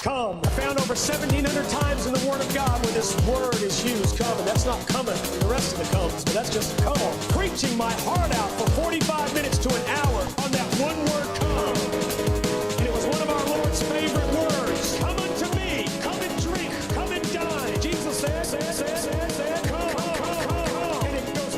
Come. Found over 1,700 times in the Word of God where this word is used, come, and that's not coming, the rest of the comes, but that's just come on. Preaching my heart out for 45 minutes to an hour on that one word, come. And it was one of our Lord's favorite words. Come unto me, come and drink, come and dine. Jesus said, come, come. And it goes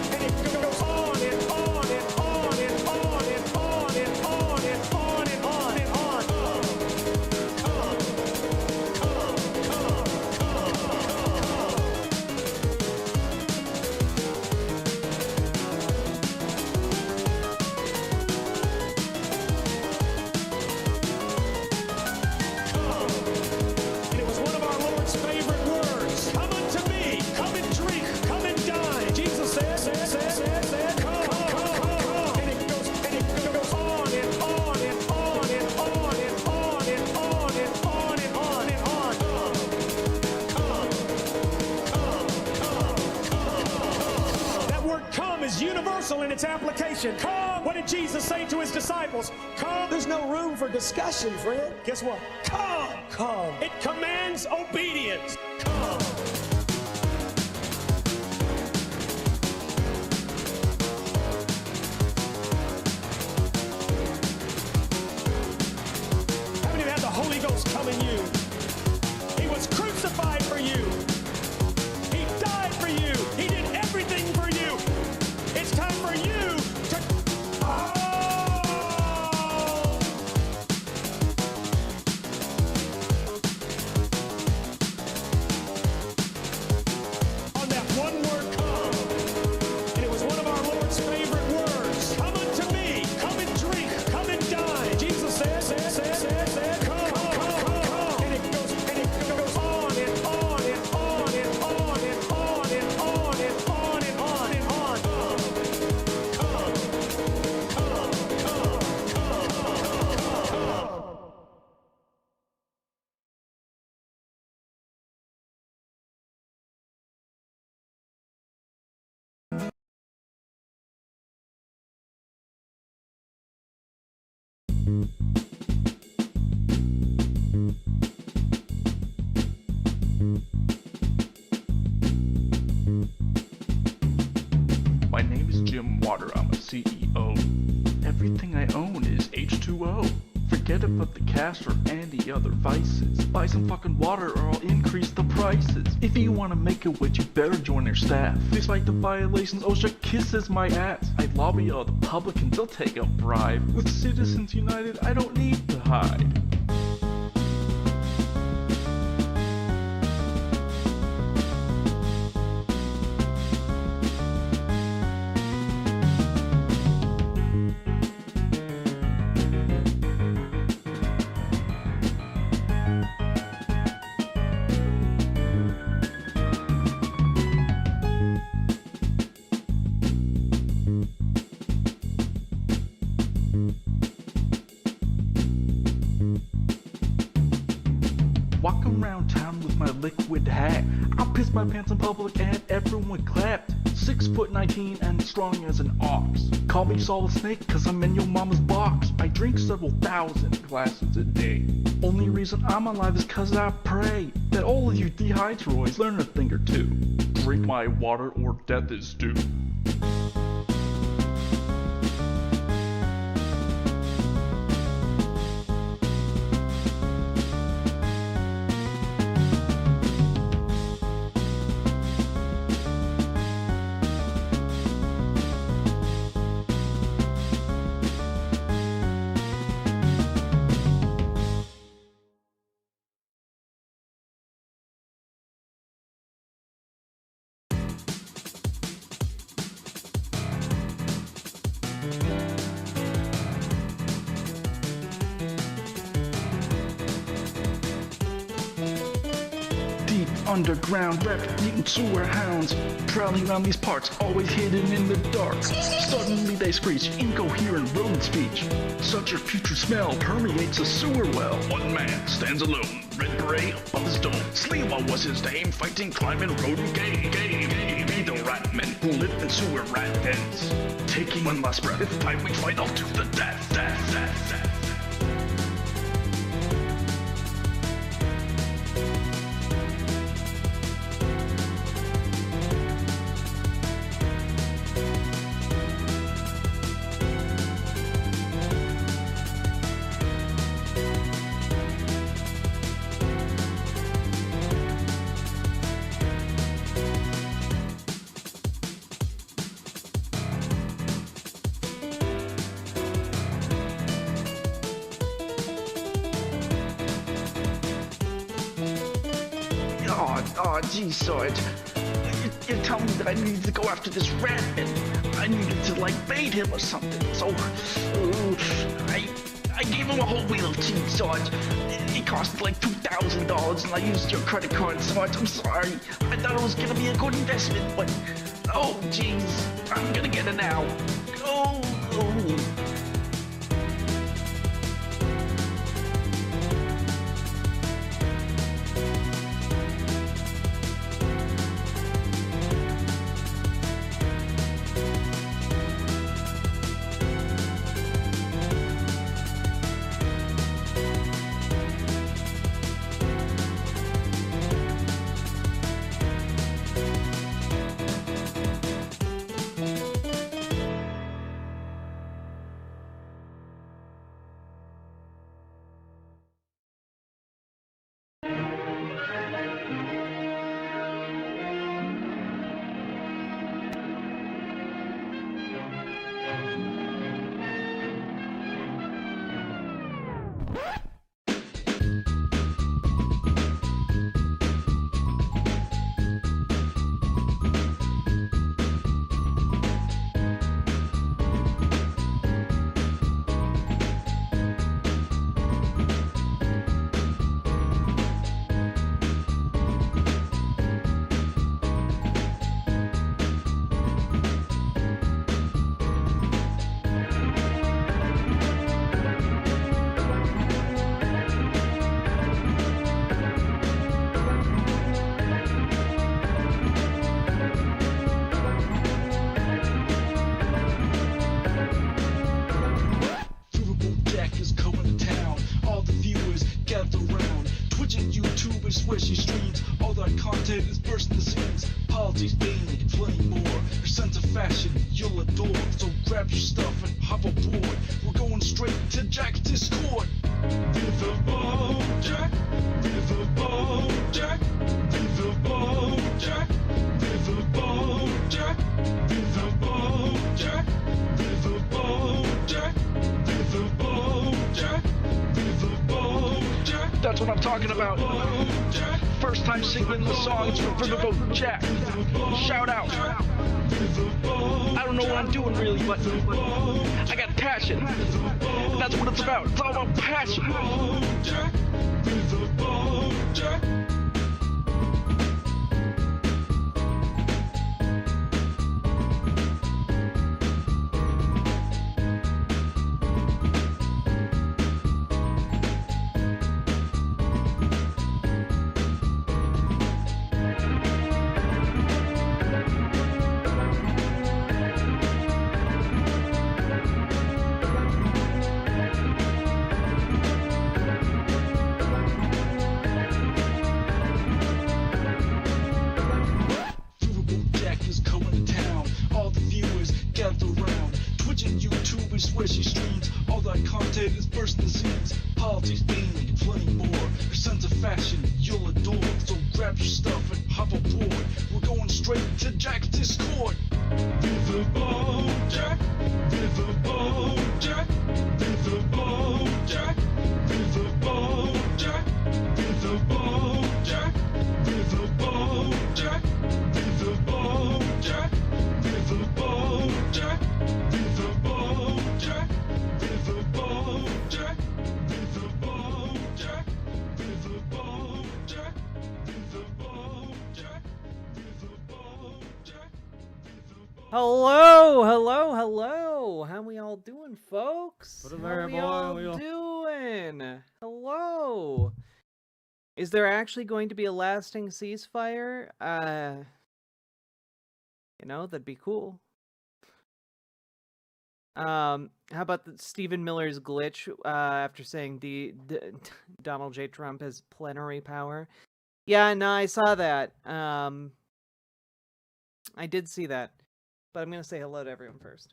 on and on and on and on and on and on and on and on and on. Is universal in its application. Come! What did Jesus say to his disciples? Come! There's no room for discussion, friend. Guess what? Come! Come! It commands obedience. Come! How many of you had the Holy Ghost come in you? He was crucified for you. He died for you. He did everything for you. It's time for you to... Oh! On that one word, come. And it was one of our Lord's favorite words. Come unto me. Come and drink. Come and dine. Jesus said, come, come. And it goes on and on and on and on and on and on and on and on and on. My name is Jim Water, I'm a CEO. Everything I own is H2O. Forget about the cash or any other vices. Buy some fucking water or I'll increase the prices. If you wanna make a witch, you better join their staff. Despite the violations, OSHA kisses my ass. I lobby all the publicans, they'll take a bribe. With Citizens United, I don't need to hide. Walk around town with my liquid hat. I'll piss my pants in public and everyone clapped. 6'19" and strong as an ox. Call me Solid Snake cause I'm in your mama's box. I drink several thousand glasses a day. Only reason I'm alive is cause I pray that all of you dehydroids learn a thing or two. Drink my water or death is due. Underground rep, mutant sewer hounds, prowling around these parts, always hidden in the dark. Suddenly they screech, incoherent rodent speech. Such a putrid smell permeates a sewer well. One man stands alone, red beret above his dome. Sleeva was his name, fighting crime and rodent game. Be the rat men who live in sewer rat dens. Taking one last breath, it's time we fight off to the death. Oh, geez, Sarge. You're telling me that I needed to go after this rat, and I needed to, like, bait him or something. So, I gave him a whole wheel of cheese, Sarge. It cost like $2,000, and I used your credit card, Sarge. I'm sorry. I thought it was gonna be a good investment, but oh, jeez, I'm gonna get it now. Oh. Riverbo Jack is coming to town. All the viewers gather round. Twitch and YouTube and swishy streams. All that content is bursting the scenes. Politics, gaming, and plenty more. Your sense of fashion you'll adore. So grab your stuff and hop aboard. We're going straight to Jack's Discord. Riverbo Jack, Riverbo Jack, Riverbo Jack, Riverbo Jack, Riverbo Jack, Riverbo Jack, Riverbo Jack, Riverbo Jack. That's what I'm talking about. First time singing the songs from Riverbo Jack. Shout out. I don't know what I'm doing really, but I got passion. And that's what it's about. It's all about passion. Swishy streams, all that content is bursting the scenes. Politics, gaming, and plenty more. Your sense of fashion you'll adore. So grab your stuff and hop aboard. We're going straight to Jack's Discord. Riverbo Jack, Riverbo Jack, Riverbo Jack, Riverbo Jack, Riverbo Jack, Riverbo Jack, Riverbo Jack, Riverbo Jack, Riverbo Jack, Riverbo Jack, Riverbo Jack, Riverbo Jack, Riverbo Jack, Riverbo Jack. Hello. How we all doing, folks? What How we all doing? Hello. Is there actually going to be a lasting ceasefire? That'd be cool. How about Stephen Miller's glitch after saying Donald J. Trump has plenary power? Yeah, no, I saw that. I did see that. But I'm going to say hello to everyone first.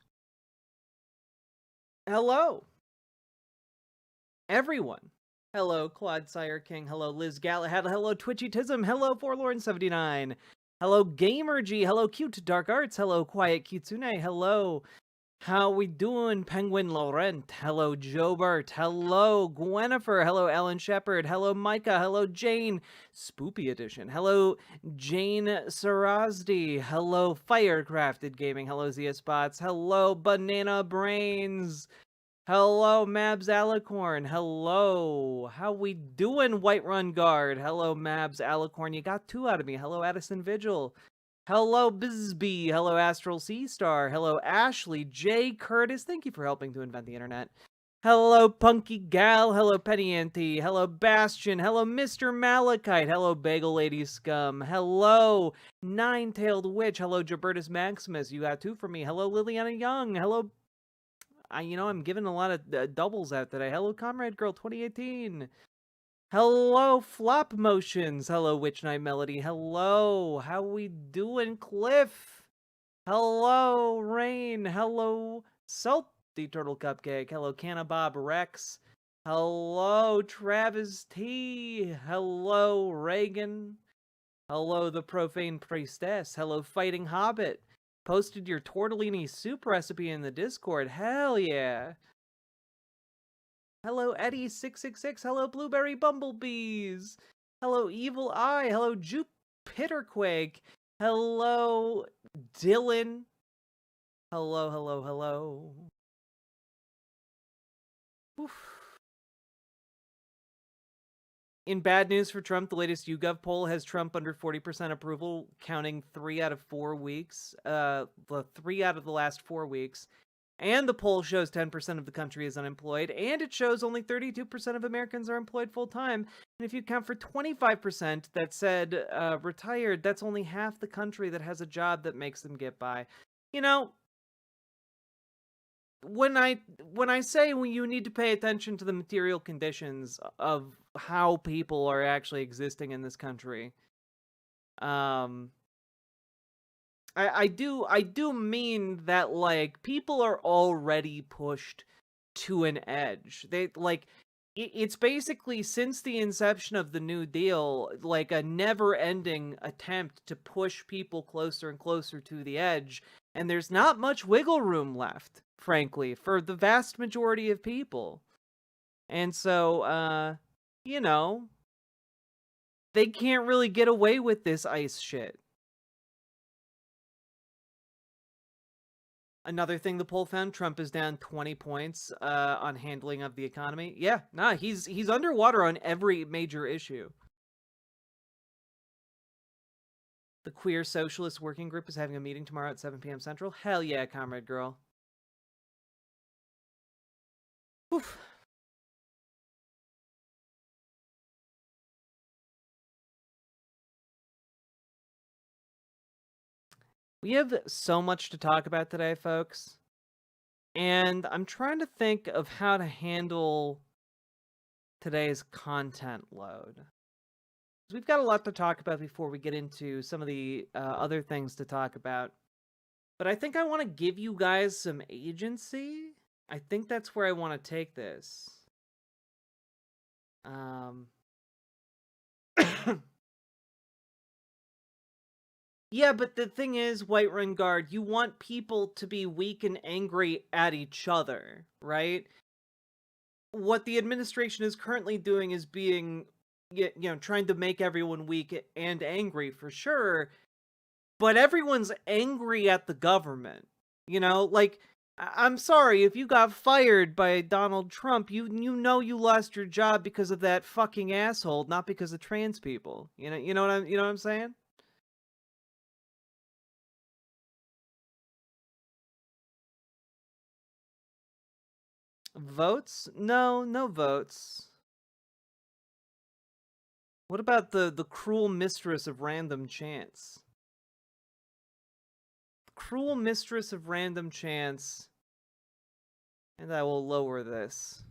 Hello. Everyone. Hello, Claude Sire King. Hello, Liz Galahad. Hello, Twitchy Tism. Hello, Forlorn79. Hello, Gamerg. Hello, Cute Dark Arts. Hello, Quiet Kitsune. Hello, How we doing, Penguin Laurent? Hello, Jobert. Hello, Gwenifer. Hello, Ellen Shepard. Hello, Micah. Hello, Jane. Spoopy Edition. Hello, Jane Sarasdi. Hello, Firecrafted Gaming. Hello, Zia Spots. Hello, Banana Brains. Hello, Mabs Alicorn. Hello. How we doing, Whiterun Guard? Hello, Mabs Alicorn. You got 2 out of me. Hello, Addison Vigil. Hello, Bizby. Hello, Astral Sea Star. Hello, Ashley J. Curtis. Thank you for helping to invent the internet. Hello, Punky Gal. Hello, Penny Auntie. Hello, Bastion. Hello, Mr. Malachite. Hello, Bagel Lady Scum. Hello, Nine-Tailed Witch. Hello, Jabertus Maximus. You got 2 for me. Hello, Liliana Young. Hello, I'm giving a lot of doubles out today. Hello, Comrade Girl 2018. Hello, Flop Motions. Hello, Witch Night Melody. Hello, how we doing, Cliff? Hello, Rain. Hello, Salty Turtle Cupcake. Hello, Canna Bob Rex. Hello, Travis T. Hello, Reagan. Hello, the Profane Priestess. Hello, Fighting Hobbit. Posted your tortellini soup recipe in the Discord. Hell yeah. Hello, Eddie666. Hello, Blueberry Bumblebees. Hello, Evil Eye. Hello, Jupiterquake. Hello, Dylan. Hello, hello, hello. Oof. In bad news for Trump, the latest YouGov poll has Trump under 40% approval, counting 3 out of 4 weeks. The 3 out of the last 4 weeks. And the poll shows 10% of the country is unemployed, and it shows only 32% of Americans are employed full-time. And if you count for 25% that said retired, that's only half the country that has a job that makes them get by. You know, when I say you need to pay attention to the material conditions of how people are actually existing in this country, I do mean that, like, people are already pushed to an edge. It's basically, since the inception of the New Deal, like a never-ending attempt to push people closer and closer to the edge, and there's not much wiggle room left, frankly, for the vast majority of people. And so, they can't really get away with this ICE shit. Another thing the poll found, Trump is down 20 points on handling of the economy. Yeah, nah, he's underwater on every major issue. The Queer Socialist Working Group is having a meeting tomorrow at 7 p.m. Central. Hell yeah, Comrade Girl. Oof. We have so much to talk about today, folks. And I'm trying to think of how to handle today's content load. We've got a lot to talk about before we get into some of the other things to talk about. But I think I want to give you guys some agency. I think that's where I want to take this. Yeah, but the thing is, Whiterun Guard, you want people to be weak and angry at each other, right? What the administration is currently doing is being, trying to make everyone weak and angry, for sure. But everyone's angry at the government. Like, I'm sorry, if you got fired by Donald Trump, you know you lost your job because of that fucking asshole, not because of trans people. You know what I'm saying? Votes? No votes. What about the cruel mistress of random chance? Cruel mistress of random chance. And I will lower this.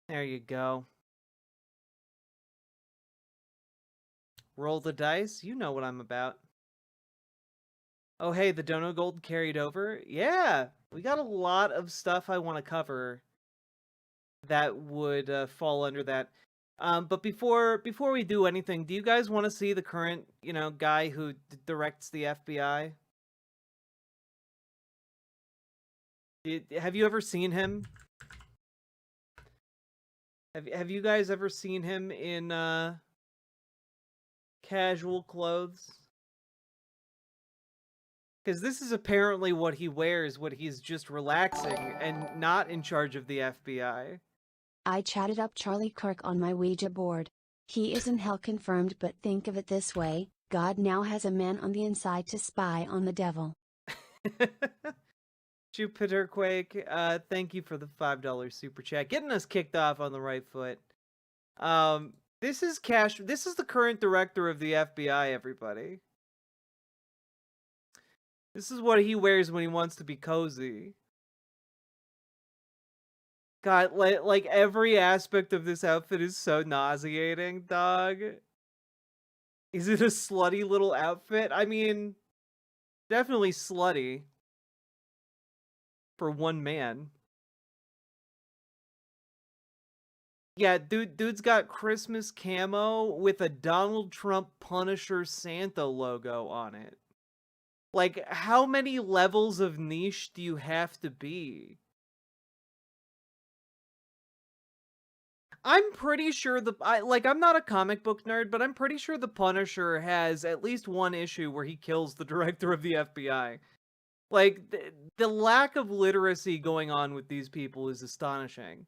There you go. Roll the dice. You know what I'm about. Oh, hey, the Dono Gold carried over? Yeah, we got a lot of stuff I want to cover that would fall under that. But before we do anything, do you guys want to see the current, guy who directs the FBI? Have you ever seen him? Have you guys ever seen him in casual clothes? Because this is apparently what he wears when he's just relaxing and not in charge of the FBI. I chatted up Charlie Kirk on my Ouija board. He isn't hell confirmed, but think of it this way: God now has a man on the inside to spy on the devil. Jupiter Quake, thank you for the $5 super chat, getting us kicked off on the right foot. This is the current director of the FBI, everybody. This is what he wears when he wants to be cozy. God, like every aspect of this outfit is so nauseating, dog. Is it a slutty little outfit? I mean, definitely slutty. For one man. Yeah, dude's got Christmas camo with a Donald Trump Punisher Santa logo on it. Like, how many levels of niche do you have to be? I'm pretty sure I'm not a comic book nerd, but I'm pretty sure the Punisher has at least one issue where he kills the director of the FBI. Like, the lack of literacy going on with these people is astonishing.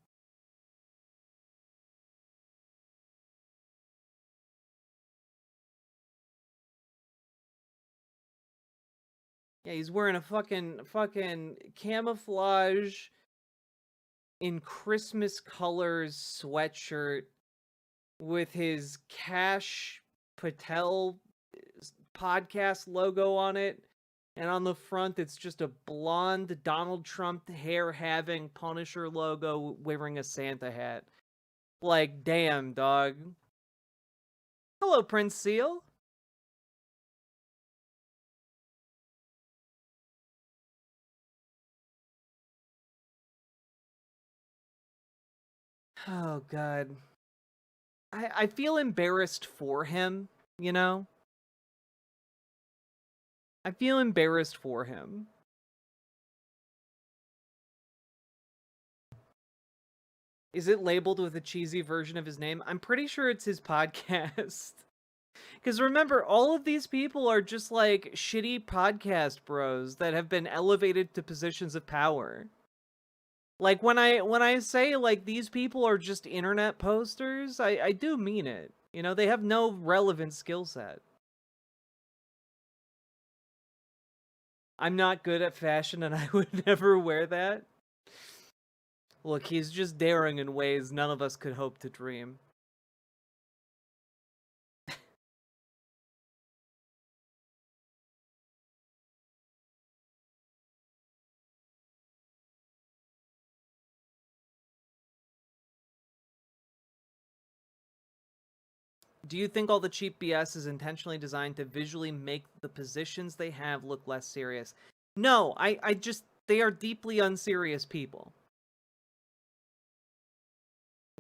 Yeah, he's wearing a fucking camouflage in Christmas colors sweatshirt with his Cash Patel podcast logo on it. And on the front, it's just a blonde Donald Trump hair-having Punisher logo wearing a Santa hat. Like, damn, dog. Hello, Prince Seal. Oh, God. I feel embarrassed for him, you know? I feel embarrassed for him. Is it labeled with a cheesy version of his name? I'm pretty sure it's his podcast. Because remember, all of these people are just like shitty podcast bros that have been elevated to positions of power. Like when I say like these people are just internet posters, I do mean it. You know, they have no relevant skill set. I'm not good at fashion and I would never wear that. Look, he's just daring in ways none of us could hope to dream. Do you think all the cheap BS is intentionally designed to visually make the positions they have look less serious? No, I just, they are deeply unserious people.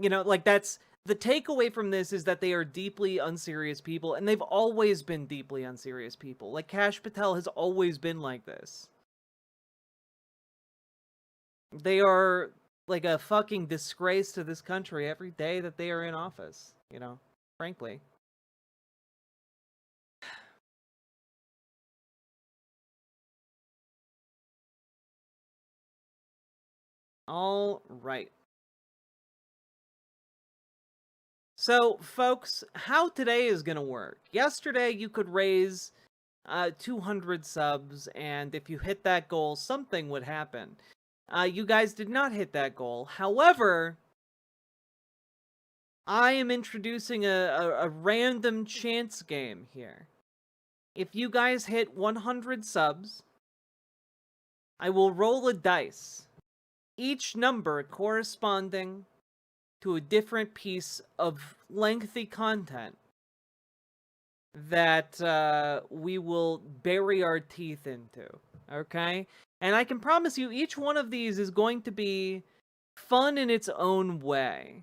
You know, like that's, the takeaway from this is that they are deeply unserious people, and they've always been deeply unserious people. Like, Cash Patel has always been like this. They are like a fucking disgrace to this country every day that they are in office, you know, frankly. All right. So, folks, how today is going to work. Yesterday, you could raise 200 subs, and if you hit that goal, something would happen. You guys did not hit that goal. However, I am introducing a random chance game here. If you guys hit 100 subs, I will roll a dice. Each number corresponding to a different piece of lengthy content that we will bury our teeth into, okay? And I can promise you each one of these is going to be fun in its own way.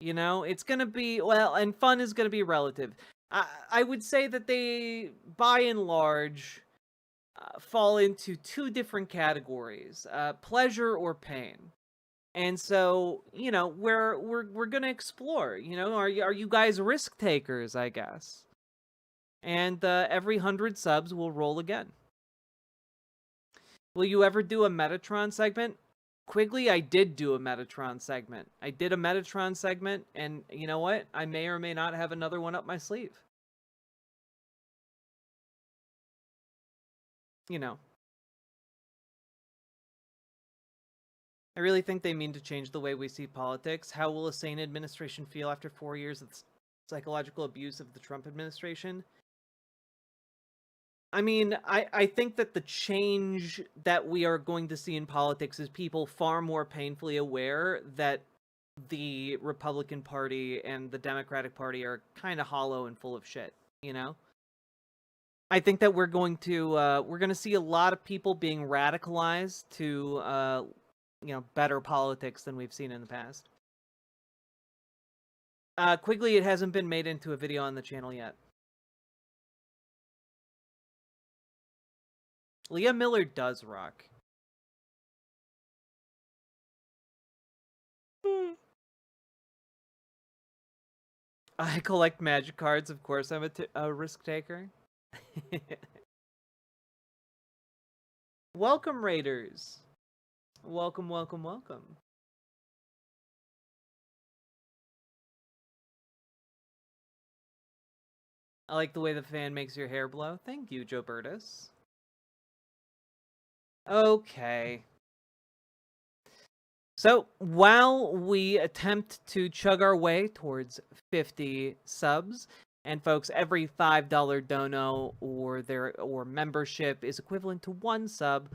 You know, it's gonna be, well, and fun is gonna be relative. I would say that they, by and large, fall into two different categories: pleasure or pain. And so, you know, we're gonna explore. You know, are you guys risk takers? I guess. And every 100 subs will roll again. Will you ever do a Metatron segment? Quigley, I did do a Metatron segment. I did a Metatron segment, and you know what? I may or may not have another one up my sleeve. You know. I really think they mean to change the way we see politics. How will a sane administration feel after 4 years of psychological abuse of the Trump administration? I mean, I think that the change that we are going to see in politics is people far more painfully aware that the Republican Party and the Democratic Party are kind of hollow and full of shit, you know? I think that we're going to see a lot of people being radicalized to better politics than we've seen in the past. Quigley, it hasn't been made into a video on the channel yet. Leah Miller does rock. I collect magic cards. Of course, I'm a risk taker. Welcome, Raiders. Welcome, welcome, welcome. I like the way the fan makes your hair blow. Thank you, Joe Burtis. Okay. So, while we attempt to chug our way towards 50 subs, and folks, every $5 dono or membership is equivalent to 1 sub.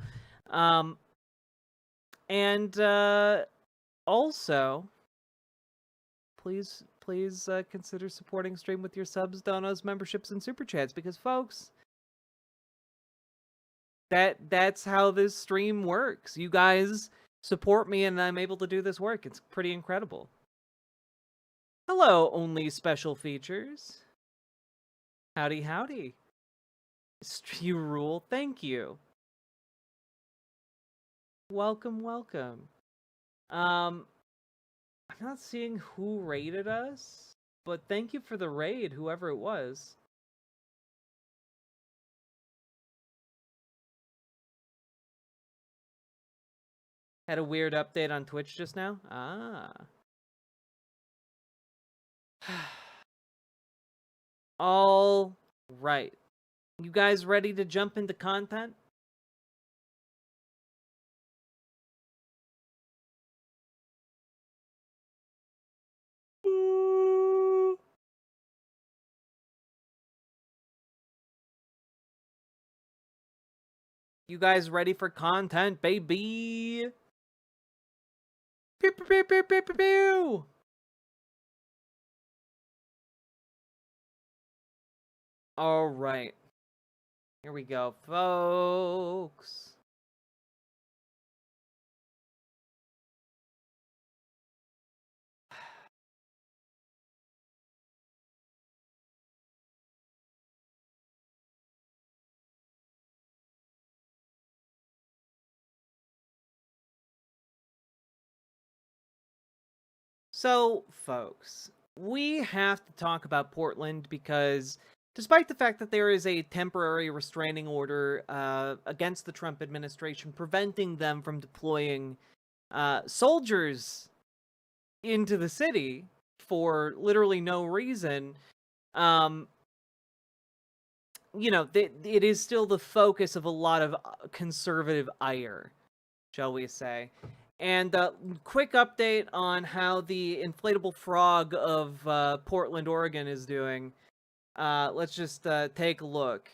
Also, please consider supporting stream with your subs, donos, memberships, and super chats, because folks, that's how this stream works. You guys support me and I'm able to do this work. It's pretty incredible. Hello, only special features. Howdy, howdy. You rule. Thank you. Welcome, welcome. I'm not seeing who raided us, but thank you for the raid, whoever it was. Had a weird update on Twitch just now? Ah. All right. You guys ready to jump into content? You guys ready for content, baby? Pew, pew, pew, pew, pew, pew, pew. All right. Here we go, folks. So, folks, we have to talk about Portland because despite the fact that there is a temporary restraining order against the Trump administration preventing them from deploying soldiers into the city for literally no reason, it is still the focus of a lot of conservative ire, shall we say. And quick update on how the inflatable frog of Portland, Oregon is doing. Let's just take a look.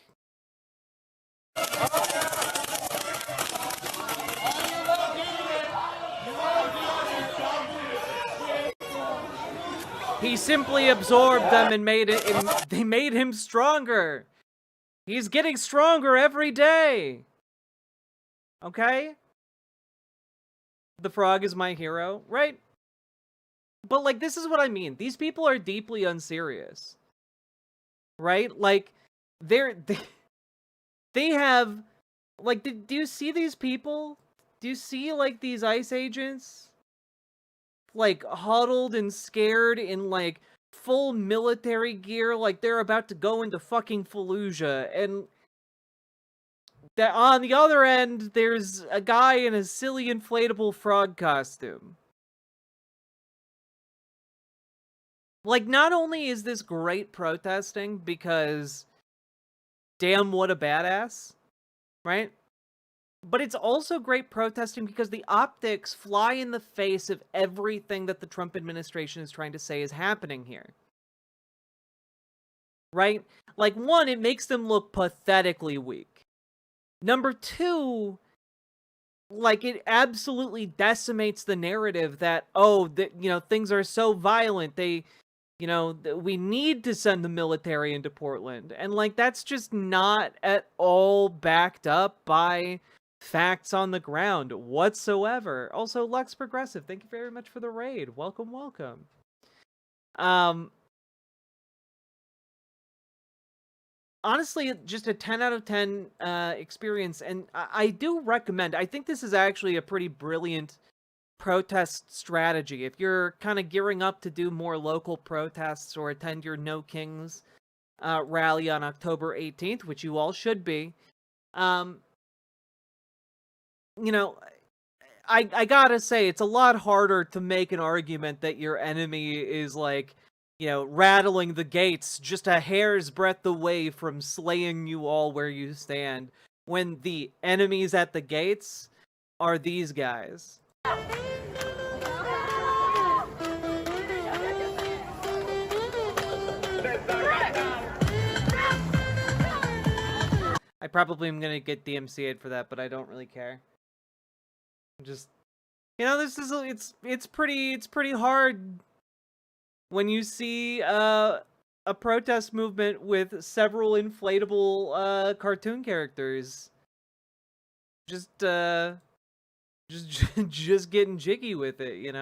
He simply absorbed them and they made him stronger. He's getting stronger every day. Okay? The frog is my hero, right? But, like, this is what I mean. These people are deeply unserious. Right? Like, they have, like, do you see these people? Do you see, like, these ICE agents? Like, huddled and scared in, like, full military gear, like they're about to go into fucking Fallujah. And that on the other end, there's a guy in a silly inflatable frog costume. Like, not only is this great protesting because damn, what a badass, right? But it's also great protesting because the optics fly in the face of everything that the Trump administration is trying to say is happening here. Right? Like, one, it makes them look pathetically weak. Number two, like, it absolutely decimates the narrative that, oh, things are so violent, we need to send the military into Portland. And, like, that's just not at all backed up by facts on the ground whatsoever. Also, Lux Progressive, thank you very much for the raid. Welcome, welcome. Honestly, just a 10 out of 10 experience, and I do recommend. I think this is actually a pretty brilliant protest strategy. If you're kind of gearing up to do more local protests or attend your No Kings rally on October 18th, which you all should be, I gotta say, it's a lot harder to make an argument that your enemy is, like, rattling the gates just a hair's breadth away from slaying you all where you stand, when the enemies at the gates are these guys. I probably am gonna get DMCA'd for that, but I don't really care. Just, this is, it's pretty hard when you see a protest movement with several inflatable cartoon characters just getting jiggy with it,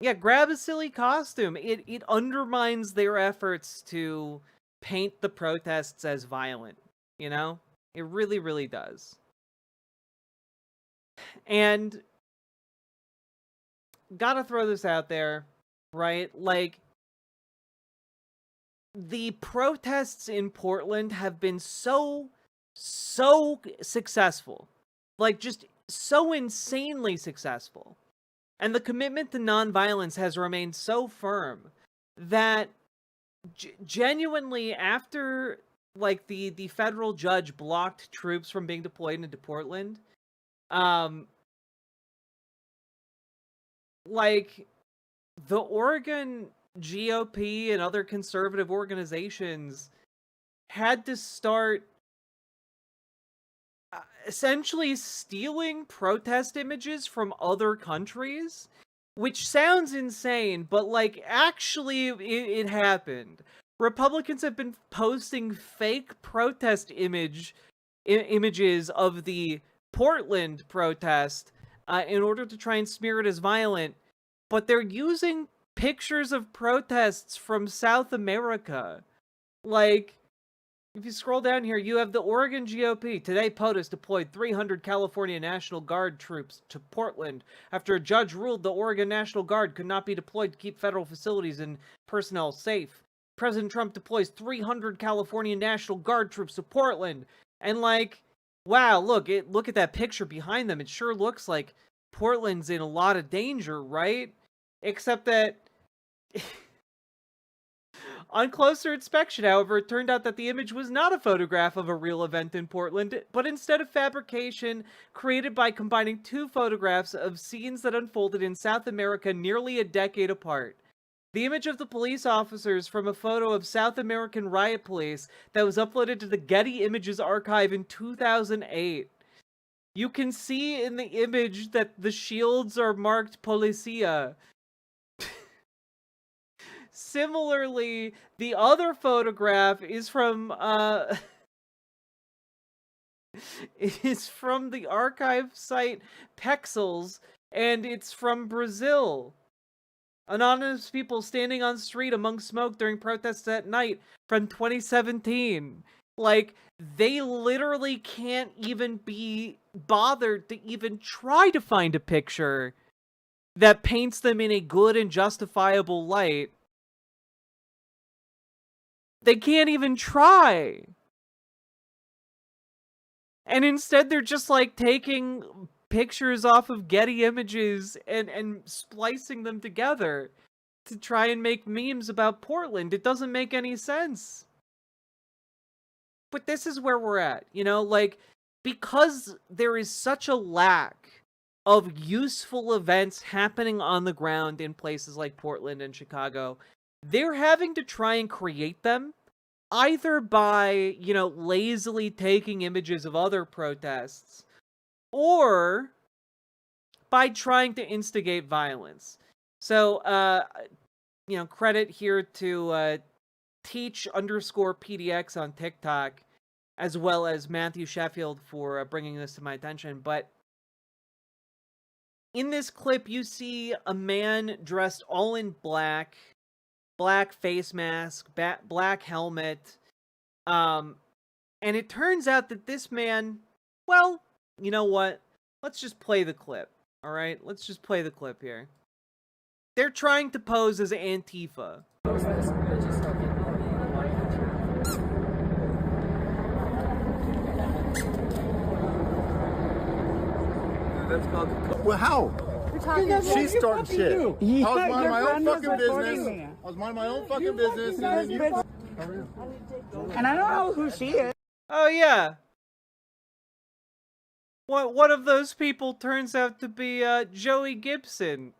Yeah, grab a silly costume. It undermines their efforts to paint the protests as violent, It really, really does. And gotta throw this out there, right? Like, the protests in Portland have been so successful. Like, just so insanely successful. And the commitment to nonviolence has remained so firm that genuinely, after, like, the federal judge blocked troops from being deployed into Portland, like, the Oregon GOP and other conservative organizations had to start essentially stealing protest images from other countries, which sounds insane, but, like, actually it happened. Republicans have been posting fake protest images of the Portland protest in order to try and smear it as violent, but they're using pictures of protests from South America. Like, if you scroll down here, you have the Oregon GOP. Today, POTUS deployed 300 California National Guard troops to Portland after a judge ruled the Oregon National Guard could not be deployed to keep federal facilities and personnel safe. President Trump deploys 300 California National Guard troops to Portland. And, like, wow, look at that picture behind them. It sure looks like Portland's in a lot of danger, right? Except that on closer inspection, however, it turned out that the image was not a photograph of a real event in Portland, but instead a fabrication created by combining two photographs of scenes that unfolded in South America nearly a decade apart. The image of the police officers from a photo of South American riot police that was uploaded to the Getty Images archive in 2008. You can see in the image that the shields are marked Policia. Similarly, the other photograph is from is from the archive site Pexels, and it's from Brazil. Anonymous people standing on street among smoke during protests at night from 2017. Like, they literally can't even be bothered to even try to find a picture that paints them in a good and justifiable light. They can't even try. And instead they're just like taking pictures off of Getty Images and splicing them together to try and make memes about Portland. It doesn't make any sense. But this is where we're at, you know, like, because there is such a lack of useful events happening on the ground in places like Portland and Chicago, they're having to try and create them either by, you know, lazily taking images of other protests or by trying to instigate violence. So, you know, credit here to teach_PDX on TikTok, as well as Matthew Sheffield for bringing this to my attention. But in this clip, you see a man dressed all in black, black face mask, black helmet. And it turns out that this man, well, you know what? Let's just play the clip. All right, let's just play the clip here. They're trying to pose as Antifa. Well, how? She started shit. I was minding my own fucking business. I was minding my own fucking business, and then you. And I don't know who she is. Oh yeah. One of those people turns out to be Joey Gibson,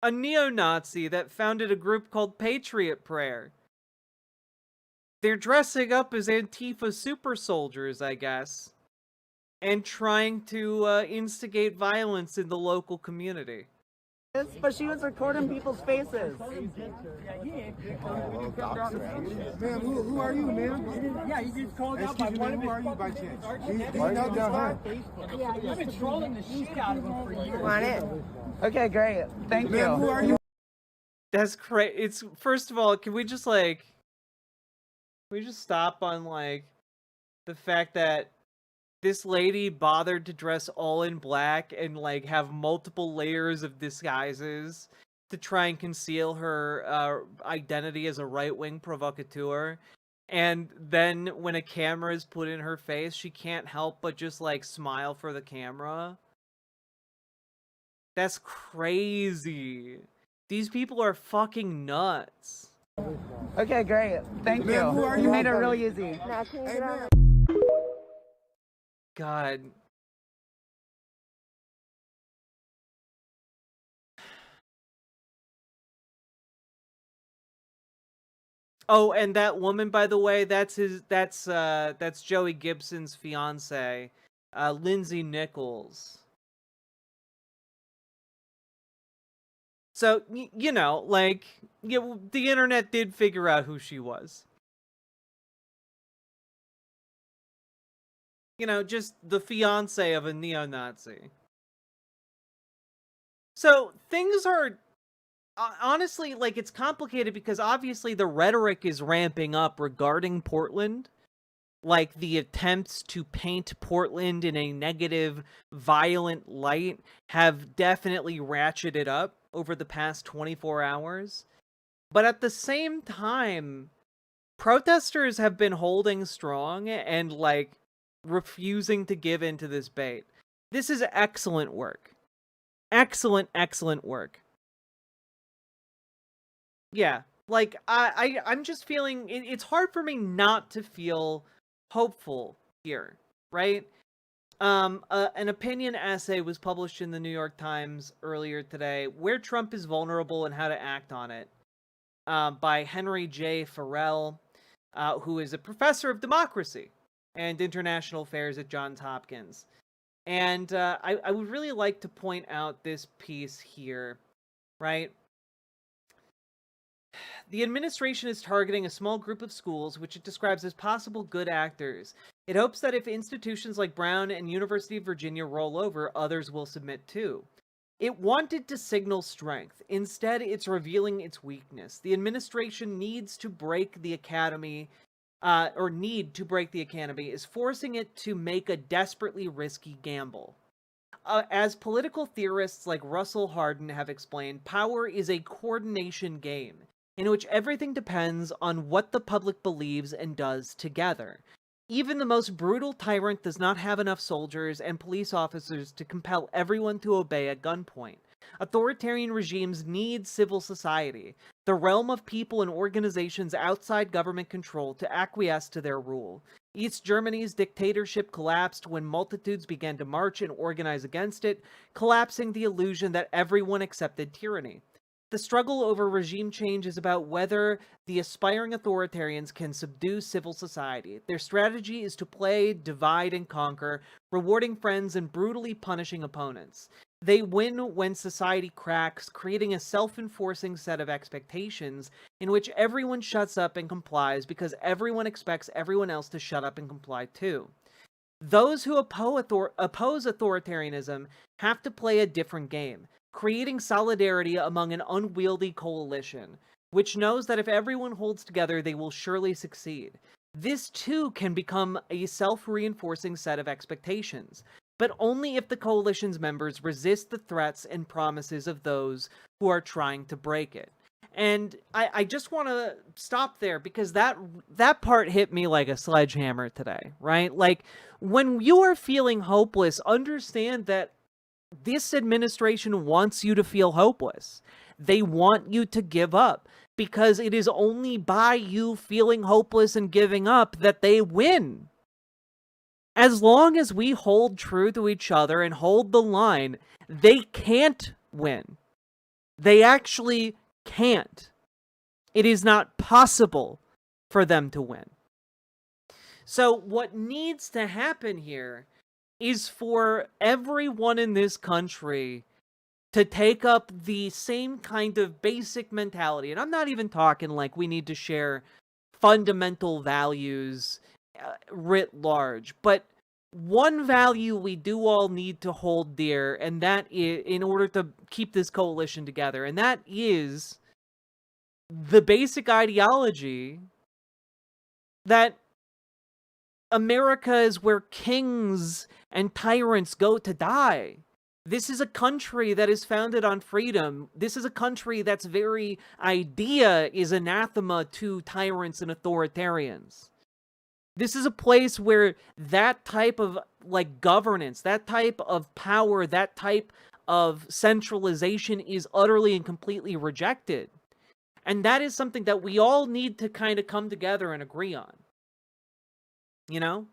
a neo-Nazi that founded a group called Patriot Prayer. They're dressing up as Antifa super soldiers, I guess, and trying to instigate violence in the local community. But she was recording people's faces. Man, who are you, man? Yeah, you just called out by one of who are you by chance? He's not down here. You've been trolling the shit out of him for years. Want it? Okay, great. Thank Man, who you. are you? That's crazy. It's, first of all, can we just stop on like the fact that this lady bothered to dress all in black and like have multiple layers of disguises to try and conceal her identity as a right-wing provocateur, and then when a camera is put in her face, she can't help but just like smile for the camera. That's crazy. These people are fucking nuts. Okay, great. Thank Man, you. who are You you? made it really easy. Hey, man. God. Oh, and that woman, by the way, that's Joey Gibson's fiance, Lindsay Nichols. So, you know, like, the internet did figure out who she was. You know, just the fiance of a neo-Nazi. So, things are, honestly, like, it's complicated because obviously the rhetoric is ramping up regarding Portland. Like, the attempts to paint Portland in a negative, violent light have definitely ratcheted up over the past 24 hours. But at the same time, protesters have been holding strong and, like, refusing to give in to this bait. This is excellent work. Excellent, excellent work. Yeah, like, I'm just feeling, it's hard for me not to feel hopeful here, right? An opinion essay was published in the New York Times earlier today, Where Trump is Vulnerable and How to Act on It, by Henry J. Farrell, who is a professor of democracy and international affairs at Johns Hopkins. And I would really like to point out this piece here, right? The administration is targeting a small group of schools, which it describes as possible good actors. It hopes that if institutions like Brown and University of Virginia roll over, others will submit too. It wanted to signal strength. Instead, it's revealing its weakness. The administration needs to break the academy, is forcing it to make a desperately risky gamble. As political theorists like Russell Hardin have explained, power is a coordination game in which everything depends on what the public believes and does together. Even the most brutal tyrant does not have enough soldiers and police officers to compel everyone to obey at gunpoint. Authoritarian regimes need civil society, the realm of people and organizations outside government control, to acquiesce to their rule. East Germany's dictatorship collapsed when multitudes began to march and organize against it, collapsing the illusion that everyone accepted tyranny. The struggle over regime change is about whether the aspiring authoritarians can subdue civil society. Their strategy is to play divide and conquer, rewarding friends and brutally punishing opponents. They win when society cracks, creating a self-enforcing set of expectations in which everyone shuts up and complies because everyone expects everyone else to shut up and comply too. Those who oppose authoritarianism have to play a different game, creating solidarity among an unwieldy coalition, which knows that if everyone holds together, they will surely succeed. This too can become a self-reinforcing set of expectations, but only if the coalition's members resist the threats and promises of those who are trying to break it. And I just want to stop there because that part hit me like a sledgehammer today, right? Like, when you are feeling hopeless, understand that this administration wants you to feel hopeless. They want you to give up because it is only by you feeling hopeless and giving up that they win. As long as we hold true to each other and hold the line, they can't win. They actually can't. It is not possible for them to win. So what needs to happen here is for everyone in this country to take up the same kind of basic mentality. And I'm not even talking like we need to share fundamental values writ large, but one value we do all need to hold dear, and that is in order to keep this coalition together, and that is the basic ideology that America is where kings and tyrants go to die. This is a country that is founded on freedom. This is a country that's very idea is anathema to tyrants and authoritarians. This is a place where that type of governance, that type of power, that type of centralization is utterly and completely rejected. And that is something that we all need to kind of come together and agree on. You know?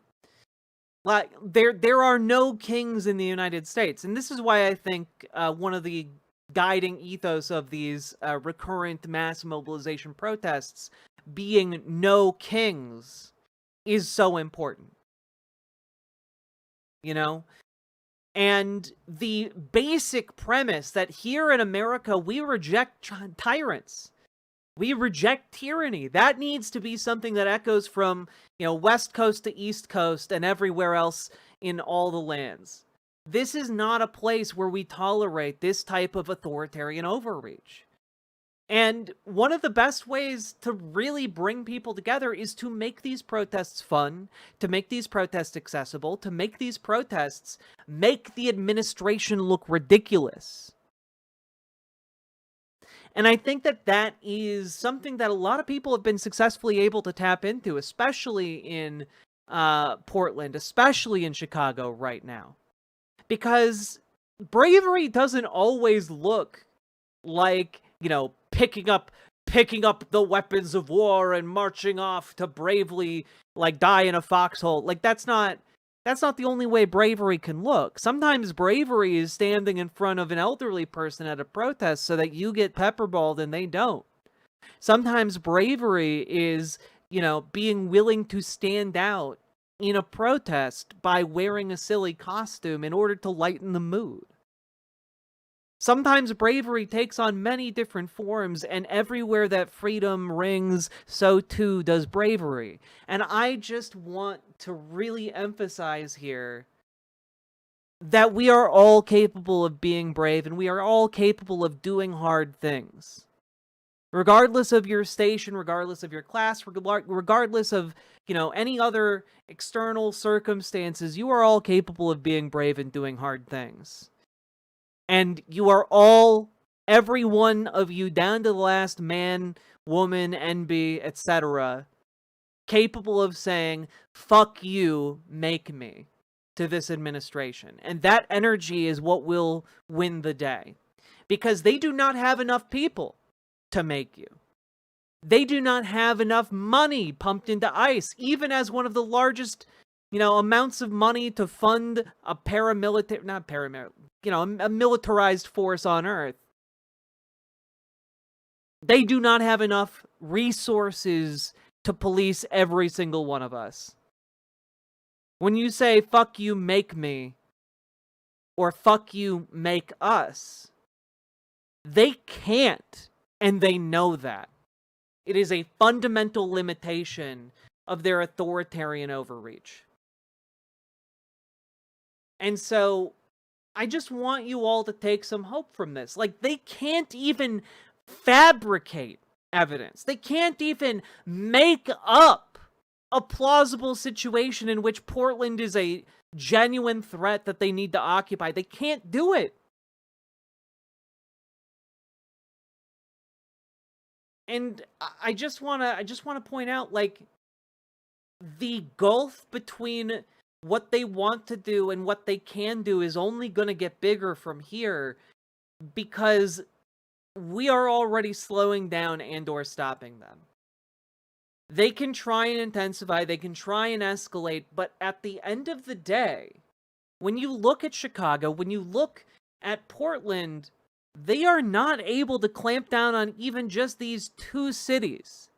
Like, there are no kings in the United States. And this is why I think one of the guiding ethos of these recurrent mass mobilization protests being no kings is so important. You know? And the basic premise that here in America, we reject tyrants. We reject tyranny. That needs to be something that echoes from, West Coast to East Coast and everywhere else in all the lands. This is not a place where we tolerate this type of authoritarian overreach. And one of the best ways to really bring people together is to make these protests fun, to make these protests accessible, to make these protests make the administration look ridiculous. And I think that is something that a lot of people have been successfully able to tap into, especially in Portland, especially in Chicago right now. Because bravery doesn't always look like, picking up the weapons of war and marching off to bravely die in a foxhole. That's not the only way bravery can look. Sometimes bravery is standing in front of an elderly person at a protest so that you get pepperballed and they don't. Sometimes bravery is, being willing to stand out in a protest by wearing a silly costume in order to lighten the mood. Sometimes bravery takes on many different forms, and everywhere that freedom rings, so too does bravery. And I just want to really emphasize here that we are all capable of being brave and we are all capable of doing hard things. Regardless of your station, regardless of your class, regardless of, any other external circumstances, you are all capable of being brave and doing hard things. And you are all, every one of you, down to the last man, woman, NB, etc., capable of saying, fuck you, make me, to this administration. And that energy is what will win the day. Because they do not have enough people to make you. They do not have enough money pumped into ICE, even as one of the largest, amounts of money to fund a a militarized force on Earth. They do not have enough resources to police every single one of us. When you say, fuck you, make me, or fuck you, make us, they can't, and they know that. It is a fundamental limitation of their authoritarian overreach. And so, I just want you all to take some hope from this. Like, they can't even fabricate evidence. They can't even make up a plausible situation in which Portland is a genuine threat that they need to occupy. They can't do it. And I just want to point out, like, the gulf between what they want to do and what they can do is only going to get bigger from here, because we are already slowing down and or stopping them. They can try and intensify, they can try and escalate, but at the end of the day, when you look at Chicago, when you look at Portland, they are not able to clamp down on even just these two cities.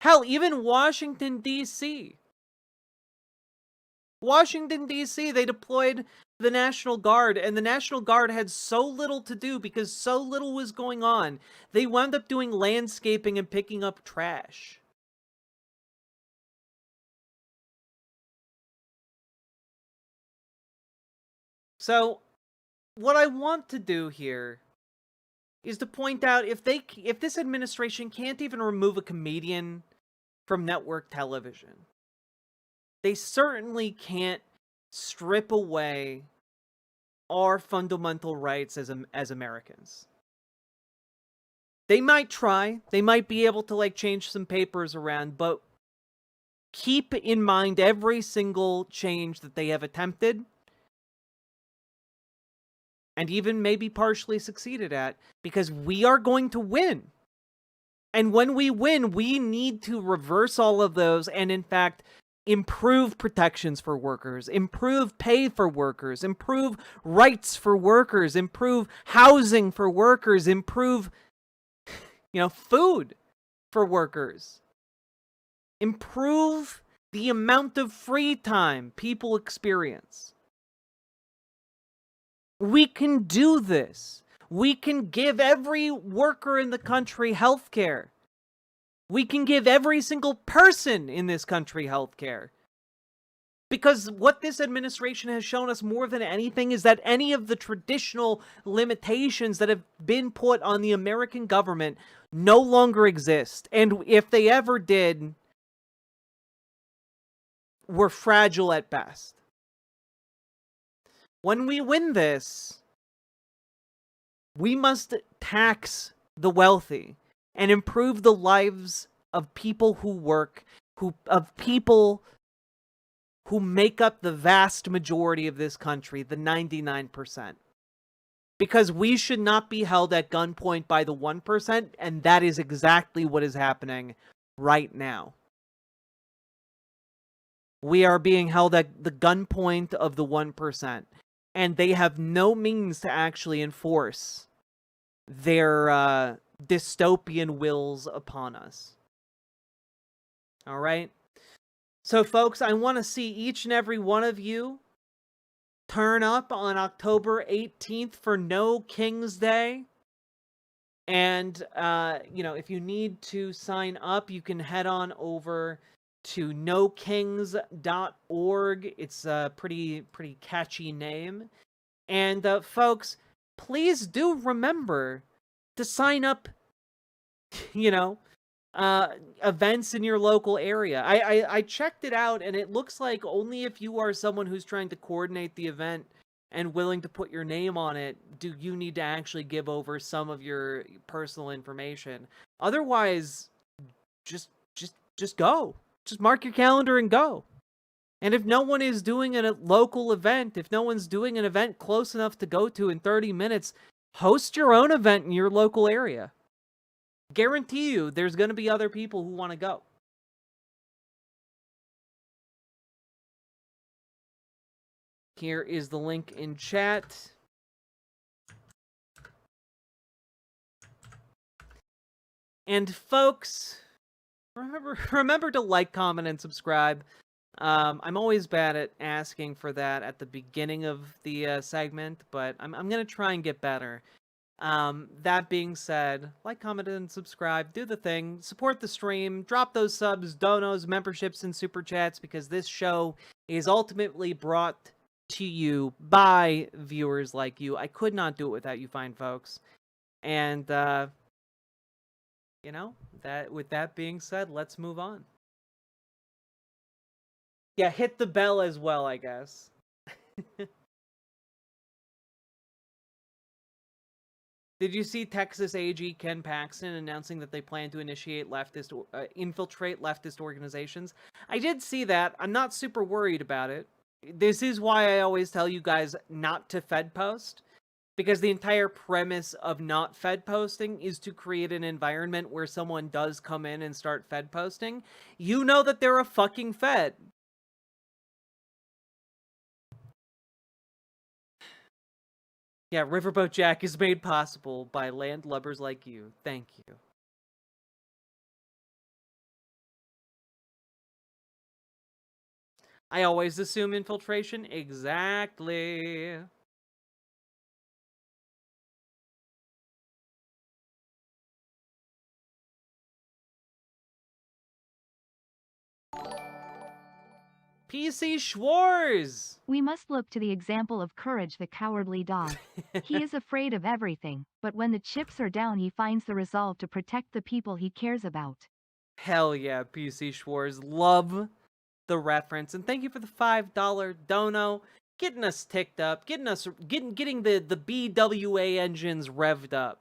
Hell, even Washington, D.C. Washington, D.C., they deployed the National Guard, and the National Guard had so little to do because so little was going on. They wound up doing landscaping and picking up trash. So, what I want to do here is to point out, if this administration can't even remove a comedian from network television, they certainly can't strip away our fundamental rights as Americans. They might try, they might be able to like change some papers around, but keep in mind every single change that they have attempted and even maybe partially succeeded at, because we are going to win. And when we win, we need to reverse all of those and, in fact, improve protections for workers, improve pay for workers, improve rights for workers, improve housing for workers, improve, food for workers. Improve the amount of free time people experience. We can do this. We can give every worker in the country health care. We can give every single person in this country health care. Because what this administration has shown us more than anything is that any of the traditional limitations that have been put on the American government no longer exist. And if they ever did, were fragile at best. When we win this, we must tax the wealthy and improve the lives of people who work, of people who make up the vast majority of this country, the 99%. Because we should not be held at gunpoint by the 1%, and that is exactly what is happening right now. We are being held at the gunpoint of the 1%, and they have no means to actually enforce their dystopian wills upon us. All right? So, folks, I want to see each and every one of you turn up on October 18th for No King's Day. And, if you need to sign up, you can head on over to nokings.org. It's a pretty catchy name. And folks, please do remember to sign up, events in your local area. I checked it out, and it looks like only if you are someone who's trying to coordinate the event and willing to put your name on it do you need to actually give over some of your personal information. Otherwise, just go. Just mark your calendar and go. And if no one is doing a local event, if no one's doing an event close enough to go to in 30 minutes, host your own event in your local area. Guarantee you there's going to be other people who want to go. Here is the link in chat. And folks, remember to like, comment, and subscribe. I'm always bad at asking for that at the beginning of the segment, but I'm going to try and get better. That being said, like, comment, and subscribe. Do the thing. Support the stream. Drop those subs, donos, memberships, and super chats, because this show is ultimately brought to you by viewers like you. I could not do it without you fine folks. And, with that being said, let's move on. Yeah, hit the bell as well, I guess. Did you see Texas AG Ken Paxton announcing that they plan to infiltrate leftist organizations? I did see that. I'm not super worried about it. This is why I always tell you guys not to Fed post, because the entire premise of not Fed posting is to create an environment where someone does come in and start Fed posting. You know that they're a fucking Fed. Yeah, Riverbo Jack is made possible by landlubbers like you. Thank you. I always assume infiltration. Exactly. PC Schwarz! We must look to the example of Courage the Cowardly Dog. He is afraid of everything, but when the chips are down he finds the resolve to protect the people he cares about. Hell yeah, PC Schwarz. Love the reference. And thank you for the $5 dono. Getting us ticked up. Getting the BWA engines revved up.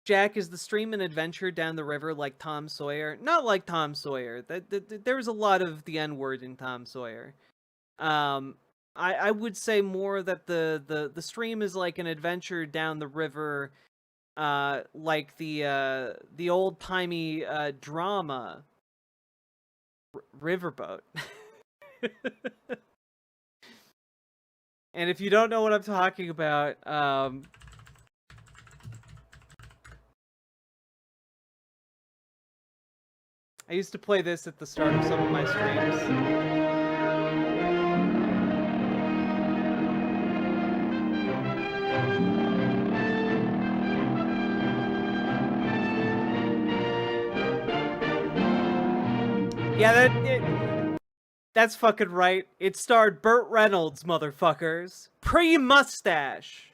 Jack, is the stream an adventure down the river like Tom Sawyer? Not like Tom Sawyer. There's a lot of the N-word in Tom Sawyer. I would say more that the stream is like an adventure down the river, like the old-timey drama Riverboat. And if you don't know what I'm talking about, I used to play this at the start of some of my streams. Yeah, that's fucking right. It starred Burt Reynolds, motherfuckers. Pre-mustache.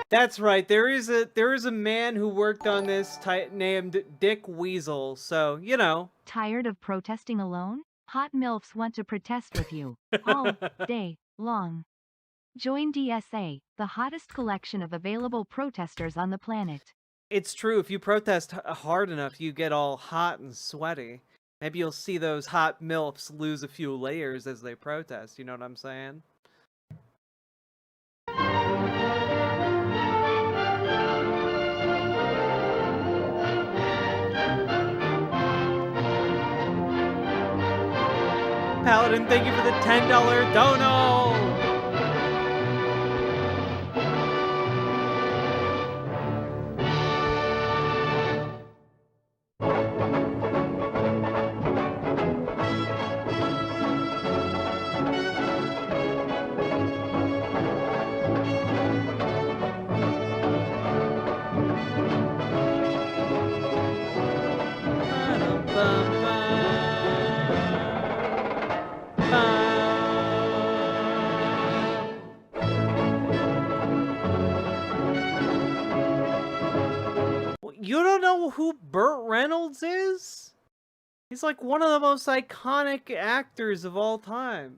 That's right. There is a man who worked on this named Dick Weasel. So, you know. Tired of protesting alone? Hot MILFs want to protest with you all day long. Join DSA, the hottest collection of available protesters on the planet. It's true. If you protest hard enough, you get all hot and sweaty. Maybe you'll see those hot MILFs lose a few layers as they protest. You know what I'm saying? Paladin, thank you for the $10 dono! You don't know who Burt Reynolds is? He's like one of the most iconic actors of all time.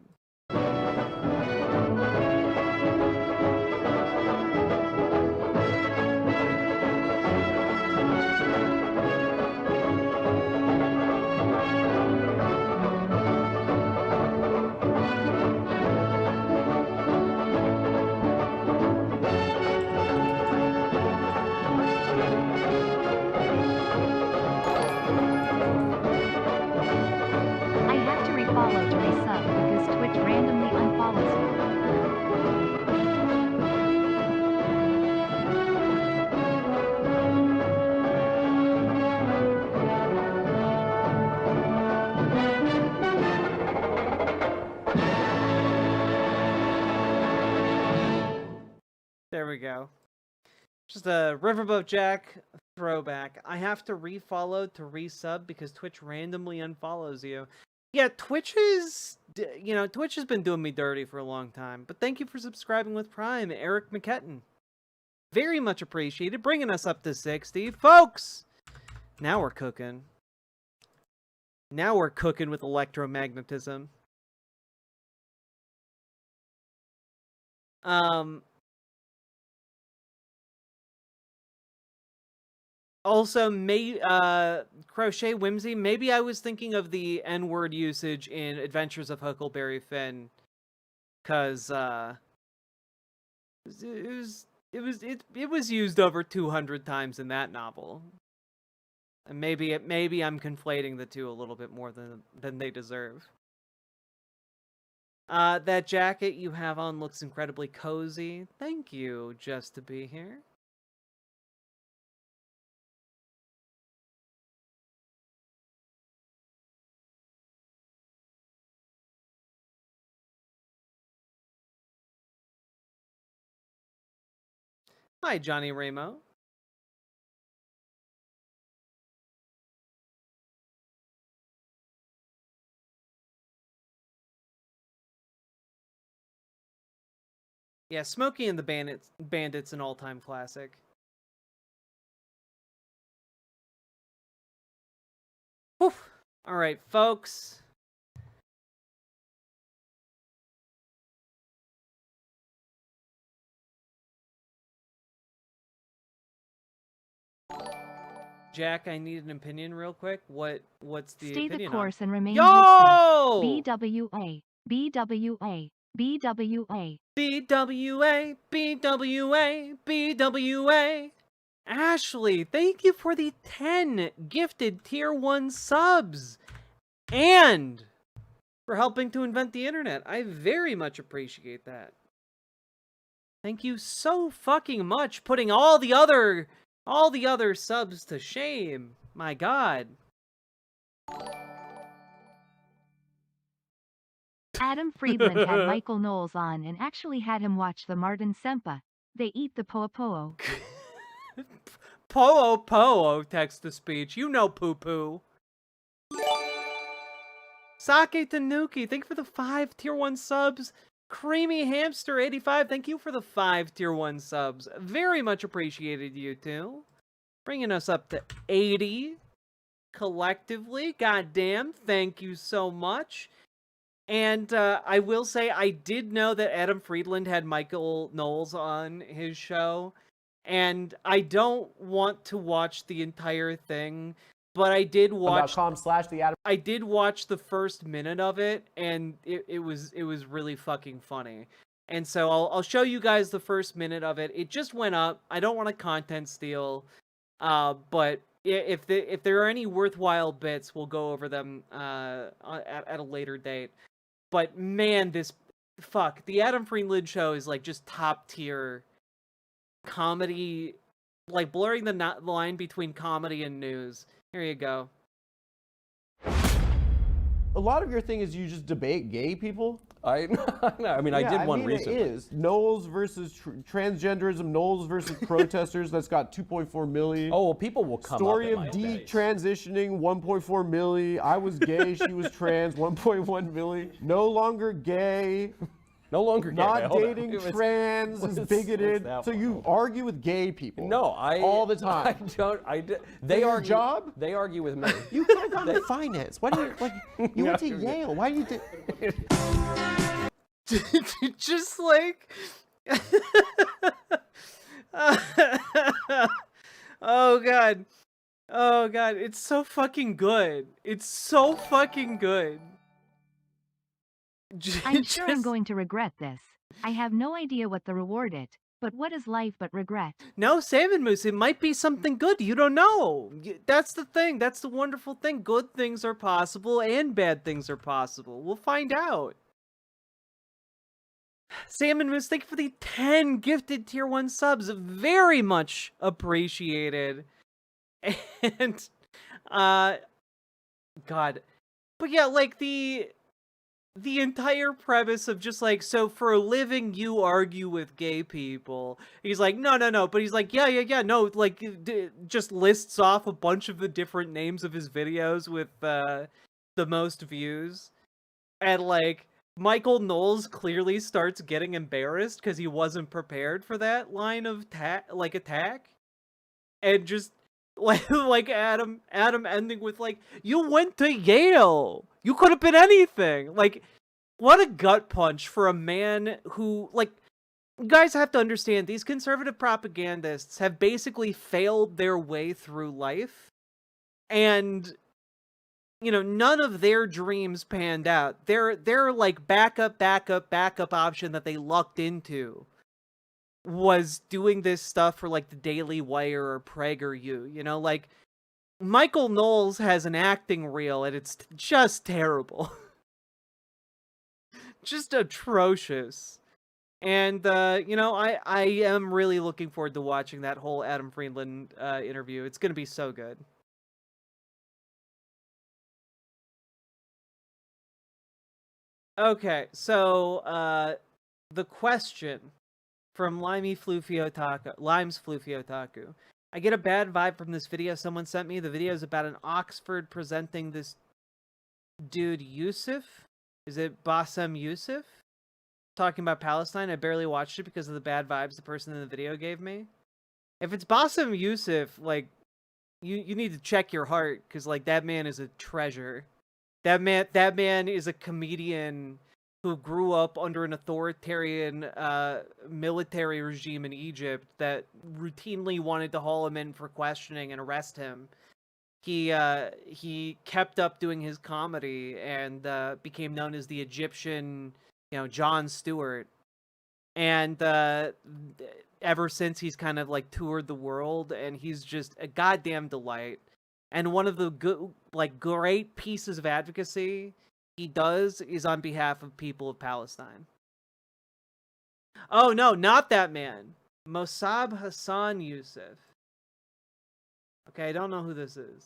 I have to refollow to resub because Twitch randomly unfollows you. There we go. Just a Riverbo Jack throwback. I have to refollow to resub because Twitch randomly unfollows you. Yeah, Twitch is, Twitch has been doing me dirty for a long time. But thank you for subscribing with Prime, Eric McKetton. Very much appreciated, bringing us up to 60. Folks, now we're cooking. Now we're cooking with electromagnetism. Also, Crochet Whimsy, maybe I was thinking of the N-word usage in Adventures of Huckleberry Finn, because it was used over 200 times in that novel, and maybe I'm conflating the two a little bit more than they deserve. That jacket you have on looks incredibly cozy. Thank you, just to be here. Hi, Johnny Ramo. Yeah, Smokey and the Bandit's an all-time classic. Whew. All right, folks. Jack, I need an opinion real quick. What's the Stay opinion the on? course and remain Yo! hopeful. BWA. BWA. BWA. BWA, BWA, BWA. Ashley, thank you for the 10 gifted tier 1 subs. And for helping to invent the internet. I very much appreciate that. Thank you so fucking much, putting all the other subs to shame. My god. Adam Friedland had Michael Knowles on and actually had him watch the Martin Sempa. They eat the po'o. Po'o, text-to-speech. You know poo-poo. Sake Tanuki, thank you for the 5 tier 1 subs. Creamy Hamster 85, thank you for the 5 tier 1 subs. Very much appreciated, you two. Bringing us up to 80 collectively. Goddamn, thank you so much. And I will say, I did know that Adam Friedland had Michael Knowles on his show. and I don't want to watch the entire thing, but I did watch I did watch the first minute of it, and it was really fucking funny. And so I'll show you guys the first minute of it. It just went up. I don't want to content steal, but if there are any worthwhile bits, we'll go over them at a later date. But man, the Adam Friedland show is like just top tier comedy, like blurring the line between comedy and news. Here you go. A lot of your thing is you just debate gay people. I mean, I did one recently. It is Knowles versus transgenderism. Knowles versus protesters. That's got 2.4 million. Oh, well, people will come Story up of in my detransitioning, 1.4 million. I was gay, she was trans, 1.1 million. No longer gay. No longer gay. Not dating trans is bigoted. So you argue with gay people. No, all the time. I don't. They argue. Job? They argue with me. You could have gone to finance. Why do you went to Yale? Why do you just like oh god, it's so fucking good. It's so fucking good. I'm sure I'm going to regret this. I have no idea what the reward is, but what is life but regret? No, Salmon Moose, it might be something good. You don't know. That's the thing. That's the wonderful thing. Good things are possible and bad things are possible. We'll find out. Salmon Moose, thank you for the 10 gifted tier 1 subs. Very much appreciated. And, God. But yeah, like the entire premise of just like, so for a living you argue with gay people. He's like, no, but he's like, yeah, no, like, just lists off a bunch of the different names of his videos with the most views. And like, Michael Knowles clearly starts getting embarrassed because he wasn't prepared for that line of attack. And just like Adam ending with like, you went to Yale. You could have been anything. Like, what a gut punch for a man who, like, you guys have to understand, these conservative propagandists have basically failed their way through life. And, you know, none of their dreams panned out. Their like backup option that they lucked into was doing this stuff for like the Daily Wire or PragerU, you know, like Michael Knowles has an acting reel and it's just terrible. Just atrocious. And, you know, I am really looking forward to watching that whole Adam Friedland interview. It's going to be so good. Okay, so, the question from Lime's Floofy Otaku. I get a bad vibe from this video someone sent me. The video is about an Oxford presenting this dude Yusuf. Is it Bassem Yusuf? Talking about Palestine. I barely watched it because of the bad vibes the person in the video gave me. If it's Bassem Yusuf, like, you need to check your heart, because like that man is a treasure. That man is a comedian who grew up under an authoritarian military regime in Egypt that routinely wanted to haul him in for questioning and arrest him. He kept up doing his comedy and became known as the Egyptian, you know, Jon Stewart. And ever since, he's kind of like toured the world, and he's just a goddamn delight. And one of the great pieces of advocacy he does is on behalf of people of Palestine. Oh no, not that man. Mossab Hassan Yusuf. Okay, I don't know who this is.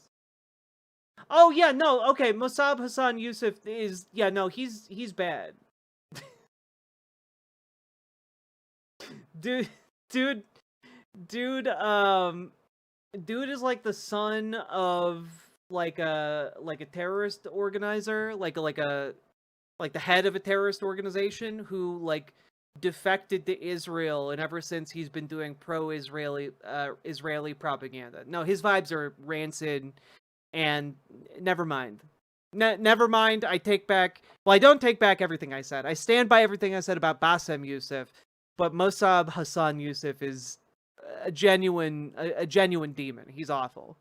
Oh yeah, no, okay, Mossab Hassan Yusuf is, yeah, no, he's bad. Dude is like the son of like a terrorist organizer, like the head of a terrorist organization who like defected to Israel, and ever since he's been doing pro-Israeli Israeli propaganda. No, his vibes are rancid, and never mind. Never mind. I don't take back everything I said. I stand by everything I said about Bassem Yusuf, but Mossab Hassan Yusuf is a genuine demon. He's awful.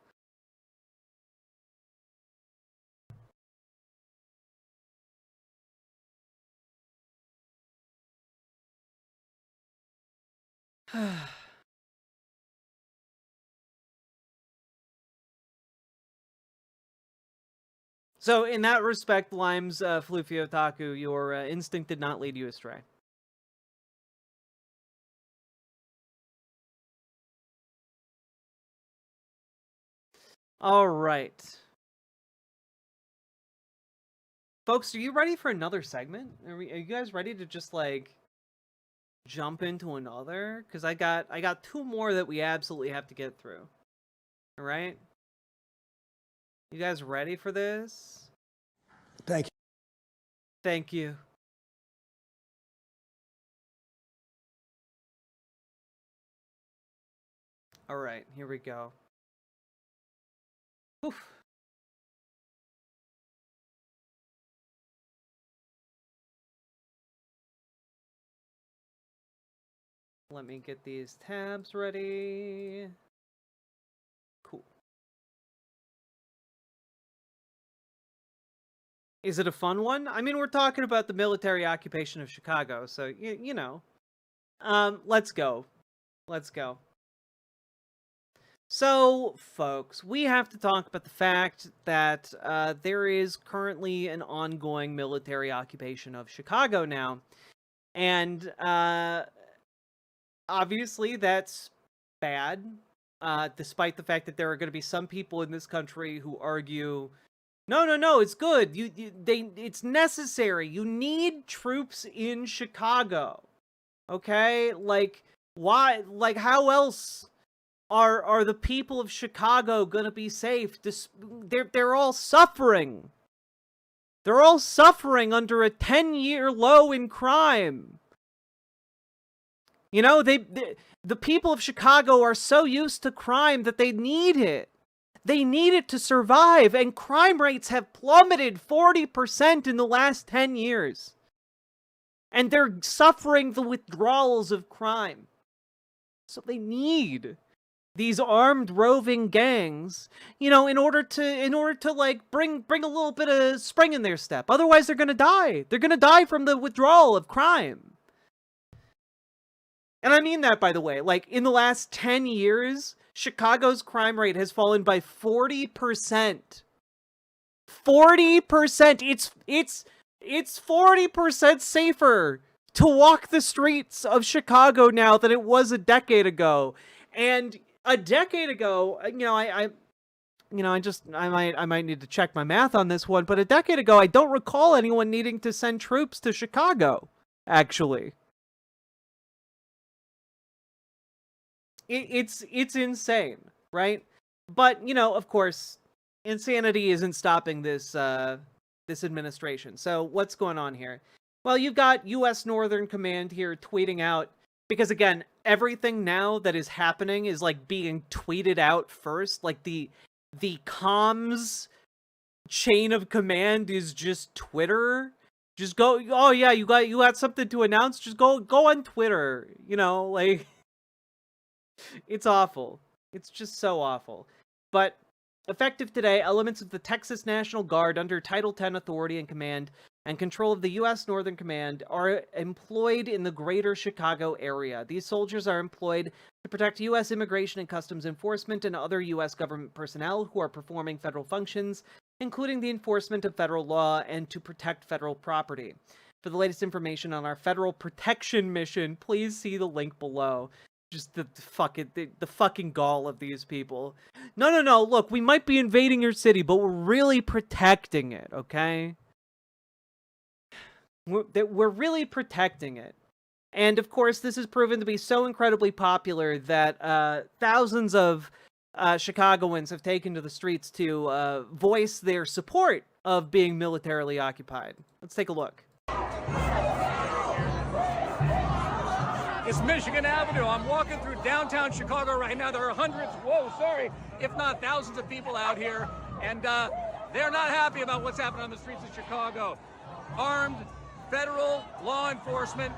So in that respect, Limes, Floofy Otaku, your instinct did not lead you astray. All right. Folks, are you ready for another segment? Are you guys ready to just, like, jump into another? Because I got two more that we absolutely have to get through. All right? You guys ready for this? Thank you. Thank you. All right, here we go. Oof. Let me get these tabs ready. Cool. Is it a fun one? I mean, we're talking about the military occupation of Chicago, so, you know. Let's go. Let's go. So, folks, we have to talk about the fact that there is currently an ongoing military occupation of Chicago now. And, obviously, that's bad, despite the fact that there are going to be some people in this country who argue, no, it's good. It's necessary. You need troops in Chicago. Okay? Like, why? Like, how else are the people of Chicago going to be safe? They're all suffering. They're all suffering under a 10-year low in crime. You know, the people of Chicago are so used to crime that they need it. They need it to survive, and crime rates have plummeted 40% in the last 10 years. And they're suffering the withdrawals of crime. So they need these armed roving gangs, you know, in order to like bring a little bit of spring in their step. Otherwise, they're going to die. They're going to die from the withdrawal of crime. And I mean that, by the way, like, in the last 10 years, Chicago's crime rate has fallen by 40%. 40%! It's 40% safer to walk the streets of Chicago now than it was a decade ago. And a decade ago, you know, I might need to check my math on this one, but a decade ago, I don't recall anyone needing to send troops to Chicago, actually. It's insane, right? But, you know, of course, insanity isn't stopping this this administration. So what's going on here? Well, you've got U.S. Northern Command here tweeting out, because again, everything now that is happening is like being tweeted out first. Like the comms chain of command is just Twitter. Just go, oh yeah, you got something to announce? Just go on Twitter. You know, like, it's awful. It's just so awful. But effective today, elements of the Texas National Guard under Title 10 authority and command and control of the U.S. Northern Command are employed in the greater Chicago area. These soldiers are employed to protect U.S. Immigration and Customs Enforcement and other U.S. government personnel who are performing federal functions, including the enforcement of federal law and to protect federal property. For the latest information on our federal protection mission, please see the link below. Just the fucking gall of these people. No, look, we might be invading your city, but we're really protecting it, okay? We're really protecting it. And of course, this has proven to be so incredibly popular that thousands of Chicagoans have taken to the streets to voice their support of being militarily occupied. Let's take a look. It's Michigan Avenue. I'm walking through downtown Chicago right now. There are hundreds, if not thousands of people out here, and they're not happy about what's happening on the streets of Chicago. Armed federal law enforcement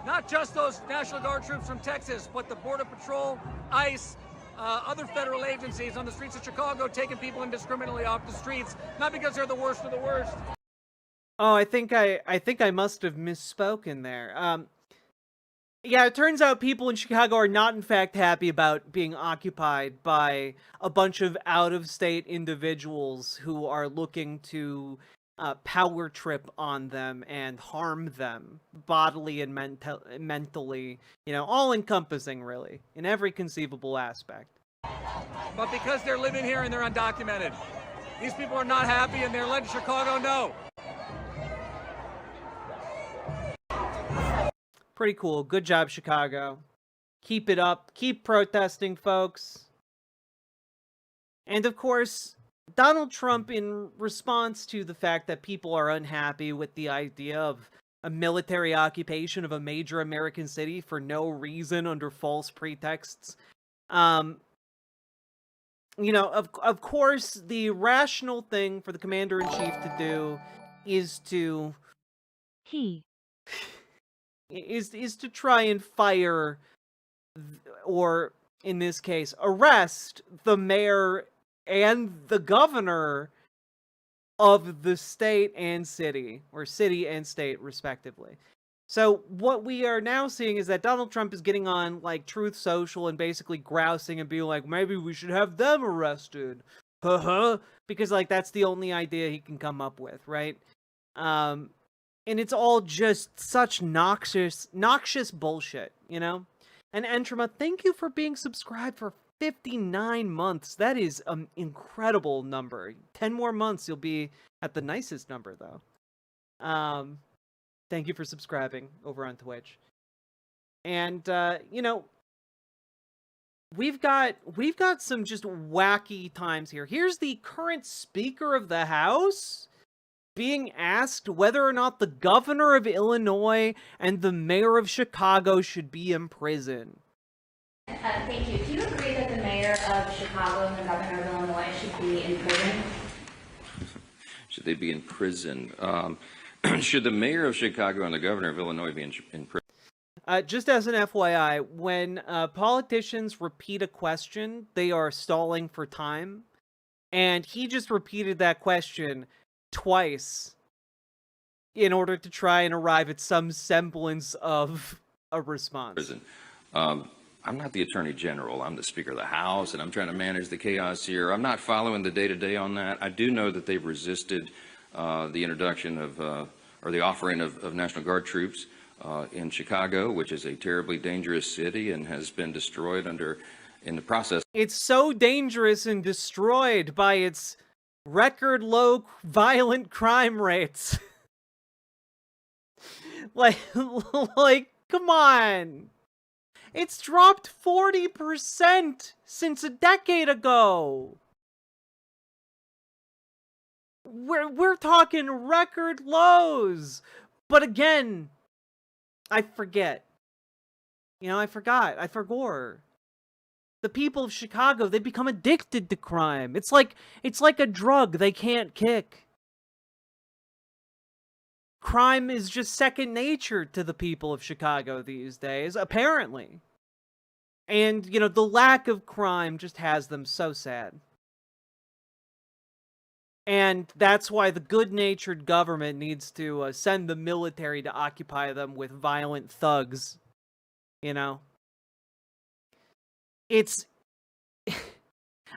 Not just those National Guard troops from Texas, but the Border Patrol, ICE, other federal agencies on the streets of Chicago taking people indiscriminately off the streets, not because they're the worst of the worst. Oh, I think I must have misspoken there. Yeah, it turns out people in Chicago are not in fact happy about being occupied by a bunch of out-of-state individuals who are looking to power trip on them and harm them bodily and mentally, you know, all-encompassing really, in every conceivable aspect. But because they're living here and they're undocumented, these people are not happy and they're letting Chicago know. Pretty cool. Good job, Chicago. Keep it up. Keep protesting, folks. And of course, Donald Trump, in response to the fact that people are unhappy with the idea of a military occupation of a major American city for no reason under false pretexts, you know, of course, the rational thing for the commander-in-chief to do is to... is to try and fire, or in this case, arrest the mayor and the governor of the state and city, or city and state, respectively. So what we are now seeing is that Donald Trump is getting on, like, Truth Social and basically grousing and being like, maybe we should have them arrested. Because, like, that's the only idea he can come up with, right? And it's all just such noxious bullshit, you know? And Entrama, thank you for being subscribed for 59 months. That is an incredible number. 10 more months, you'll be at the nicest number, though. Thank you for subscribing over on Twitch. And, you know, we've got some just wacky times here. Here's the current Speaker of the House being asked whether or not the governor of Illinois and the mayor of Chicago should be in prison. Thank you. Do you agree that the mayor of Chicago and the governor of Illinois should be in prison? Should they be in prison? Should the mayor of Chicago and the governor of Illinois be in prison? Just as an FYI, when politicians repeat a question, they are stalling for time. And he just repeated that question twice in order to try and arrive at some semblance of a response. Prison. I'm not the Attorney General. I'm the Speaker of the House, and I'm trying to manage the chaos here. I'm not following the day-to-day on that. I do know that they've resisted the introduction of, or the offering of National Guard troops in Chicago, which is a terribly dangerous city and has been destroyed in the process. It's so dangerous and destroyed by its record low violent crime rates. like, come on. It's dropped 40% since a decade ago. We're talking record lows. But again, I forget. You know, I forgot. I forgot. The people of Chicago, they become addicted to crime. It's like a drug they can't kick. Crime is just second nature to the people of Chicago these days, apparently. And, you know, the lack of crime just has them so sad. And that's why the good-natured government needs to send the military to occupy them with violent thugs. You know? It's...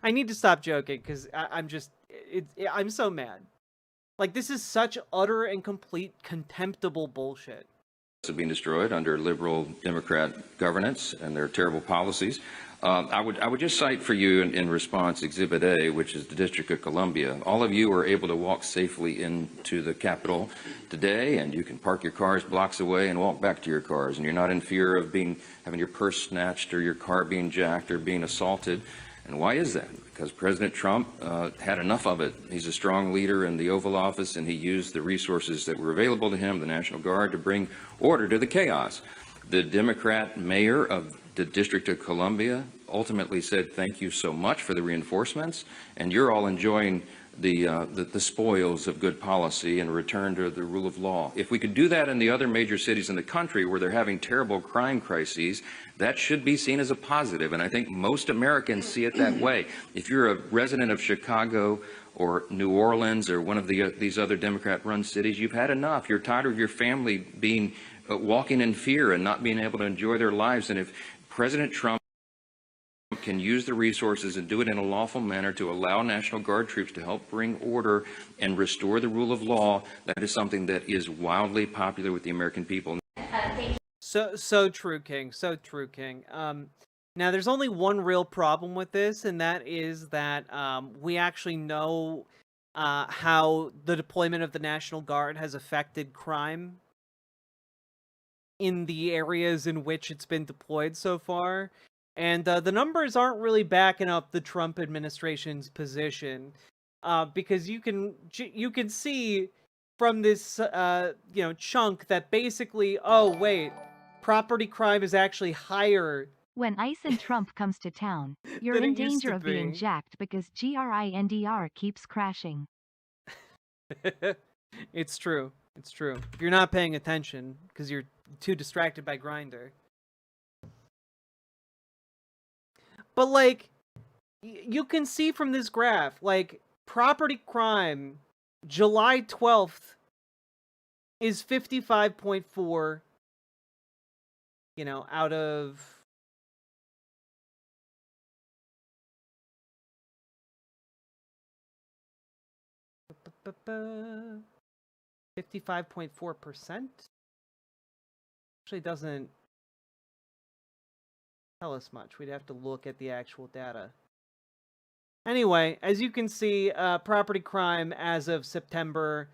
I need to stop joking, because I'm so mad. Like, this is such utter and complete contemptible bullshit. Being destroyed under liberal Democrat governance and their terrible policies. I would just cite for you in response Exhibit A, which is the District of Columbia. All of you were able to walk safely into the Capitol today, and you can park your cars blocks away and walk back to your cars, and you're not in fear of having your purse snatched or your car being jacked or being assaulted. And why is that? Because President Trump had enough of it. He's a strong leader in the Oval Office, and he used the resources that were available to him, the National Guard, to bring order to the chaos. The Democrat mayor of the District of Columbia ultimately said, thank you so much for the reinforcements, and you're all enjoying the spoils of good policy and return to the rule of law. If we could do that in the other major cities in the country where they're having terrible crime crises, that should be seen as a positive, and I think most Americans see it that way. If you're a resident of Chicago or New Orleans or one of these other Democrat-run cities, you've had enough. You're tired of your family being walking in fear and not being able to enjoy their lives. And if President Trump can use the resources and do it in a lawful manner to allow National Guard troops to help bring order and restore the rule of law, that is something that is wildly popular with the American people. So true, King. So true, King. Now, there's only one real problem with this, and that is that we actually know how the deployment of the National Guard has affected crime in the areas in which it's been deployed so far. And the numbers aren't really backing up the Trump administration's position, because you can see from this chunk that basically, oh wait, property crime is actually higher. When ICE and Trump comes to town, you're in danger of being jacked because GRINDR keeps crashing. It's true. It's true. If you're not paying attention because you're too distracted by Grindr. But like, you can see from this graph, like, property crime, July 12th is 55.4, out of 55.4%. Actually doesn't tell us much. We'd have to look at the actual data. Anyway, as you can see, property crime as of September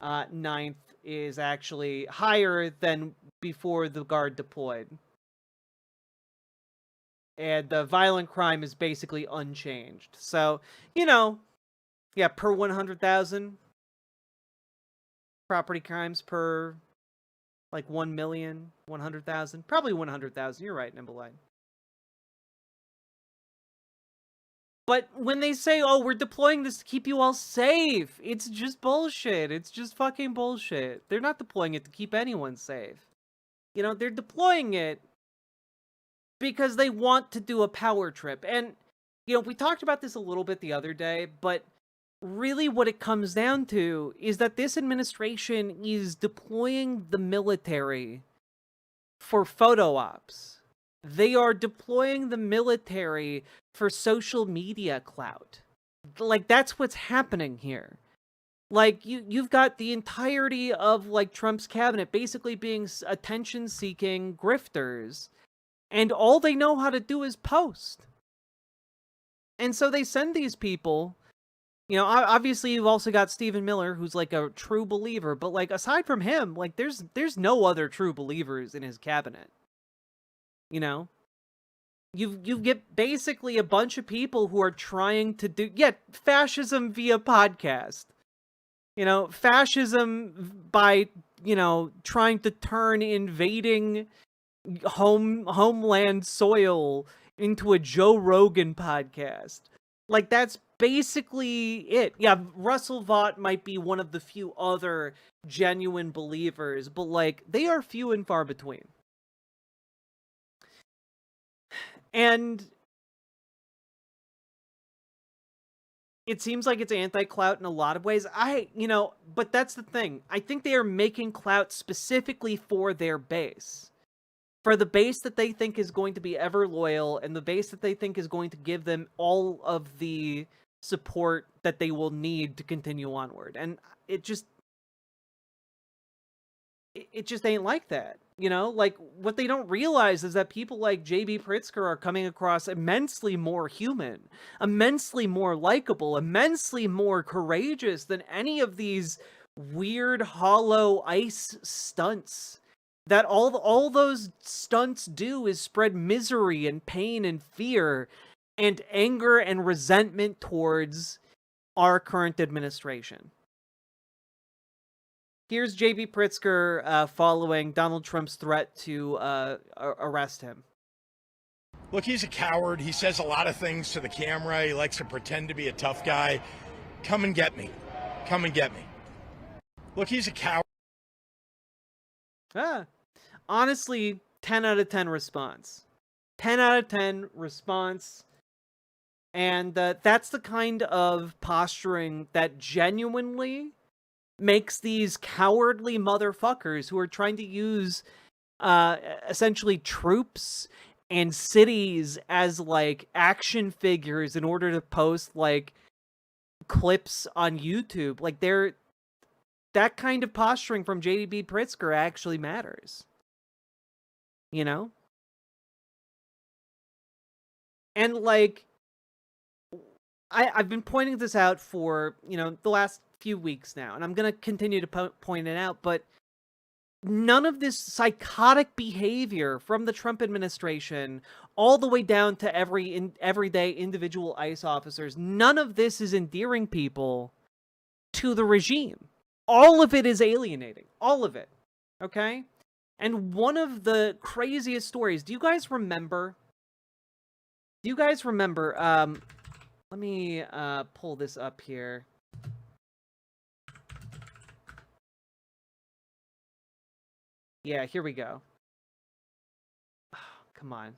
9th is actually higher than before the Guard deployed. And the violent crime is basically unchanged. So, yeah, per 100,000 property crimes per, like, 1 million, 100,000. Probably 100,000. You're right, Nimbleline. But when they say, oh, we're deploying this to keep you all safe, it's just bullshit. It's just fucking bullshit. They're not deploying it to keep anyone safe. They're deploying it because they want to do a power trip. And, we talked about this a little bit the other day, but really what it comes down to is that this administration is deploying the military for photo ops. They are deploying the military for social media clout. Like, that's what's happening here. Like, you've got the entirety of, like, Trump's cabinet basically being attention-seeking grifters, and all they know how to do is post. And so they send these people. Obviously you've also got Stephen Miller, who's like a true believer, but like aside from him, like there's no other true believers in his cabinet. You get basically a bunch of people who are trying to do fascism via podcast. Fascism by trying to turn invading homeland soil into a Joe Rogan podcast. Like, that's basically it. Yeah, Russell Vought might be one of the few other genuine believers, but, like, they are few and far between. And it seems like it's anti-clout in a lot of ways. But that's the thing. I think they are making clout specifically for their base. For the base that they think is going to be ever loyal, and the base that they think is going to give them all of the support that they will need to continue onward. And it just ain't like that. Like, what they don't realize is that people like J.B. Pritzker are coming across immensely more human, immensely more likable, immensely more courageous than any of these weird, hollow ICE stunts. That all those stunts do is spread misery and pain and fear and anger and resentment towards our current administration. Here's J.B. Pritzker following Donald Trump's threat to arrest him. Look, he's a coward. He says a lot of things to the camera. He likes to pretend to be a tough guy. come and get me. Come and get me. Look, he's a coward. Honestly, 10 out of 10 response. 10 out of 10 response. And that's the kind of posturing that genuinely makes these cowardly motherfuckers who are trying to use essentially troops and cities as like action figures in order to post like clips on YouTube. Like that kind of posturing from JDB Pritzker actually matters. You know? And like I've been pointing this out for, the last few weeks now, and I'm going to continue to point it out, but none of this psychotic behavior from the Trump administration, all the way down to everyday individual ICE officers, none of this is endearing people to the regime. All of it is alienating. All of it. Okay? And one of the craziest stories, do you guys remember? Let me pull this up here. Yeah, here we go. Oh, come on.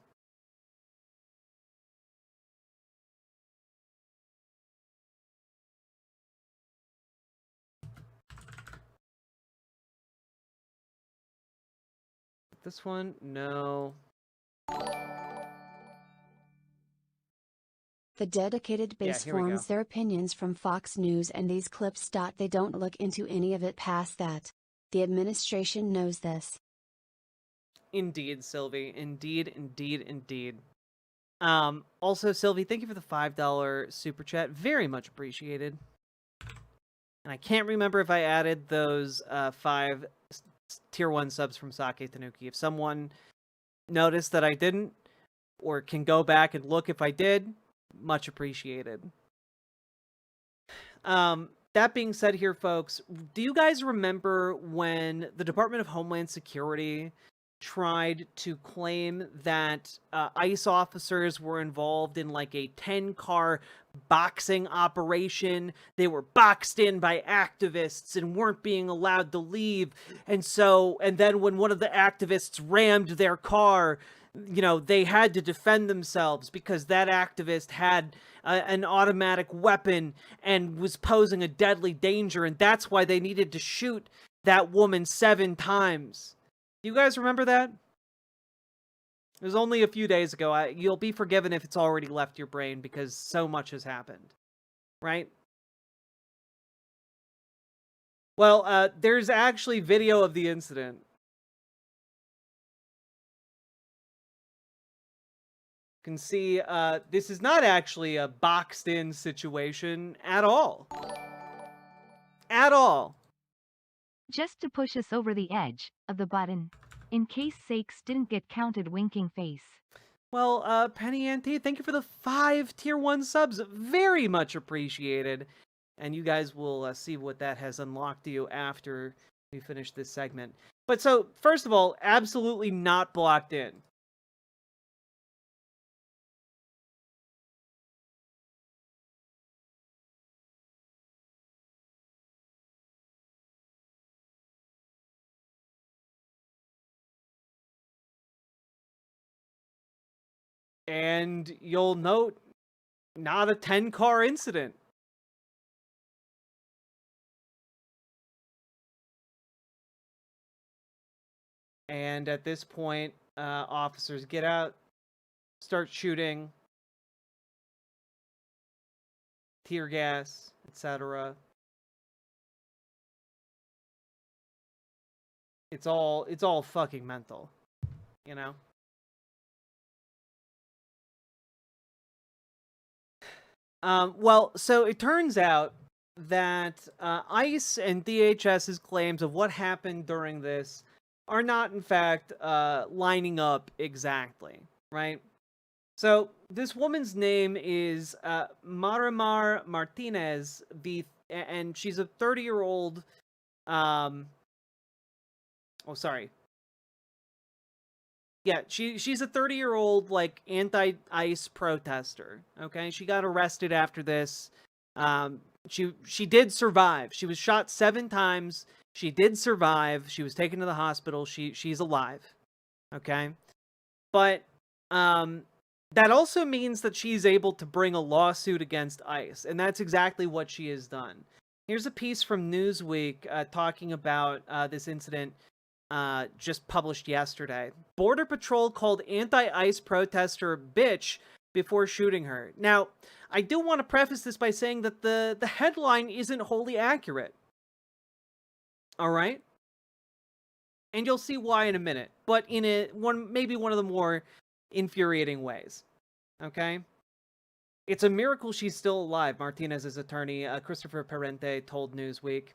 This one? No. The dedicated base forms their opinions from Fox News and these clips. They don't look into any of it past that. The administration knows this. Indeed, Sylvie. Indeed. Also, Sylvie, thank you for the $5 super chat. Very much appreciated. And I can't remember if I added those 5 tier 1 subs from Sake Tanuki. If someone noticed that I didn't, or can go back and look if I did, much appreciated. That being said here, folks, do you guys remember when the Department of Homeland Security tried to claim that ICE officers were involved in like a 10-car boxing operation? They were boxed in by activists and weren't being allowed to leave. And then when one of the activists rammed their car, they had to defend themselves because that activist had an automatic weapon and was posing a deadly danger, and that's why they needed to shoot that woman 7 times. Do you guys remember that? It was only a few days ago. You'll be forgiven if it's already left your brain because so much has happened, right? Well, there's actually video of the incident. You can see this is not actually a boxed-in situation at all. At all. Just to push us over the edge of the button. In case sakes didn't get counted, winking face. Well, Penny Auntie, thank you for the 5 tier 1 subs. Very much appreciated. And you guys will see what that has unlocked to you after we finish this segment. But so, first of all, absolutely not blocked in. And you'll note, not a 10-car incident. And at this point, officers get out, start shooting, tear gas, etc. It's all fucking mental, you know? Well, so it turns out that ICE and DHS's claims of what happened during this are not, in fact, lining up exactly, right? So this woman's name is Marimar Martinez, and she's a 30-year-old. Yeah, she's a 30-year-old, like, anti-ICE protester, okay? She got arrested after this. She did survive. She was shot 7 times. She did survive. She was taken to the hospital. She's alive. Okay? But that also means that she's able to bring a lawsuit against ICE, and that's exactly what she has done. Here's a piece from Newsweek talking about this incident just published yesterday. Border Patrol called anti-ICE protester bitch before shooting her. Now, I do want to preface this by saying that the headline isn't wholly accurate. All right? And you'll see why in a minute, but in maybe one of the more infuriating ways. Okay? It's a miracle she's still alive, Martinez's attorney, Christopher Parente, told Newsweek.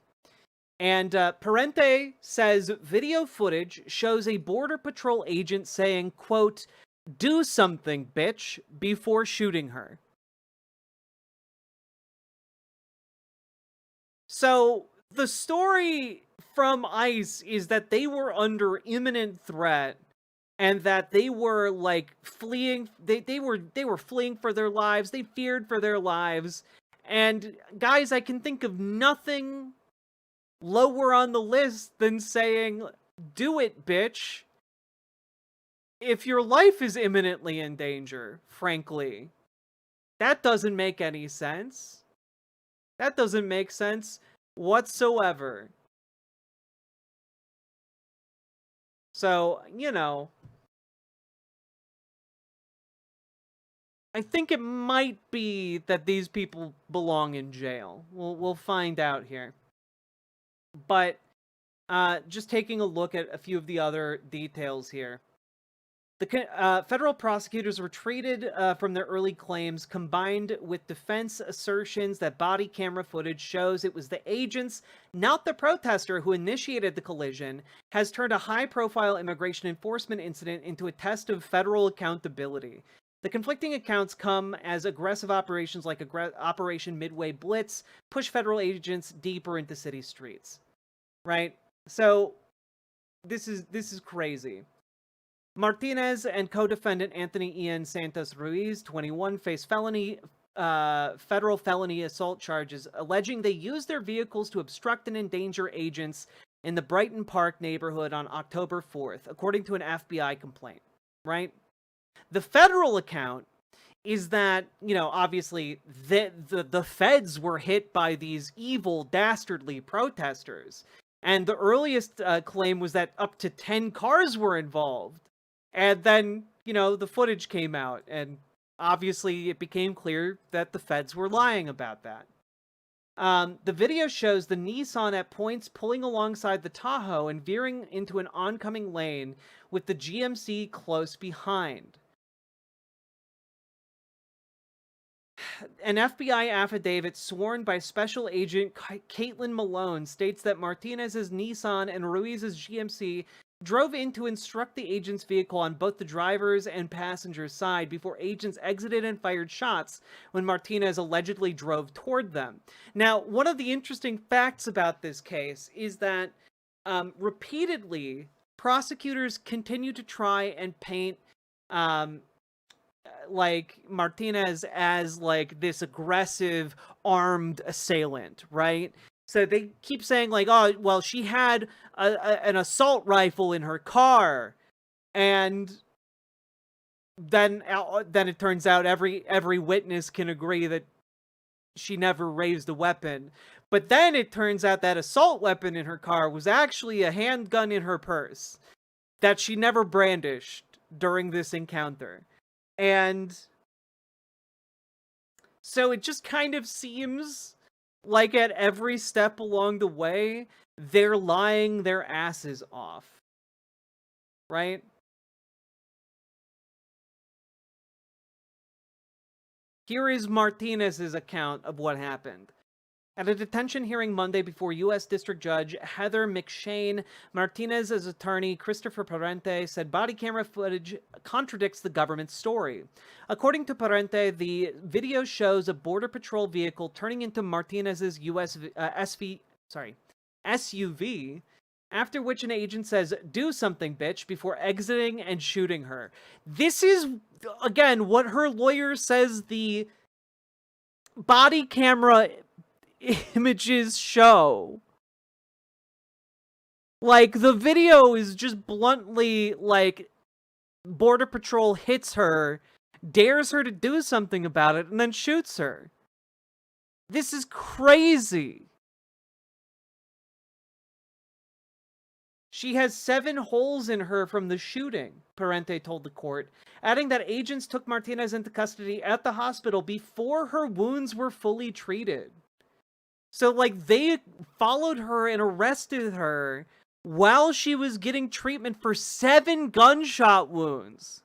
And Parente says video footage shows a Border Patrol agent saying, quote, "Do something, bitch," before shooting her. So, the story from ICE is that they were under imminent threat and that they were like fleeing. They were fleeing for their lives. They feared for their lives. And guys, I can think of nothing lower on the list than saying, "Do it, bitch." If your life is imminently in danger, frankly, that doesn't make any sense. That doesn't make sense whatsoever. So, you know, I think it might be that these people belong in jail. We'll find out here. But just taking a look at a few of the other details here. The federal prosecutors retreated from their early claims, combined with defense assertions that body camera footage shows it was the agents, not the protester, who initiated the collision, has turned a high-profile immigration enforcement incident into a test of federal accountability. The conflicting accounts come as aggressive operations like Operation Midway Blitz push federal agents deeper into city streets. Right? So, this is crazy. Martinez and co-defendant Anthony Ian Santos Ruiz, 21, face federal felony assault charges, alleging they used their vehicles to obstruct and endanger agents in the Brighton Park neighborhood on October 4th, according to an FBI complaint, right? The federal account is that, you know, obviously the feds were hit by these evil, dastardly protesters. And the earliest claim was that up to 10 cars were involved. And then, you know, the footage came out, and obviously it became clear that the feds were lying about that. The video shows the Nissan at points pulling alongside the Tahoe and veering into an oncoming lane with the GMC close behind. An FBI affidavit sworn by Special Agent Caitlin Malone states that Martinez's Nissan and Ruiz's GMC drove in to instruct the agent's vehicle on both the driver's and passenger's side before agents exited and fired shots when Martinez allegedly drove toward them. Now, one of the interesting facts about this case is that repeatedly, prosecutors continue to try and paint like Martinez as like this aggressive armed assailant, right? So they keep saying like, oh, well, she had an assault rifle in her car, and then it turns out every witness can agree that she never raised a weapon. But then it turns out that assault weapon in her car was actually a handgun in her purse that she never brandished during this encounter. And so it just kind of seems like at every step along the way, they're lying their asses off. Right? Here is Martinez's account of what happened. At a detention hearing Monday before U.S. District Judge Heather McShane, Martinez's attorney Christopher Parente said body camera footage contradicts the government's story. According to Parente, the video shows a Border Patrol vehicle turning into Martinez's SUV, after which an agent says, "Do something, bitch," before exiting and shooting her. This is, again, what her lawyer says the body camera images show. Like, the video is just bluntly, like, Border Patrol hits her, dares her to do something about it, and then shoots her. This is crazy. She has 7 holes in her from the shooting, Parente told the court, adding that agents took Martinez into custody at the hospital before her wounds were fully treated. So, like, they followed her and arrested her while she was getting treatment for 7 gunshot wounds.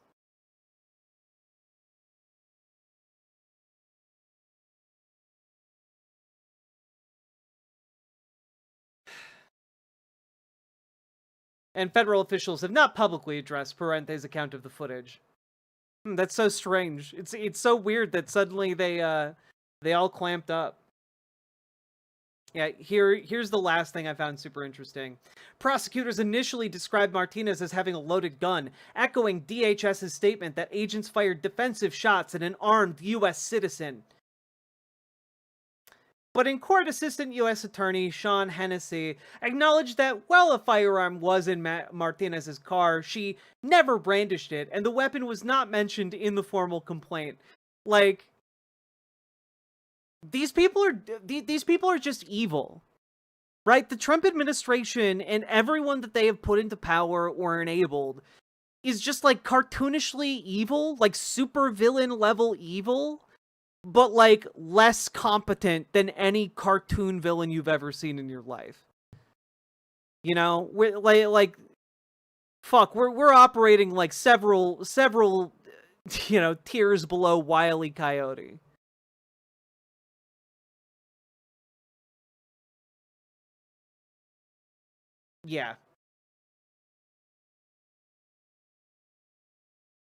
And federal officials have not publicly addressed Parente's account of the footage. That's so strange. It's so weird that suddenly they all clamped up. Yeah, here's the last thing I found super interesting. Prosecutors initially described Martinez as having a loaded gun, echoing DHS's statement that agents fired defensive shots at an armed U.S. citizen. But in court, Assistant U.S. Attorney Sean Hennessy acknowledged that while a firearm was in Martinez's car, she never brandished it, and the weapon was not mentioned in the formal complaint. Like, these people are just evil, right? The Trump administration and everyone that they have put into power or enabled is just like cartoonishly evil, like super villain level evil. But, like, less competent than any cartoon villain you've ever seen in your life. You know, we're like fuck, we're operating like several, you know, tiers below Wile E. Coyote. Yeah.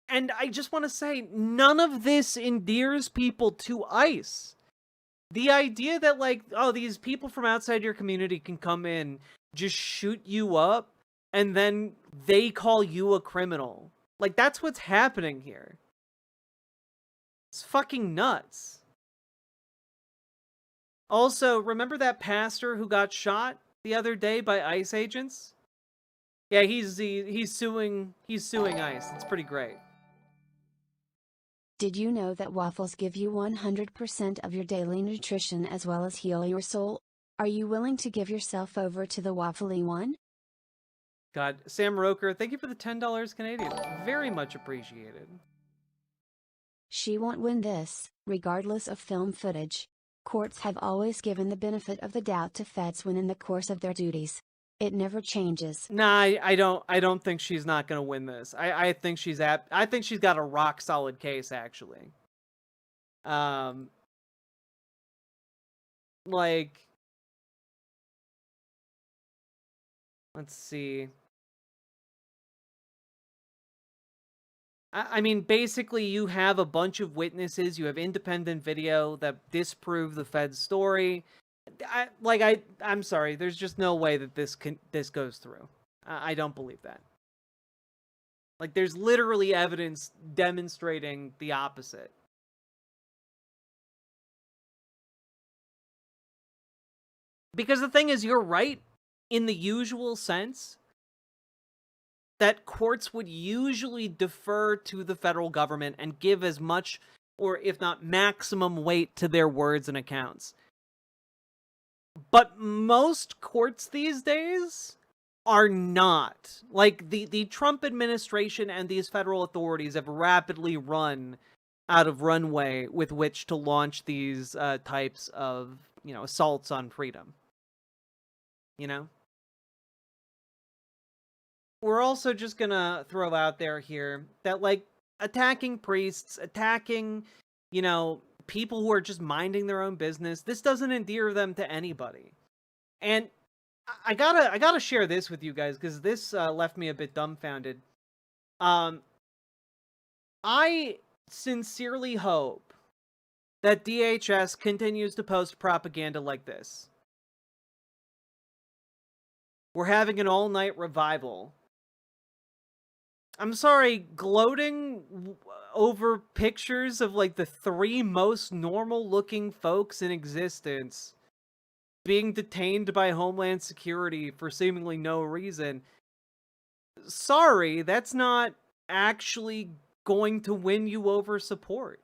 And I just want to say, none of this endears people to ICE. The idea that, like, oh, these people from outside your community can come in, just shoot you up, and then they call you a criminal. Like, that's what's happening here. It's fucking nuts. Also, remember that pastor who got shot the other day by ICE agents? Yeah, he's suing ICE. It's pretty great. Did you know that waffles give you 100% of your daily nutrition as well as heal your soul? Are you willing to give yourself over to the waffly one? God, Sam Roker, thank you for the $10 Canadian. Very much appreciated. She won't win this, regardless of film footage. Courts have always given the benefit of the doubt to feds when in the course of their duties. It never changes. Nah, I don't think she's not gonna win this. I think she's got a rock solid case, actually. Like, let's see. I mean, basically, you have a bunch of witnesses. You have independent video that disprove the Fed's story. I'm sorry. There's just no way that this goes through. I don't believe that. Like, there's literally evidence demonstrating the opposite. Because the thing is, you're right in the usual sense that courts would usually defer to the federal government and give as much, or if not maximum, weight to their words and accounts. But most courts these days are not. Like, the Trump administration and these federal authorities have rapidly run out of runway with which to launch these types of, you know, assaults on freedom. You know? We're also just gonna throw out there here that, like, attacking priests, attacking, you know, people who are just minding their own business, this doesn't endear them to anybody. And I gotta share this with you guys, because this left me a bit dumbfounded. I sincerely hope that DHS continues to post propaganda like this. We're having an all-night revival. I'm sorry, gloating over pictures of, like, the 3 most normal-looking folks in existence being detained by Homeland Security for seemingly no reason. Sorry, that's not actually going to win you over support.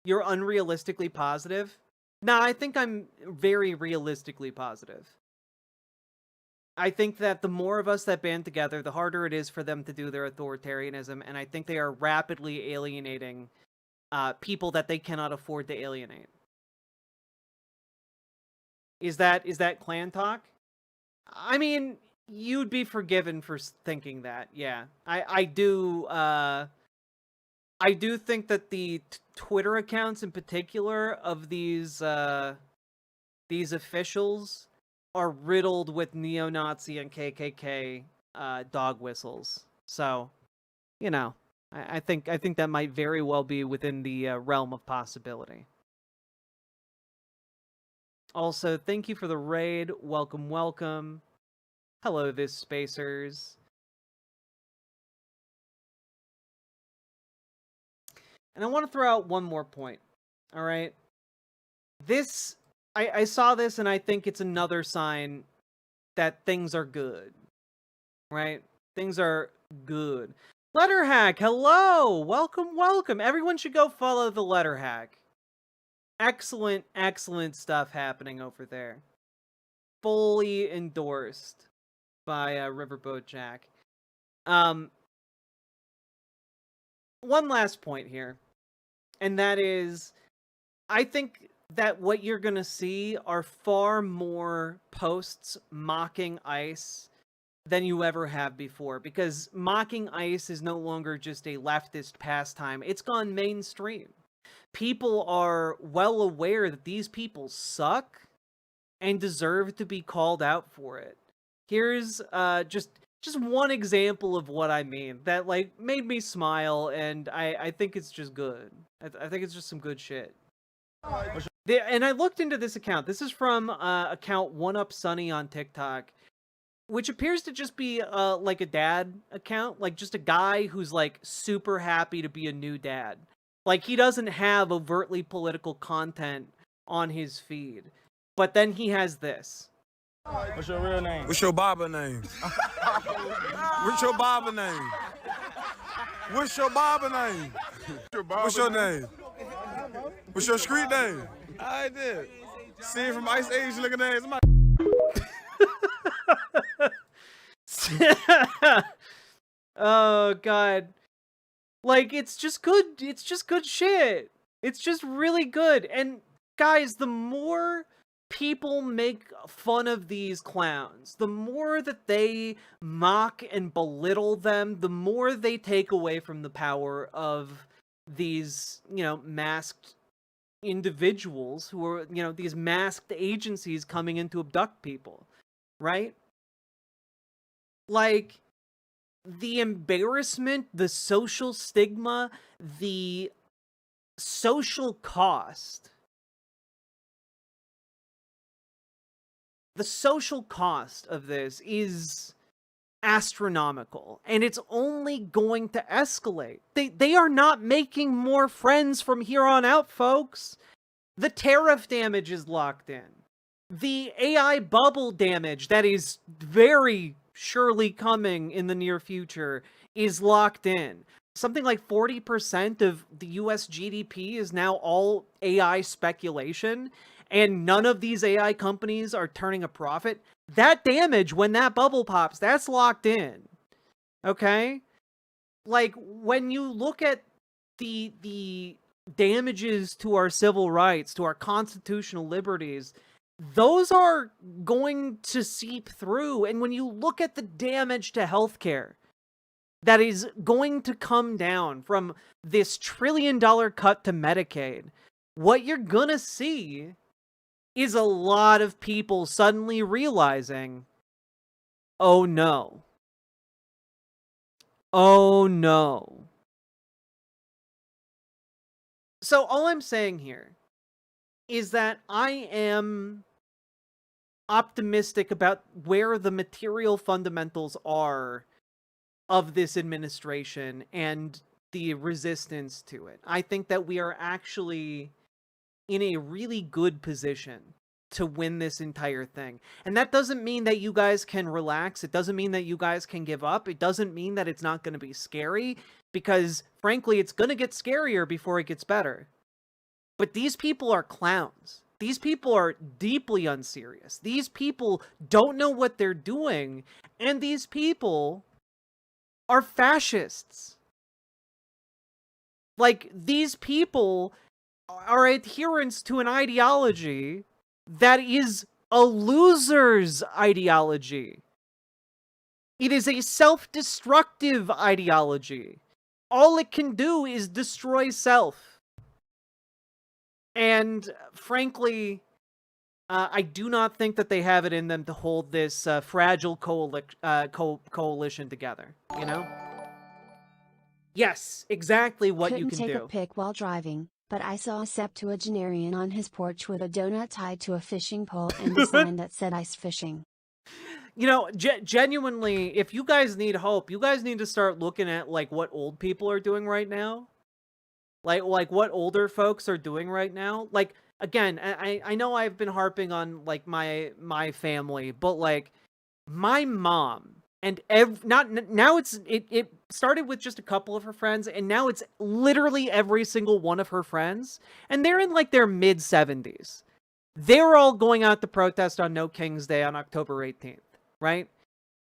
You're unrealistically positive? Nah, I think I'm very realistically positive. I think that the more of us that band together, the harder it is for them to do their authoritarianism, and I think they are rapidly alienating people that they cannot afford to alienate. Is that clan talk? I mean, you'd be forgiven for thinking that. Yeah, I do think that the Twitter accounts in particular of these officials are riddled with neo-Nazi and KKK dog whistles. So, you know, I think that might very well be within the realm of possibility. Also, thank you for the raid. Welcome, welcome. Hello, this spacers. And I want to throw out one more point. All right. This, I saw this and I think it's another sign that things are good. Right? Things are good. Letterhack, hello! Welcome, welcome. Everyone should go follow the Letterhack. Excellent, excellent stuff happening over there. Fully endorsed by Riverbo Jack. One last point here, and that is, I think that what you're going to see are far more posts mocking ICE than you ever have before, because mocking ICE is no longer just a leftist pastime. It's gone mainstream. People are well aware that these people suck and deserve to be called out for it. Here's just one example of what I mean that like made me smile, and I think it's just good. I think it's just some good shit. And I looked into this account. This is from account 1UpSunny on TikTok, which appears to just be like a dad account, like just a guy who's like super happy to be a new dad. Like he doesn't have overtly political content on his feed, but then he has this. What's your real name? What's your barber name? What's your barber name? What's your barber name? What's your name? What's your street name? I did. See it from Ice Age looking at it. Oh god. Like it's just good shit. It's just really good. And guys, the more people make fun of these clowns, the more that they mock and belittle them, the more they take away from the power of these, masked individuals who are, these masked agencies coming in to abduct people, right? Like, the embarrassment, the social stigma, the social cost. The social cost of this is astronomical, and it's only going to escalate. They are not making more friends from here on out, folks. The tariff damage is locked in. The AI bubble damage that is very surely coming in the near future is locked in. Something like 40% of the US GDP is now all AI speculation, and none of these AI companies are turning a profit. That damage, when that bubble pops, that's locked in. Okay? Like, when you look at the damages to our civil rights, to our constitutional liberties, those are going to seep through. And when you look at the damage to healthcare that is going to come down from this $1 trillion cut to Medicaid, what you're gonna see is a lot of people suddenly realizing, oh no. Oh no. So all I'm saying here is that I am optimistic about where the material fundamentals are of this administration and the resistance to it. I think that we are actually in a really good position to win this entire thing. And that doesn't mean that you guys can relax. It doesn't mean that you guys can give up. It doesn't mean that it's not going to be scary, because frankly, it's going to get scarier before it gets better. But these people are clowns. These people are deeply unserious. These people don't know what they're doing. And these people are fascists. Like, these people are adherents to an ideology that is a loser's ideology. It is a self-destructive ideology. All it can do is destroy self. And frankly, I do not think that they have it in them to hold this fragile coalition together, you know? Yes, exactly what you can do. Couldn't take a pic while driving, but I saw a septuagenarian on his porch with a donut tied to a fishing pole and a sign that said ice fishing. You know, genuinely, if you guys need hope, you guys need to start looking at, like, what old people are doing right now. Like what older folks are doing right now. Like, again, I know I've been harping on, like, my family, but, like, my mom, and now it started with just a couple of her friends, and now it's literally every single one of her friends, and they're in, like, their mid-70s. They're all going out to protest on No King's Day on October 18th, right?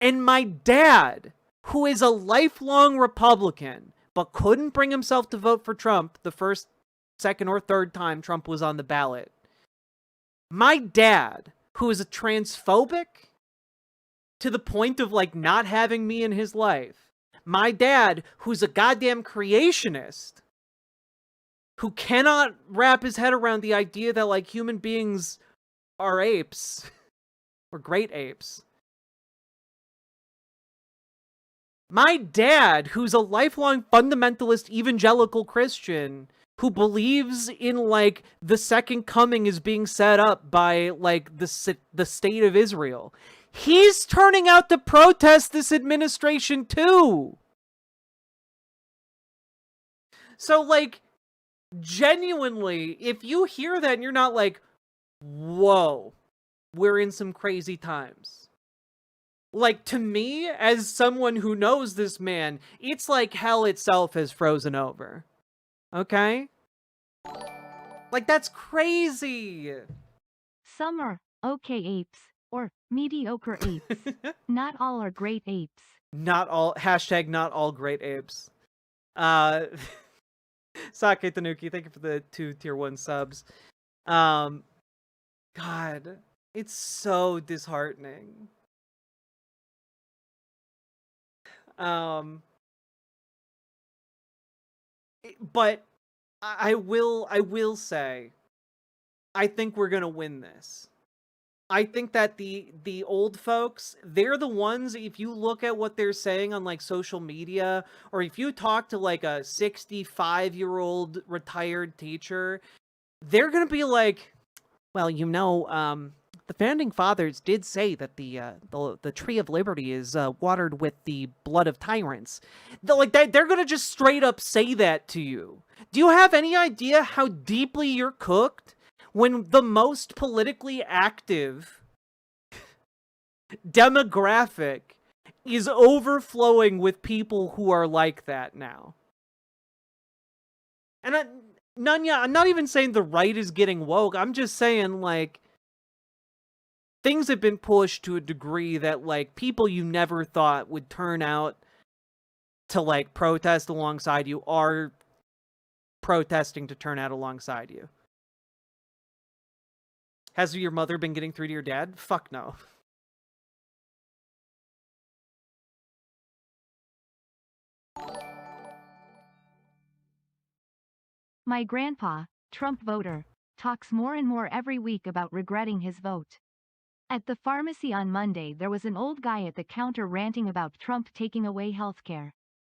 And my dad, who is a lifelong Republican, but couldn't bring himself to vote for Trump the first, second, or third time Trump was on the ballot. My dad, who is a transphobic to the point of, like, not having me in his life. My dad, who's a goddamn creationist, who cannot wrap his head around the idea that, like, human beings are apes, or great apes. My dad, who's a lifelong fundamentalist evangelical Christian, who believes in, like, the second coming is being set up by, like, the state of Israel. He's turning out to protest this administration too. So, like, genuinely, if you hear that and you're not like, whoa, we're in some crazy times. Like, to me, as someone who knows this man, it's like hell itself has frozen over. Okay? Like, that's crazy. Some are okay apes, or mediocre apes. Not all are great apes. Not all, hashtag not all great apes. Sake Tanuki, thank you for the 2 tier 1 subs. God, it's so disheartening. But I will say, I think we're gonna win this. I think that the old folks, they're the ones, if you look at what they're saying on, like, social media, or if you talk to, like, a 65-year-old retired teacher, they're gonna be like, well, you know, the founding fathers did say that the tree of liberty is watered with the blood of tyrants. They're gonna just straight up say that to you. Do you have any idea how deeply you're cooked when the most politically active demographic is overflowing with people who are like that now? And Nunya, I'm not even saying the right is getting woke. I'm just saying, like, things have been pushed to a degree that, like, people you never thought would turn out to, like, protest alongside you are protesting to turn out alongside you. Has your mother been getting through to your dad? Fuck no. My grandpa, Trump voter, talks more and more every week about regretting his vote. At the pharmacy on Monday, there was an old guy at the counter ranting about Trump taking away healthcare.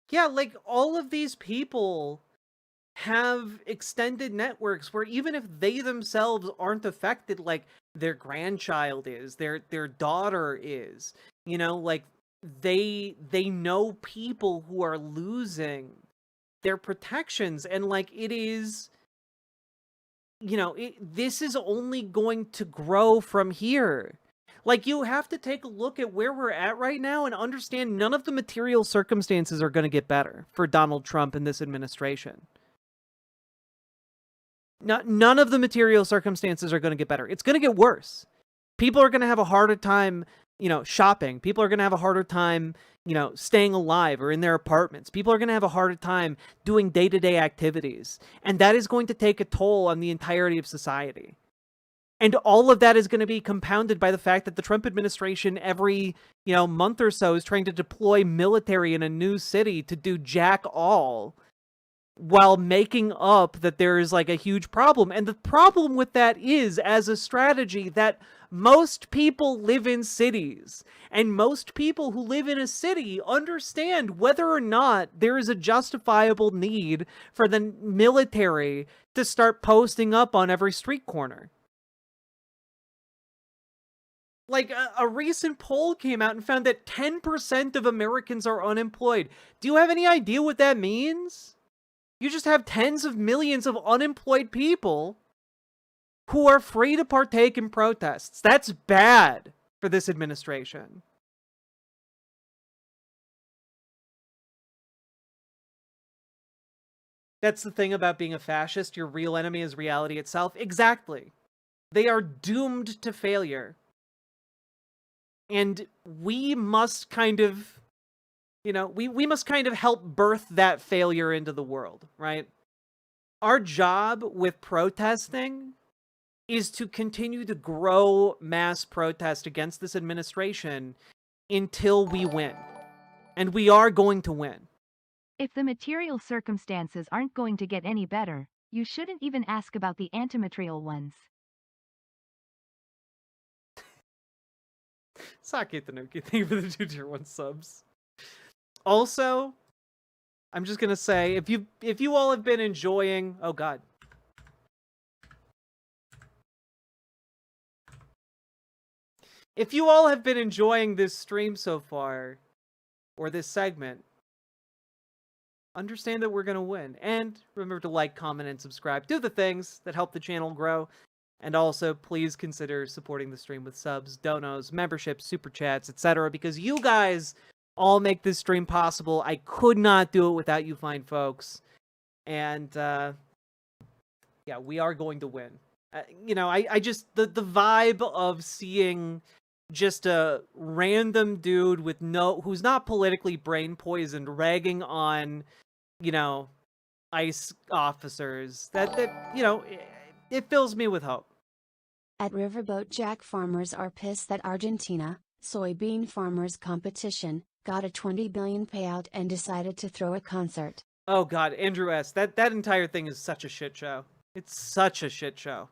Yeah, like, all of these people have extended networks where even if they themselves aren't affected, like, their grandchild is, their daughter is, you know, like, they know people who are losing their protections, and, like, it is, this is only going to grow from here. Like, you have to take a look at where we're at right now and understand none of the material circumstances are going to get better for Donald Trump and this administration. None of the material circumstances are going to get better. It's going to get worse. People are going to have a harder time, shopping. People are going to have a harder time, staying alive or in their apartments. People are going to have a harder time doing day-to-day activities. And that is going to take a toll on the entirety of society. And all of that is going to be compounded by the fact that the Trump administration every, month or so is trying to deploy military in a new city to do jack all while making up that there is like a huge problem. And the problem with that is, as a strategy, that most people live in cities, and most people who live in a city understand whether or not there is a justifiable need for the military to start posting up on every street corner. Like, a recent poll came out and found that 10% of Americans are unemployed. Do you have any idea what that means? You just have tens of millions of unemployed people who are free to partake in protests. That's bad for this administration. That's the thing about being a fascist. Your real enemy is reality itself. Exactly. They are doomed to failure. And we must kind of, we must kind of help birth that failure into the world, right? Our job with protesting is to continue to grow mass protest against this administration until we win. And we are going to win. If the material circumstances aren't going to get any better, you shouldn't even ask about the antimaterial ones. Sake Tanuki, thank you for the 2 tier 1 subs. Also, I'm just gonna say, if you all have been enjoying, oh god. If you all have been enjoying this stream so far, or this segment, understand that we're gonna win. And remember to like, comment, and subscribe. Do the things that help the channel grow. And also, please consider supporting the stream with subs, donos, memberships, super chats, etc. Because you guys all make this stream possible. I could not do it without you fine folks. And, yeah, we are going to win. I just, the vibe of seeing just a random dude with who's not politically brain poisoned, ragging on, ICE officers, that it fills me with hope. At Riverbo Jack, farmers are pissed that Argentina, soybean farmers competition, got a $20 billion payout and decided to throw a concert. Oh god, Andrew S. That entire thing is such a shit show. It's such a shit show.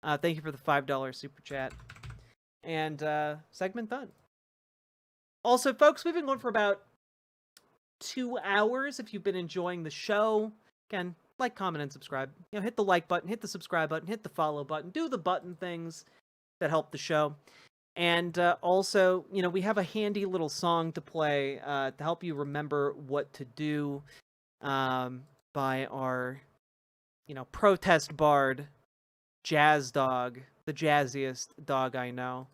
Thank you for the $5 super chat. And segment done. Also, folks, we've been going for about 2 hours. If you've been enjoying the show, again, like, comment, and subscribe. Hit the like button, hit the subscribe button, hit the follow button, do the button things that help the show. And also, we have a handy little song to play to help you remember what to do by our, protest bard, Jazz Dog, the jazziest dog I know.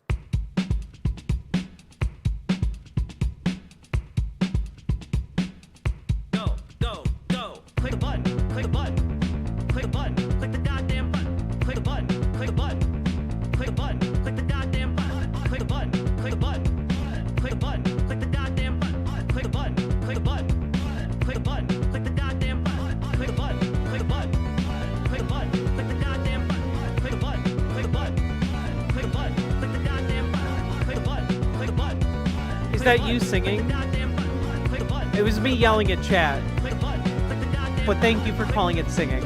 Is that you singing? It was me yelling at chat. But thank you for calling it singing.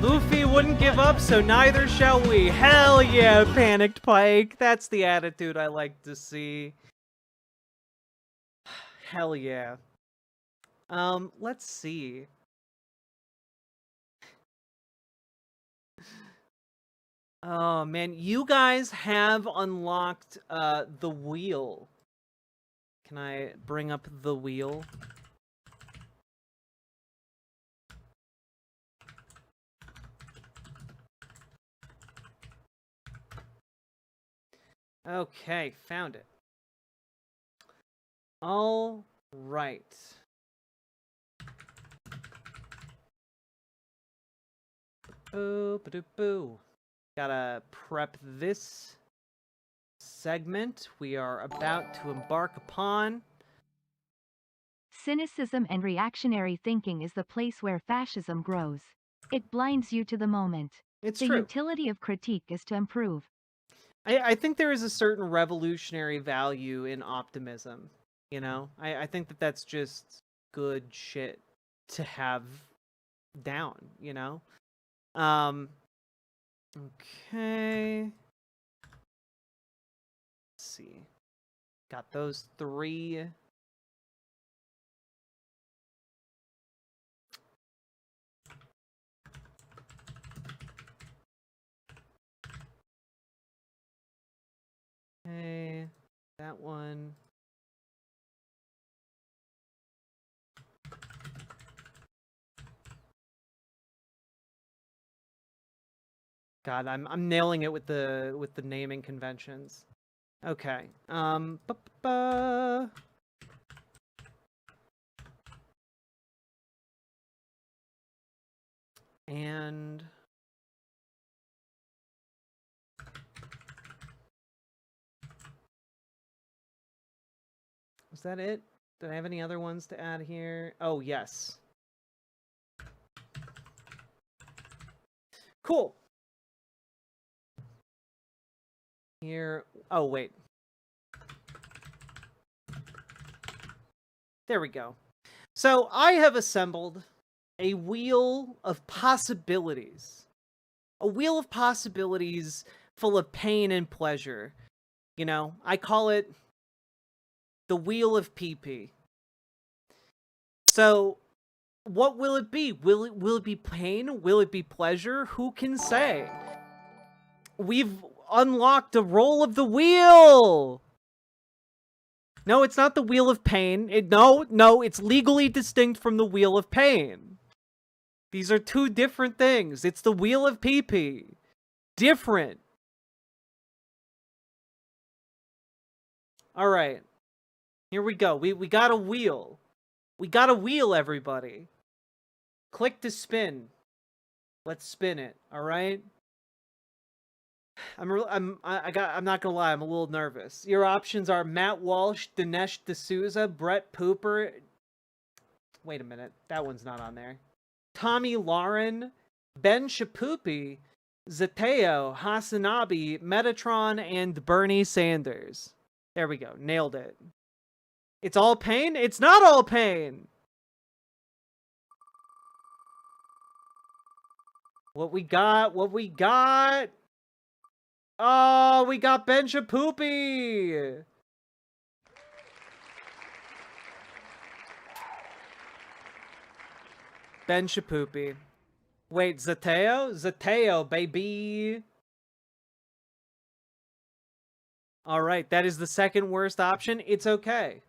Luffy wouldn't give up, so neither shall we. Hell yeah, Panicked Pike. That's the attitude I like to see. Hell yeah. Let's see. Oh man, you guys have unlocked the wheel. Can I bring up the wheel? Okay, found it. All right. Boo, ba boo. Gotta prep this segment we are about to embark upon. Cynicism and reactionary thinking is the place where fascism grows. It blinds you to the moment. It's the true. utility of critique is to improve. I think there is a certain revolutionary value in optimism. You know, I think that that's just good shit to have down, you know? Okay. Let's see. Got those 3. Okay, that one. God, I'm nailing it with the naming conventions. Okay. And was that it? Did I have any other ones to add here? Oh, yes. Cool. Here. Oh, wait. There we go. So I have assembled a wheel of possibilities. A wheel of possibilities full of pain and pleasure. You know, I call it the wheel of PP. So, what will it be? Will it be pain? Will it be pleasure? Who can say? We've unlocked a roll of the wheel! No, it's not the wheel of pain. No, it's legally distinct from the wheel of pain. These are 2 different things. It's the wheel of PP. Different. All right. Here we go. We got a wheel. We got a wheel, everybody. Click to spin. Let's spin it. All right. I'm not gonna lie. I'm a little nervous. Your options are Matt Walsh, Dinesh D'Souza, Brett Pooper. Wait a minute. That one's not on there. Tommy Lauren, Ben Shapoopy, Zateo, Hasanabi, Metatron, and Bernie Sanders. There we go. Nailed it. It's all pain? It's not all pain! What we got? What we got? Oh, we got Ben Shapoopy! Ben Shapoopy. Wait, Zateo? Zateo, baby! Alright, that is the second worst option. It's okay.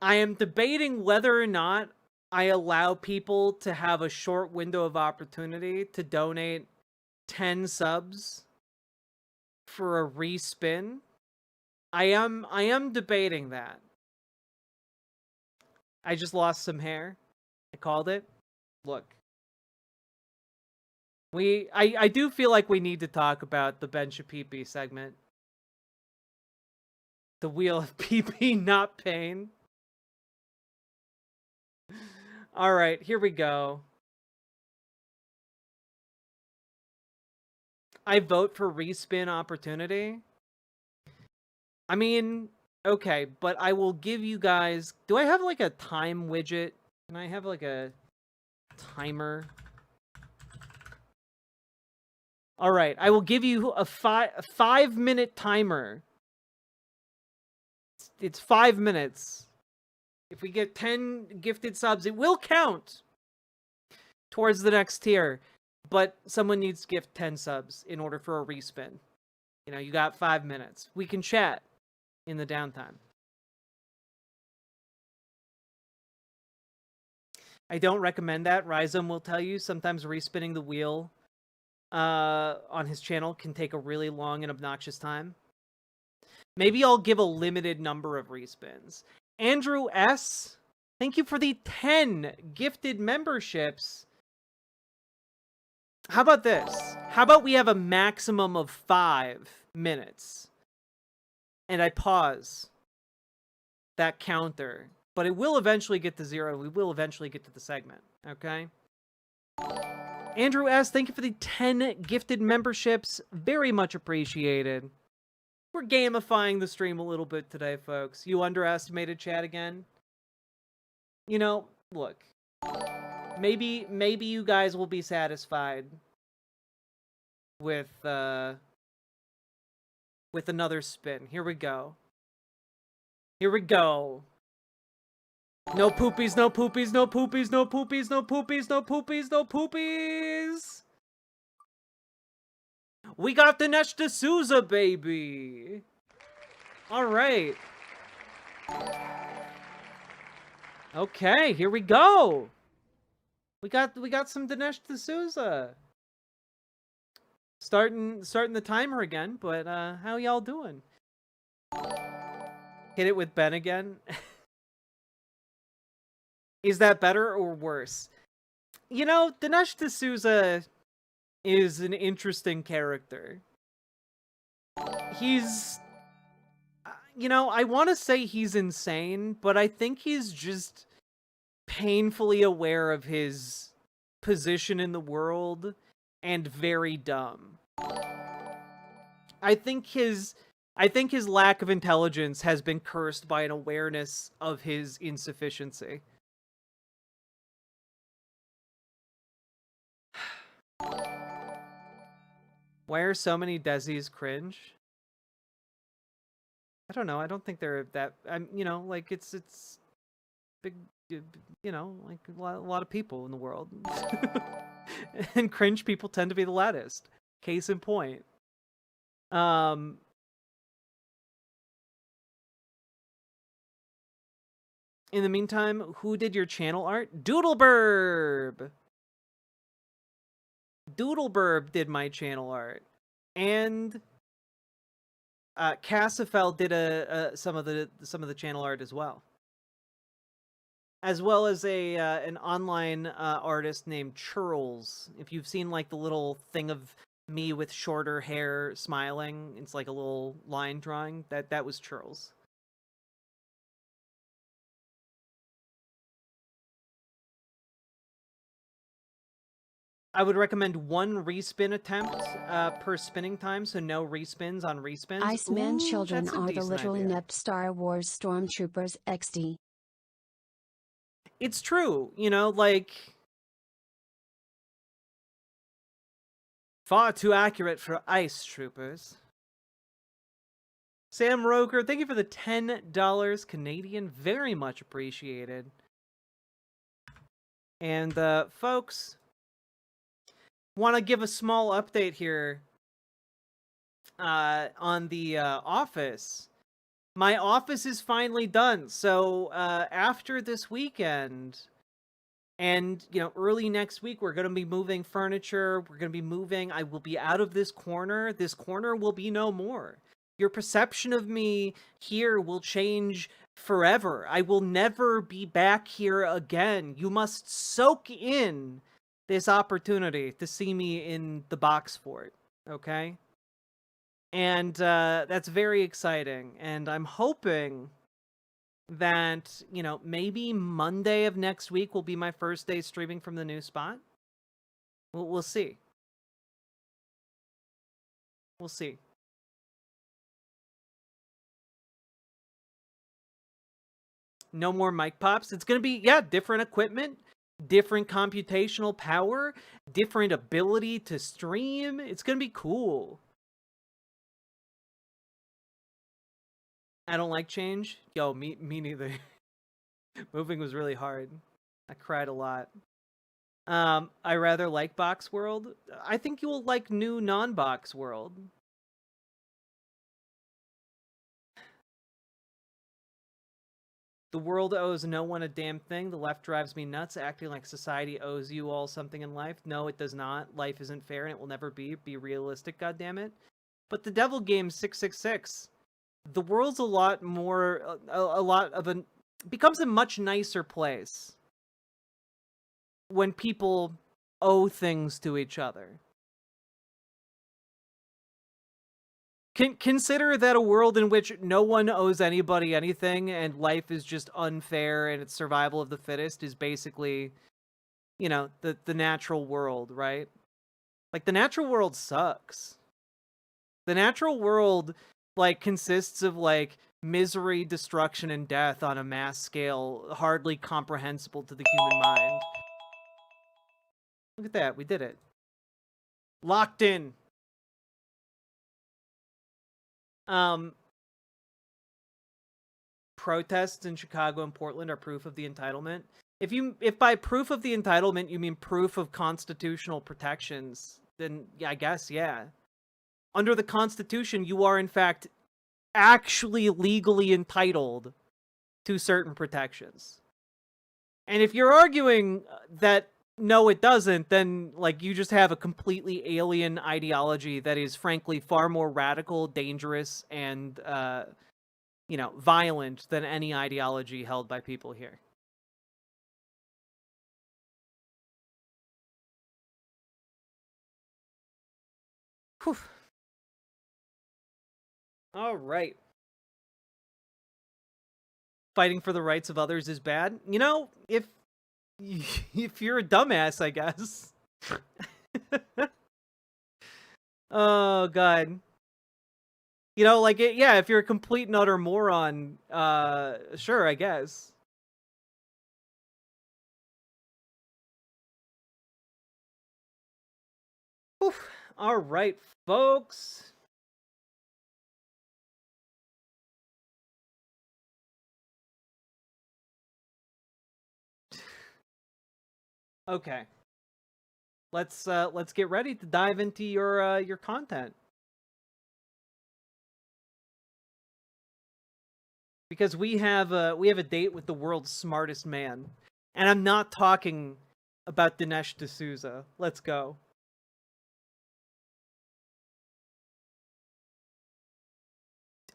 I am debating whether or not I allow people to have a short window of opportunity to donate 10 subs for a respin. I am debating that. I just lost some hair. I called it. Look. I do feel like we need to talk about the Ben Shapoopy segment. The wheel of PP, not pain. All right, here we go. I vote for respin opportunity. I mean, okay, but I will give you guys... Do I have like a time widget? Can I have like a timer? All right, I will give you a 5-minute timer. It's 5 minutes. If we get 10 gifted subs, it will count. towards the next tier, but someone needs to gift 10 subs in order for a respin. You know, you got 5 minutes. We can chat in the downtime. I don't recommend that. Rhizome will tell you sometimes respinning the wheel on his channel can take a really long and obnoxious time. Maybe I'll give a limited number of respins. Andrew S., thank you for the 10 gifted memberships. How about this? How about we have a maximum of 5 minutes? And I pause that counter. But it will eventually get to 0. We will eventually get to the segment. Okay? Andrew S., thank you for the 10 gifted memberships. Very much appreciated. We're gamifying the stream a little bit today, folks. You underestimated chat again? You know, look. Maybe you guys will be satisfied with another spin. Here we go. Here we go. No poopies, no poopies, no poopies, no poopies, no poopies, no poopies, no poopies. We got Dinesh D'Souza, baby. All right. Okay, here we go. We got some Dinesh D'Souza. Starting the timer again, but how y'all doing? Hit it with Ben again. Is that better or worse? You know, Dinesh D'Souza is an interesting character. He's... You know, I want to say he's insane, but I think he's just painfully aware of his position in the world and very dumb. I think his lack of intelligence has been cursed by an awareness of his insufficiency. Why are so many Desis cringe? I don't know. I don't think they're that. You know, like it's big. You know, like a lot of people in the world, and cringe people tend to be the loudest. Case in point. In the meantime, who did your channel art? Doodleburb. Doodleburb did my channel art, and Cassifel did some of the channel art as well as an online artist named Churls. If you've seen like the little thing of me with shorter hair smiling, it's like a little line drawing. That was Churls. I would recommend 1 respin attempt per spinning time, so no respins on respins. Iceman children that's a are the decent literal idea. inept Star Wars stormtroopers XD. It's true, you know, like... Far too accurate for ice troopers. Sam Roker, thank you for the $10 Canadian. Very much appreciated. And, folks... want to give a small update here on the office. My office is finally done. So after this weekend and, you know, early next week, we're going to be moving furniture. We're going to be moving. I will be out of this corner. This corner will be no more. Your perception of me here will change forever. I will never be back here again. You must soak in this opportunity to see me in the box fort, okay? And that's very exciting, and I'm hoping that, you know, maybe Monday of next week will be my first day streaming from the new spot. We'll see. We'll see. No more mic pops. It's gonna be, yeah, different equipment, different computational power, different ability to stream. It's gonna be cool. I don't like change. Yo, me neither. Moving was really hard. I cried a lot. I rather like Box World. I think you will like new non-Box World. The world owes no one a damn thing. The left drives me nuts, acting like society owes you all something in life. No, it does not. Life isn't fair, and it will never be. Be realistic, goddammit. But the Devil Game 666, the world's a lot more, becomes a much nicer place when people owe things to each other. Consider that a world in which no one owes anybody anything and life is just unfair and it's survival of the fittest is basically, you know, the natural world, right? Like, the natural world sucks. The natural world, like, consists of, like, misery, destruction, and death on a mass scale hardly comprehensible to the human mind. Look at that, we did it. Locked in. Protests in Chicago and Portland are proof of the entitlement. If by proof of the entitlement you mean proof of constitutional protections, then yeah, I guess, yeah. Under the Constitution, you are in fact actually legally entitled to certain protections. And if you're arguing that no, it doesn't, then, like, you just have a completely alien ideology that is, frankly, far more radical, dangerous, and, you know, violent than any ideology held by people here. Whew. All right. Fighting for the rights of others is bad. You know, if you're a dumbass, I guess. Oh, God. You know, like, yeah, if you're a complete and utter moron, sure, I guess. Oof. All right, folks. Okay. Let's get ready to dive into your content. Because we have a date with the world's smartest man. And I'm not talking about Dinesh D'Souza. Let's go.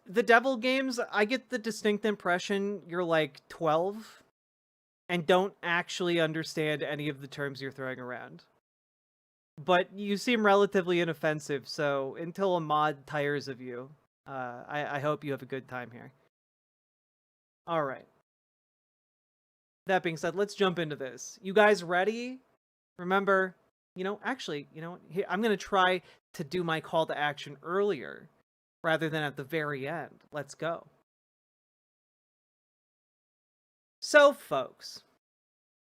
The Devil Games, I get the distinct impression you're like 12 and don't actually understand any of the terms you're throwing around. But you seem relatively inoffensive, so until a mod tires of you, I hope you have a good time here. All right. That being said, let's jump into this. You guys ready? Remember, actually, here, I'm going to try to do my call to action earlier rather than at the very end. Let's go. So, folks,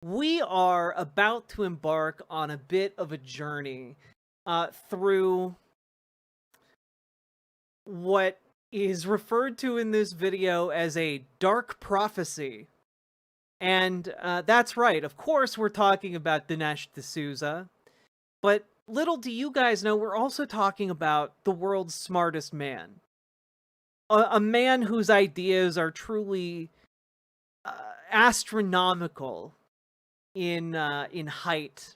we are about to embark on a bit of a journey through what is referred to in this video as a dark prophecy. And that's right, of course we're talking about Dinesh D'Souza, but little do you guys know, we're also talking about the world's smartest man. A man whose ideas are truly astronomical in height.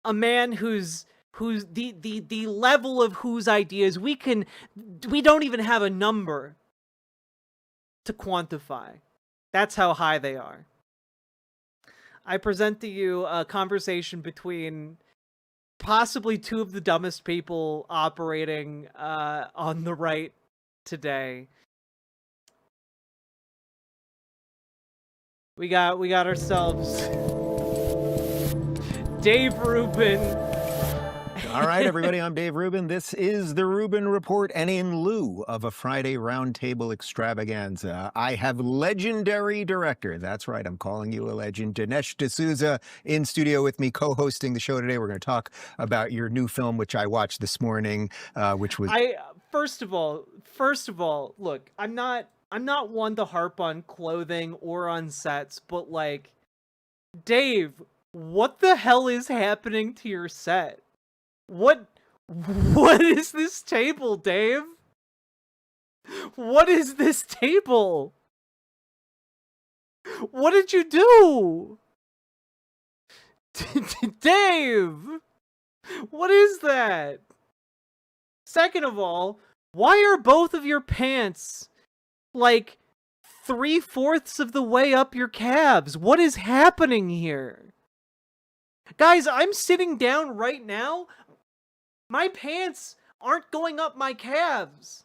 A man whose the level of whose ideas we don't even have a number to quantify. That's how high they are. I present to you a conversation between possibly two of the dumbest people operating on the right today. We got ourselves Dave Rubin. All right, everybody, I'm Dave Rubin. This is the Rubin Report, and in lieu of a Friday roundtable extravaganza, I have legendary director, that's right, I'm calling you a legend, Dinesh D'Souza, in studio with me, co-hosting the show today. We're going to talk about your new film, which I watched this morning, which was... First of all, look, I'm not one to harp on clothing or on sets, but, like, Dave, what the hell is happening to your set? What is this table, Dave? What is this table? What did you do? Dave! What is that? Second of all, why are both of your pants like 3/4 of the way up your calves? What is happening here? Guys, I'm sitting down right now. My pants aren't going up my calves.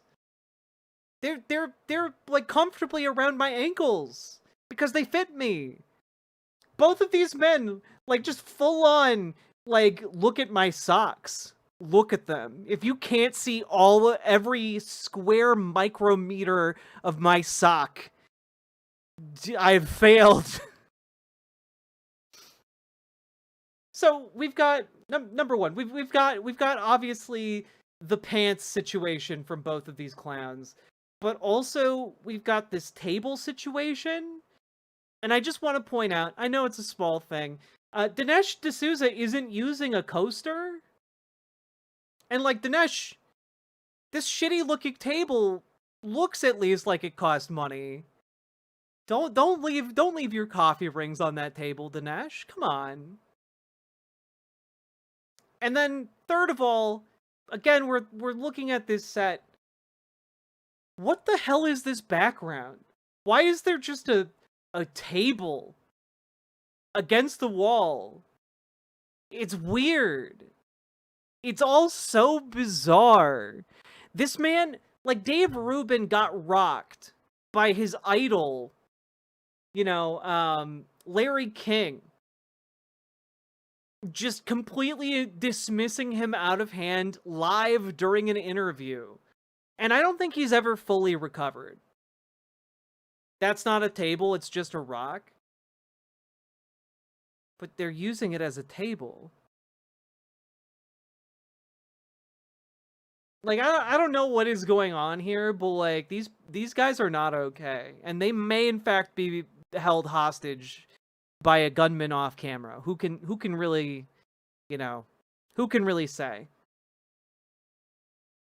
They're like comfortably around my ankles because they fit me. Both of these men, like, just full on, like, look at my socks. Look at them. If you can't see every square micrometer of my sock, I've failed. So we've got number one. We've got obviously the pants situation from both of these clowns, but also we've got this table situation. And I just want to point out, I know it's a small thing, Dinesh D'Souza isn't using a coaster. And like, Dinesh, this shitty looking table looks at least like it cost money. Don't leave your coffee rings on that table, Dinesh. Come on. And then third of all, again, we're looking at this set. What the hell is this background? Why is there just a table against the wall? It's weird. It's all so bizarre. This man, like, Dave Rubin got rocked by his idol, Larry King, just completely dismissing him out of hand live during an interview. And I don't think he's ever fully recovered. That's not a table, it's just a rock. But they're using it as a table. Like, I don't know what is going on here, but like, these guys are not okay. And they may in fact be held hostage by a gunman off camera. Who can really, who can really say?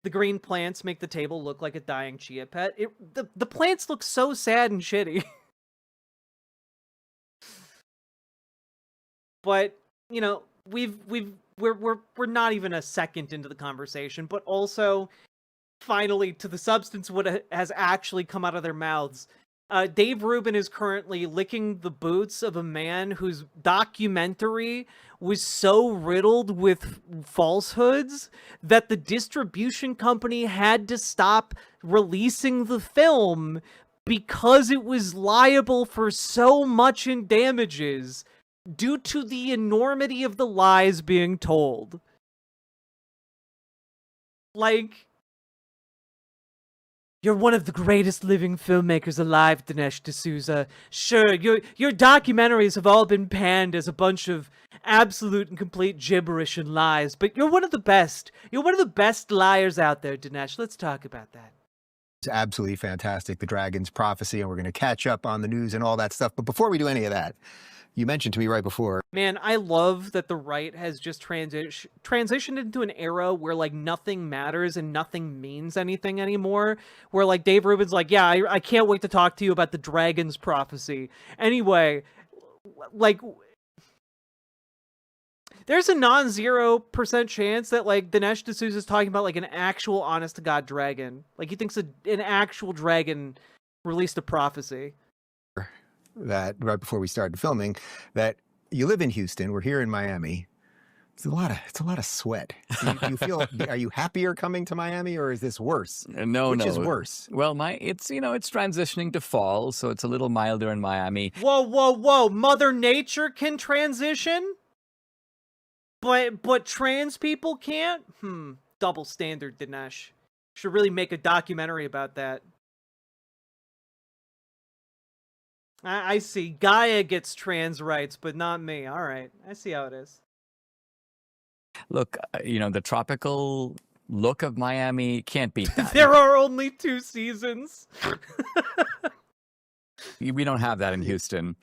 The green plants make the table look like a dying chia pet. The plants look so sad and shitty. But, we're not even a second into the conversation, but also finally to the substance of what has actually come out of their mouths. Dave Rubin is currently licking the boots of a man whose documentary was so riddled with falsehoods that the distribution company had to stop releasing the film because it was liable for so much in damages due to the enormity of the lies being told. Like, you're one of the greatest living filmmakers alive, Dinesh D'Souza. Sure, your documentaries have all been panned as a bunch of absolute and complete gibberish and lies, but you're one of the best. You're one of the best liars out there, Dinesh. Let's talk about that. It's absolutely fantastic, The Dragon's Prophecy, and we're going to catch up on the news and all that stuff. But before we do any of that, you mentioned to me right before. Man, I love that the right has just transitioned into an era where, like, nothing matters and nothing means anything anymore. Where, like, Dave Rubin's like, yeah, I can't wait to talk to you about The Dragon's Prophecy. Anyway, like, there's a non-0% chance that, like, Dinesh D'Souza is talking about, like, an actual honest-to-God dragon. Like, he thinks an actual dragon released a prophecy. That right before we started filming, that you live in Houston, we're here in Miami. It's a lot of sweat. Do you feel? Are you happier coming to Miami, or is this worse? No, Which is worse? Well, it's transitioning to fall, so it's a little milder in Miami. Whoa! Mother Nature can transition, but trans people can't. Double standard, Dinesh. Should really make a documentary about that. I see. Gaia gets trans rights, but not me. All right. I see how it is. Look, the tropical look of Miami can't beat that. There are only 2 seasons. We don't have that in Houston.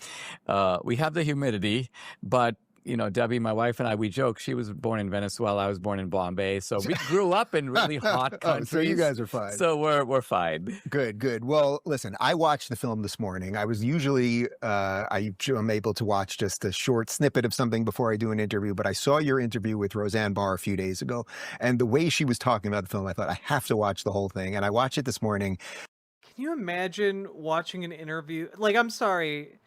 We have the humidity, but Debbie, my wife, and I, we joke. She was born in Venezuela. I was born in Bombay. So we grew up in really hot countries. So you guys are fine. So we're fine. Good. Well, listen, I watched the film this morning. I was usually, I'm able to watch just a short snippet of something before I do an interview, but I saw your interview with Roseanne Barr a few days ago. And the way she was talking about the film, I thought I have to watch the whole thing. And I watched it this morning. Can you imagine watching an interview? Like, I'm sorry.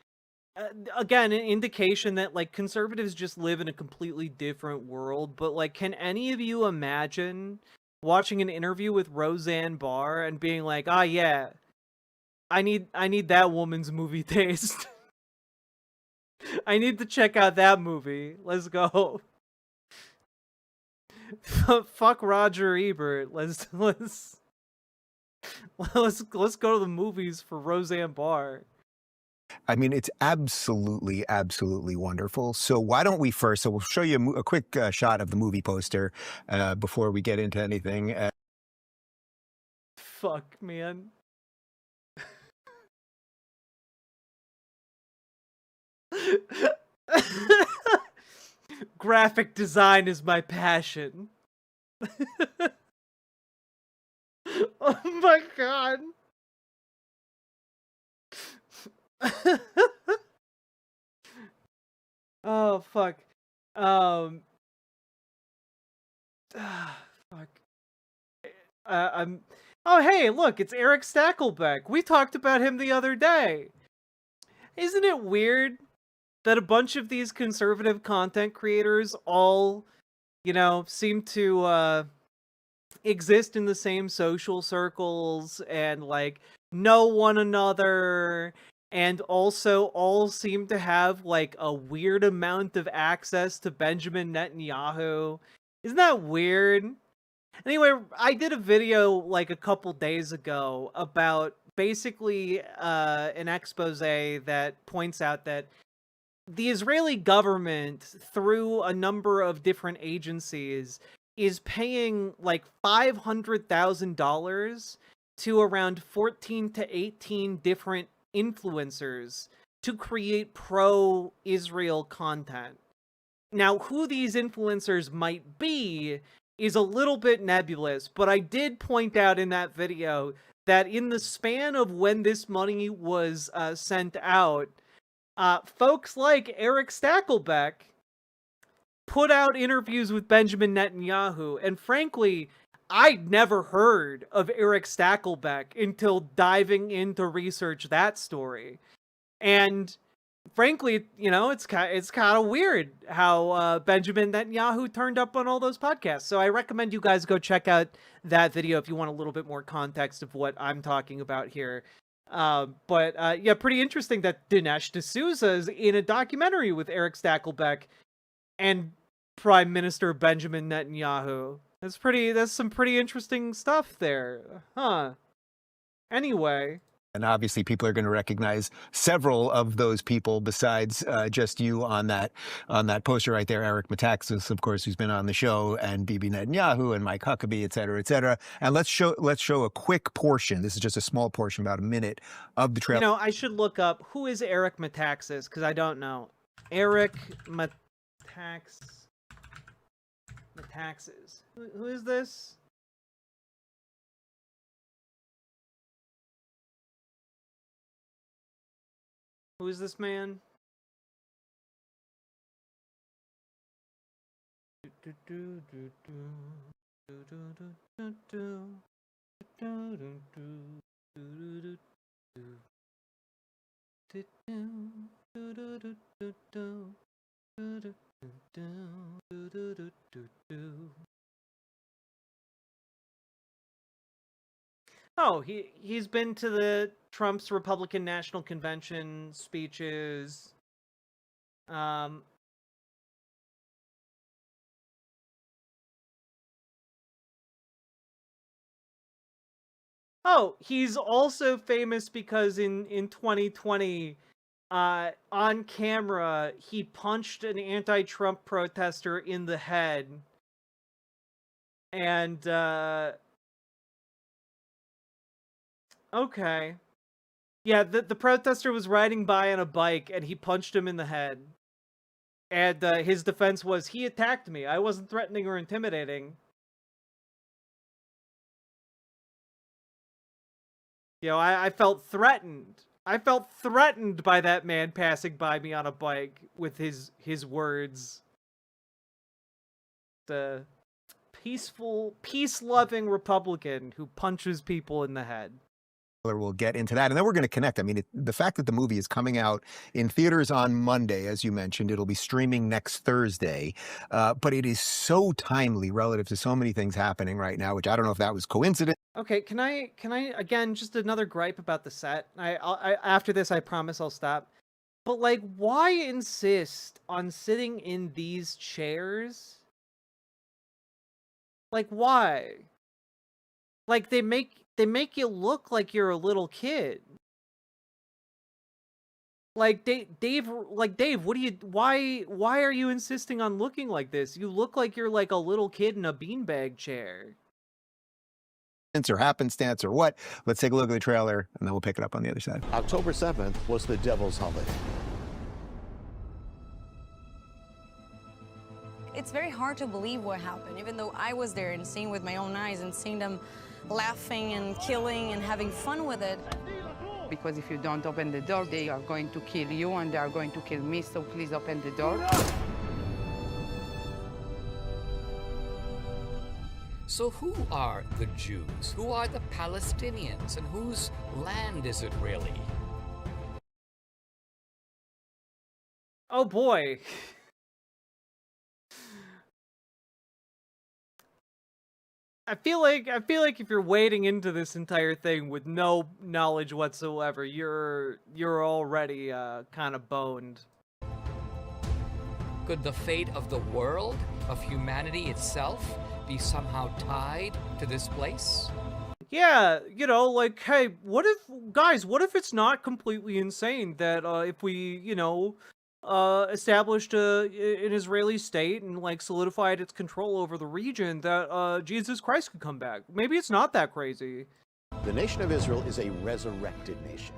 Again, an indication that like conservatives just live in a completely different world. But like, can any of you imagine watching an interview with Roseanne Barr and being like, "Ah, yeah, I need that woman's movie taste. I need to check out that movie. Let's go." Fuck Roger Ebert. Let's go to the movies for Roseanne Barr. I mean, it's absolutely wonderful. So why don't we first, so we'll show you a quick shot of the movie poster before we get into anything. Fuck, man. Graphic design is my passion. Oh my god. Oh fuck. Fuck. Oh hey, look, it's Eric Stacklebeck. We talked about him the other day. Isn't it weird that a bunch of these conservative content creators all, seem to exist in the same social circles and like know one another, and also all seem to have like a weird amount of access to Benjamin Netanyahu? Isn't that weird? Anyway, I did a video like a couple days ago about basically an expose that points out that the Israeli government, through a number of different agencies, is paying like $500,000 to around 14 to 18 different influencers to create pro-Israel content. Now, who these influencers might be is a little bit nebulous, but I did point out in that video that in the span of when this money was sent out, folks like Eric Stacklebeck put out interviews with Benjamin Netanyahu, and frankly, I'd never heard of Eric Stacklebeck until diving in to research that story. And frankly, it's kind of weird how Benjamin Netanyahu turned up on all those podcasts. So I recommend you guys go check out that video if you want a little bit more context of what I'm talking about here. But pretty interesting that Dinesh D'Souza is in a documentary with Eric Stacklebeck and Prime Minister Benjamin Netanyahu. That's some pretty interesting stuff there. Huh. Anyway. And obviously people are going to recognize several of those people besides just you on that poster right there. Eric Metaxas, of course, who's been on the show, and Bibi Netanyahu and Mike Huckabee, et cetera, et cetera. And let's show a quick portion. This is just a small portion, about a minute of the trailer. I should look up who is Eric Metaxas, because I don't know. Eric Metaxas. Who is this? Who is this man? Oh, he's been to the Trump's Republican National Convention speeches. Oh, he's also famous because in 2020, on camera, he punched an anti-Trump protester in the head. And, okay. Yeah, the protester was riding by on a bike, and he punched him in the head. And his defense was, he attacked me. I wasn't threatening or intimidating. You know, I felt threatened. I felt threatened by that man passing by me on a bike with his words. The peaceful, peace-loving Republican who punches people in the head. We'll get into that, and then we're going to connect. I mean, the fact that the movie is coming out in theaters on Monday, as you mentioned, it'll be streaming next Thursday, but it is so timely relative to so many things happening right now, which I don't know if that was coincidence. Okay, can I again, just another gripe about the set. I after this, I promise I'll stop. But like, why insist on sitting in these chairs? Like, why? Like, they make you look like you're a little kid. Like Dave, what do you? Why are you insisting on looking like this? You look like you're like a little kid in a beanbag chair. Or happenstance or what? Let's take a look at the trailer, and then we'll pick it up on the other side. October 7th was the Devil's Holiday. It's very hard to believe what happened, even though I was there and seeing with my own eyes and seeing them laughing and killing and having fun with it. Because if you don't open the door, they are going to kill you and they are going to kill me, so please open the door. So who are the Jews? Who are the Palestinians? And whose land is it really? Oh boy. I feel like if you're wading into this entire thing with no knowledge whatsoever, you're already kind of boned. Could the fate of the world, of humanity itself, be somehow tied to this place? Yeah, you know, like, hey, what if it's not completely insane that if we, you know, established an Israeli state and like solidified its control over the region, that Jesus Christ could come back? Maybe it's not that crazy. The nation of Israel is a resurrected nation.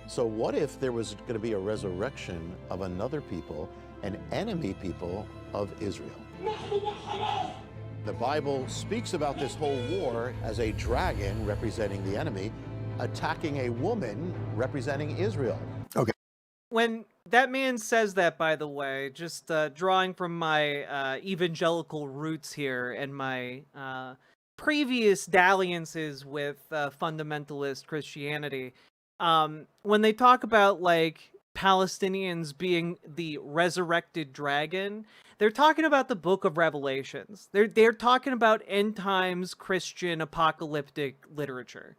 So what if there was going to be a resurrection of another people, an enemy people of Israel? The Bible speaks about this whole war as a dragon representing the enemy attacking a woman representing Israel. Okay. When that man says that, by the way, just drawing from my evangelical roots here and my previous dalliances with fundamentalist Christianity, when they talk about like Palestinians being the resurrected dragon, they're talking about the Book of Revelations. They're talking about end times Christian apocalyptic literature.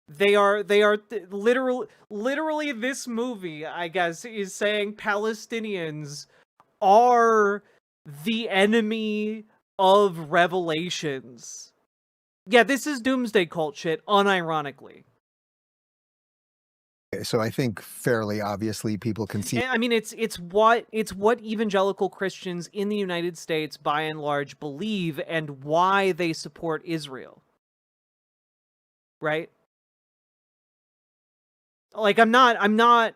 They are literally this movie, I guess, is saying Palestinians are the enemy of Revelations. Yeah, this is doomsday cult shit, unironically. So I think fairly obviously people can see. I mean, it's what evangelical Christians in the United States, by and large, believe, and why they support Israel. Right? Like, I'm not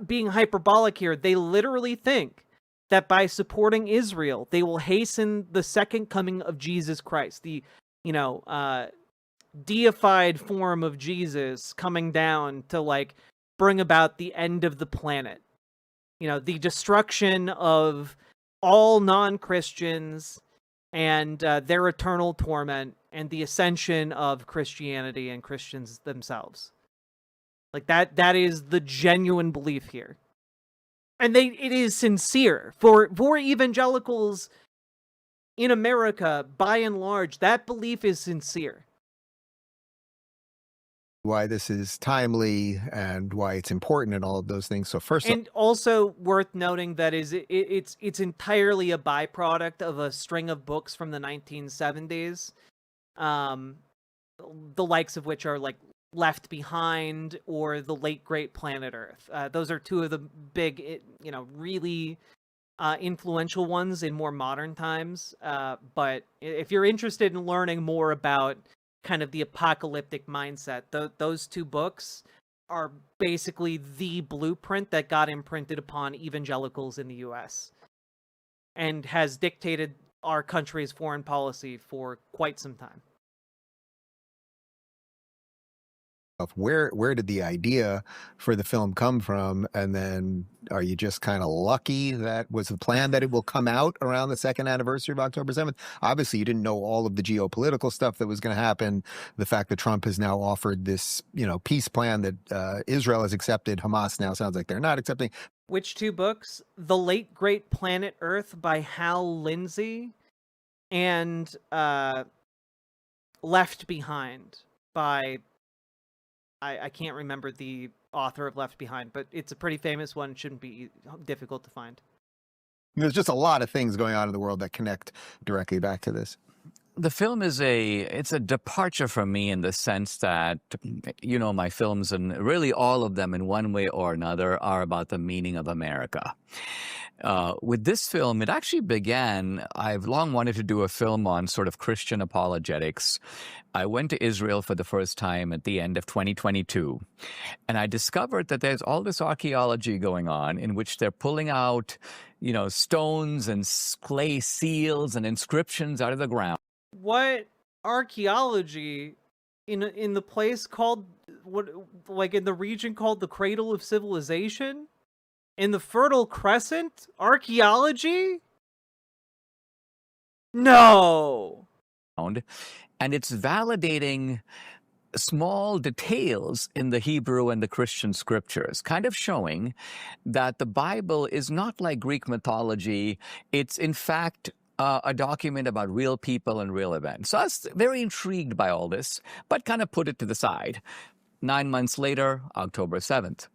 being hyperbolic here. They literally think that by supporting Israel, they will hasten the second coming of Jesus Christ, the, you know, deified form of Jesus coming down to like bring about the end of the planet. You know, the destruction of all non-Christians and their eternal torment, and the ascension of Christianity and Christians themselves. Like that is the genuine belief here. And it is sincere for evangelicals in America, by and large. That belief is sincere. Why this is timely and why it's important and all of those things. So first, and also worth noting that it's entirely a byproduct of a string of books from the 1970s, the likes of which are like Left Behind or The Late Great Planet Earth. Those are two of the big, you know, really influential ones in more modern times. But if you're interested in learning more about kind of the apocalyptic mindset, those two books are basically the blueprint that got imprinted upon evangelicals in the US and has dictated our country's foreign policy for quite some time. Where did the idea for the film come from? And then are you just kind of lucky that was the plan that it will come out around the second anniversary of October 7th? Obviously, you didn't know all of the geopolitical stuff that was going to happen. The fact that Trump has now offered this, peace plan that Israel has accepted. Hamas now sounds like they're not accepting. Which two books? The Late Great Planet Earth by Hal Lindsey and Left Behind by... I can't remember the author of Left Behind, but it's a pretty famous one. It shouldn't be difficult to find. There's just a lot of things going on in the world that connect directly back to this. The film it's a departure from me in the sense that, my films, and really all of them in one way or another, are about the meaning of America. With this film, it actually began, I've long wanted to do a film on sort of Christian apologetics. I went to Israel for the first time at the end of 2022, and I discovered that there's all this archaeology going on in which they're pulling out, stones and clay seals and inscriptions out of the ground. What archaeology in the place called in the region called the Cradle of Civilization? In the Fertile Crescent? Archaeology? No. And it's validating small details in the Hebrew and the Christian scriptures, kind of showing that the Bible is not like Greek mythology. It's, in fact, a document about real people and real events. So I was very intrigued by all this, but kind of put it to the side. 9 months later, October 7th.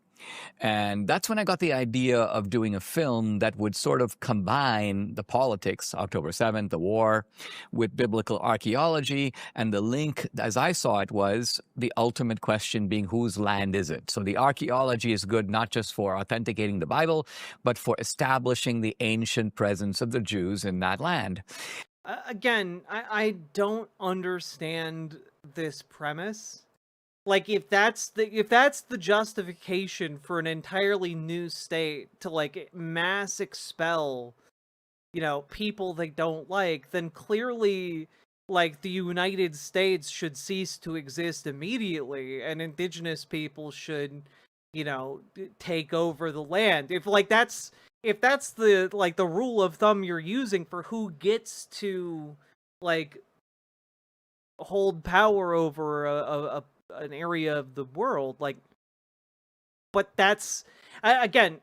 And that's when I got the idea of doing a film that would sort of combine the politics, October 7th, the war, with biblical archaeology. And the link, as I saw it, was the ultimate question being, whose land is it? So the archaeology is good not just for authenticating the Bible, but for establishing the ancient presence of the Jews in that land. Again, I don't understand this premise. Like, if that's the justification for an entirely new state to mass expel, people they don't like, then clearly the United States should cease to exist immediately, and indigenous people should, take over the land. If that's the the rule of thumb you're using for who gets to hold power over an area of the world, but that's again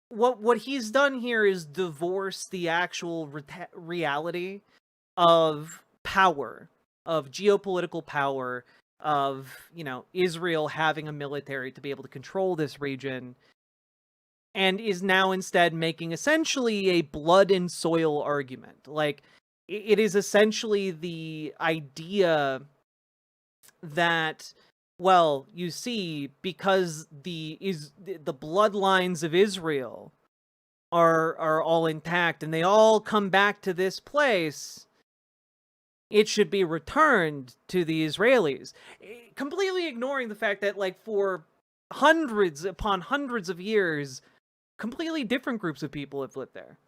what he's done here is divorce the actual reality of power, of geopolitical power, of Israel having a military to be able to control this region, and is now instead making essentially a blood and soil argument. It is essentially the idea that, well, you see, because the bloodlines of Israel are all intact and they all come back to this place, it should be returned to the Israelis, completely ignoring the fact that for hundreds upon hundreds of years, completely different groups of people have lived there.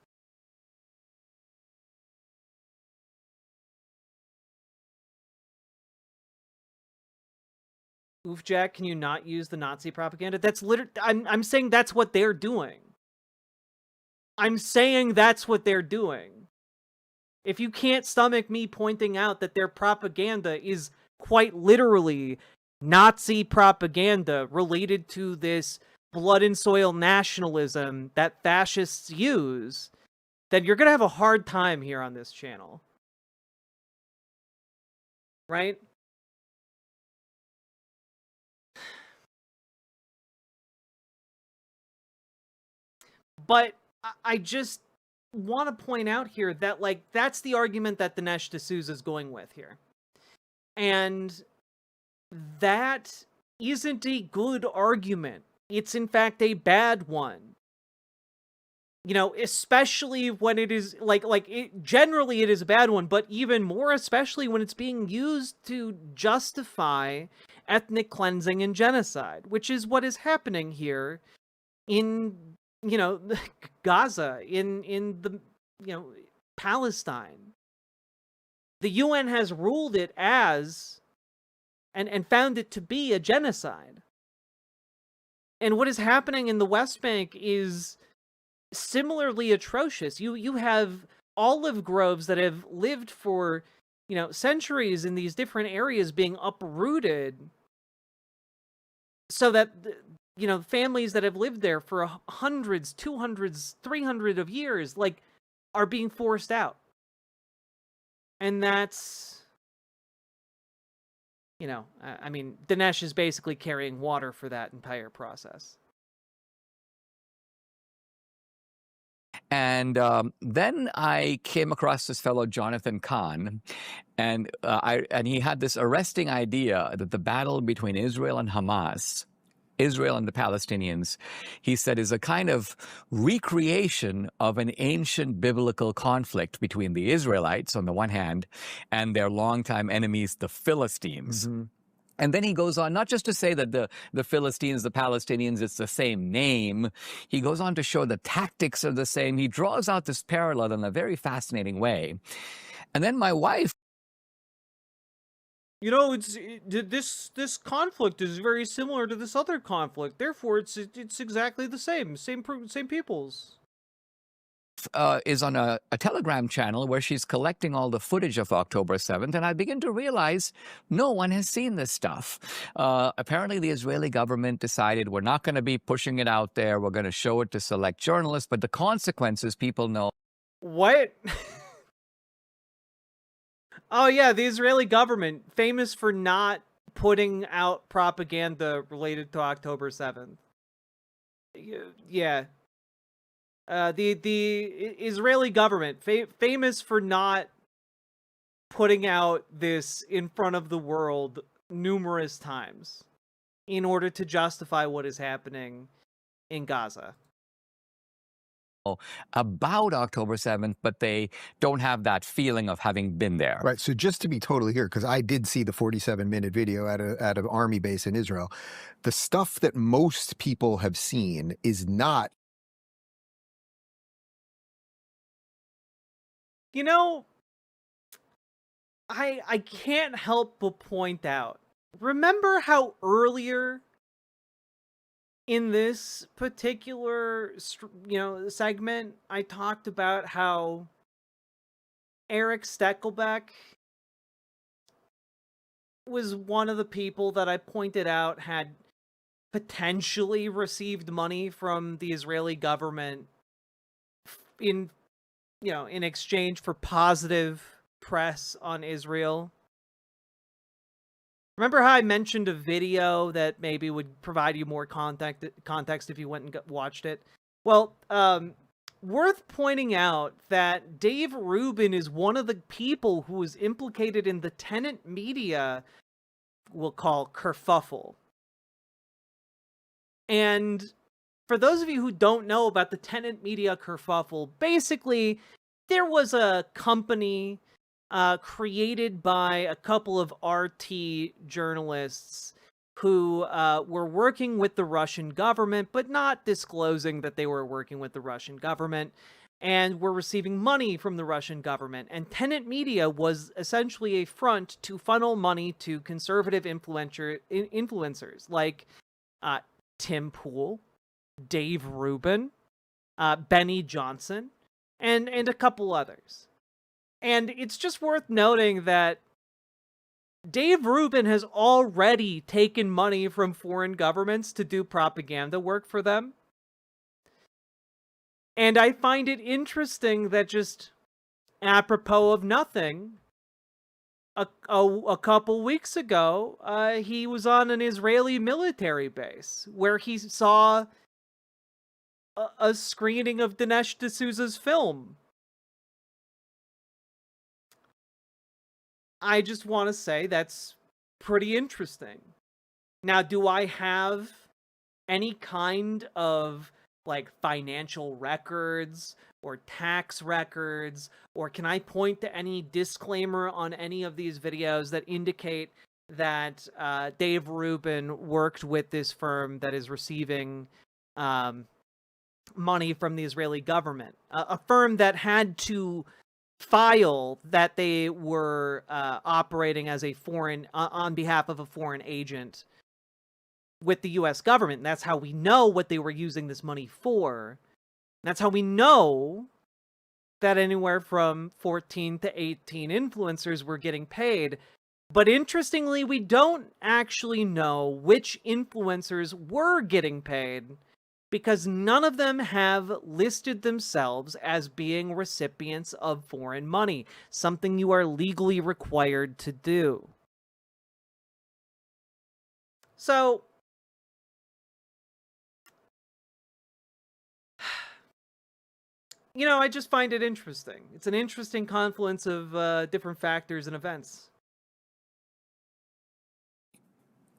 Oof, Jack, can you not use the Nazi propaganda? That's literally, I'm saying that's what they're doing. I'm saying that's what they're doing. If you can't stomach me pointing out that their propaganda is quite literally Nazi propaganda related to this blood and soil nationalism that fascists use, then you're going to have a hard time here on this channel. Right? But I just want to point out here that, that's the argument that Dinesh D'Souza is going with here. And that isn't a good argument. It's, in fact, a bad one. Especially when it is, generally it is a bad one, but even more especially when it's being used to justify ethnic cleansing and genocide, which is what is happening here in, Gaza, in the, Palestine. The UN has ruled it as, and found it to be a genocide. And what is happening in the West Bank is similarly atrocious. You have olive groves that have lived for, centuries in these different areas being uprooted so that, families that have lived there for hundreds, 200s, 300 of years, are being forced out. And that's, Dinesh is basically carrying water for that entire process. And then I came across this fellow, Jonathan Kahn, and he had this arresting idea that the battle between Israel and Hamas, Israel and the Palestinians, he said, is a kind of recreation of an ancient biblical conflict between the Israelites on the one hand and their longtime enemies, the Philistines. Mm-hmm. And then he goes on, not just to say that the Philistines, the Palestinians, it's the same name. He goes on to show the tactics are the same. He draws out this parallel in a very fascinating way. And then my wife, this conflict is very similar to this other conflict. Therefore, it's exactly the same peoples. Is on a Telegram channel where she's collecting all the footage of October 7th, and I begin to realize no one has seen this stuff. Apparently, the Israeli government decided we're not going to be pushing it out there. We're going to show it to select journalists, but the consequences people know. What? Oh, yeah, the Israeli government, famous for not putting out propaganda related to October 7th. Yeah. The Israeli government, famous for not putting out this in front of the world numerous times in order to justify what is happening in Gaza. About October 7th, but they don't have that feeling of having been there. Right. So just to be totally clear, because I did see the 47-minute video at an army base in Israel, the stuff that most people have seen is not. I can't help but point out, remember how earlier in this particular, segment, I talked about how Eric Steckelbeck was one of the people that I pointed out had potentially received money from the Israeli government in exchange for positive press on Israel. Remember how I mentioned a video that maybe would provide you more context if you went and watched it? Well, worth pointing out that Dave Rubin is one of the people who was implicated in the tenant media we'll call kerfuffle. And for those of you who don't know about the tenant media kerfuffle, basically there was a company created by a couple of RT journalists who were working with the Russian government, but not disclosing that they were working with the Russian government, and were receiving money from the Russian government. And tenant media was essentially a front to funnel money to conservative influencers like Tim Pool, Dave Rubin, Benny Johnson, and a couple others. And it's just worth noting that Dave Rubin has already taken money from foreign governments to do propaganda work for them. And I find it interesting that just apropos of nothing, a couple weeks ago, he was on an Israeli military base where he saw a screening of Dinesh D'Souza's film. I just want to say that's pretty interesting. Now, do I have any kind of financial records or tax records, or can I point to any disclaimer on any of these videos that indicate that Dave Rubin worked with this firm that is receiving money from the Israeli government, a firm that had to file that they were operating as a foreign on behalf of a foreign agent with the U.S. government. And that's how we know what they were using this money for. That's how we know that anywhere from 14 to 18 influencers were getting paid. But interestingly, we don't actually know which influencers were getting paid, because none of them have listed themselves as being recipients of foreign money, something you are legally required to do. So, you know, I just find it interesting. It's an interesting confluence of different factors and events.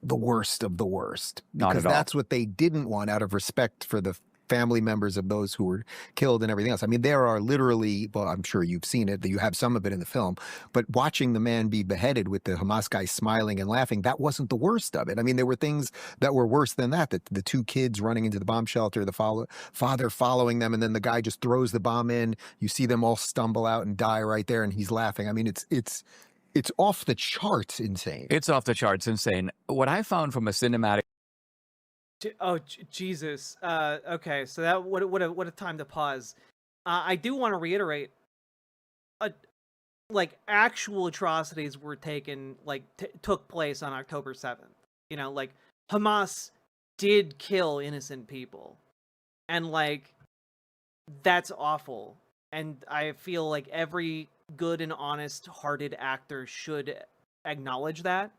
The worst of the worst. Not Because at all. that's what they didn't want out of respect for the family members of those who were killed and everything else. I mean, there are literally, well, I'm sure you've seen it, that you have some of it in the film, but watching the man be beheaded with the Hamas guy smiling and laughing, that wasn't the worst of it. I mean, there were things that were worse than that, the two kids running into the bomb shelter, the father following them, and then the guy just throws the bomb in. You see them all stumble out and die right there, and he's laughing. I mean, it's off the charts insane. It's off the charts insane. What I found from a cinematic... Oh, Jesus. Okay, so that what a time to pause. I do want to reiterate, like, actual atrocities were took place on October 7th. You know, like, Hamas did kill innocent people. And, like, that's awful. And I feel like every good and honest-hearted actor should acknowledge that.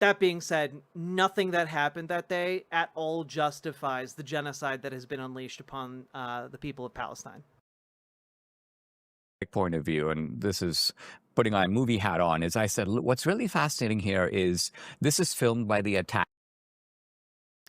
That being said, nothing that happened that day at all justifies the genocide that has been unleashed upon the people of Palestine. Point of view, and this is putting my movie hat on, is I said, what's really fascinating here is this is filmed by the attack.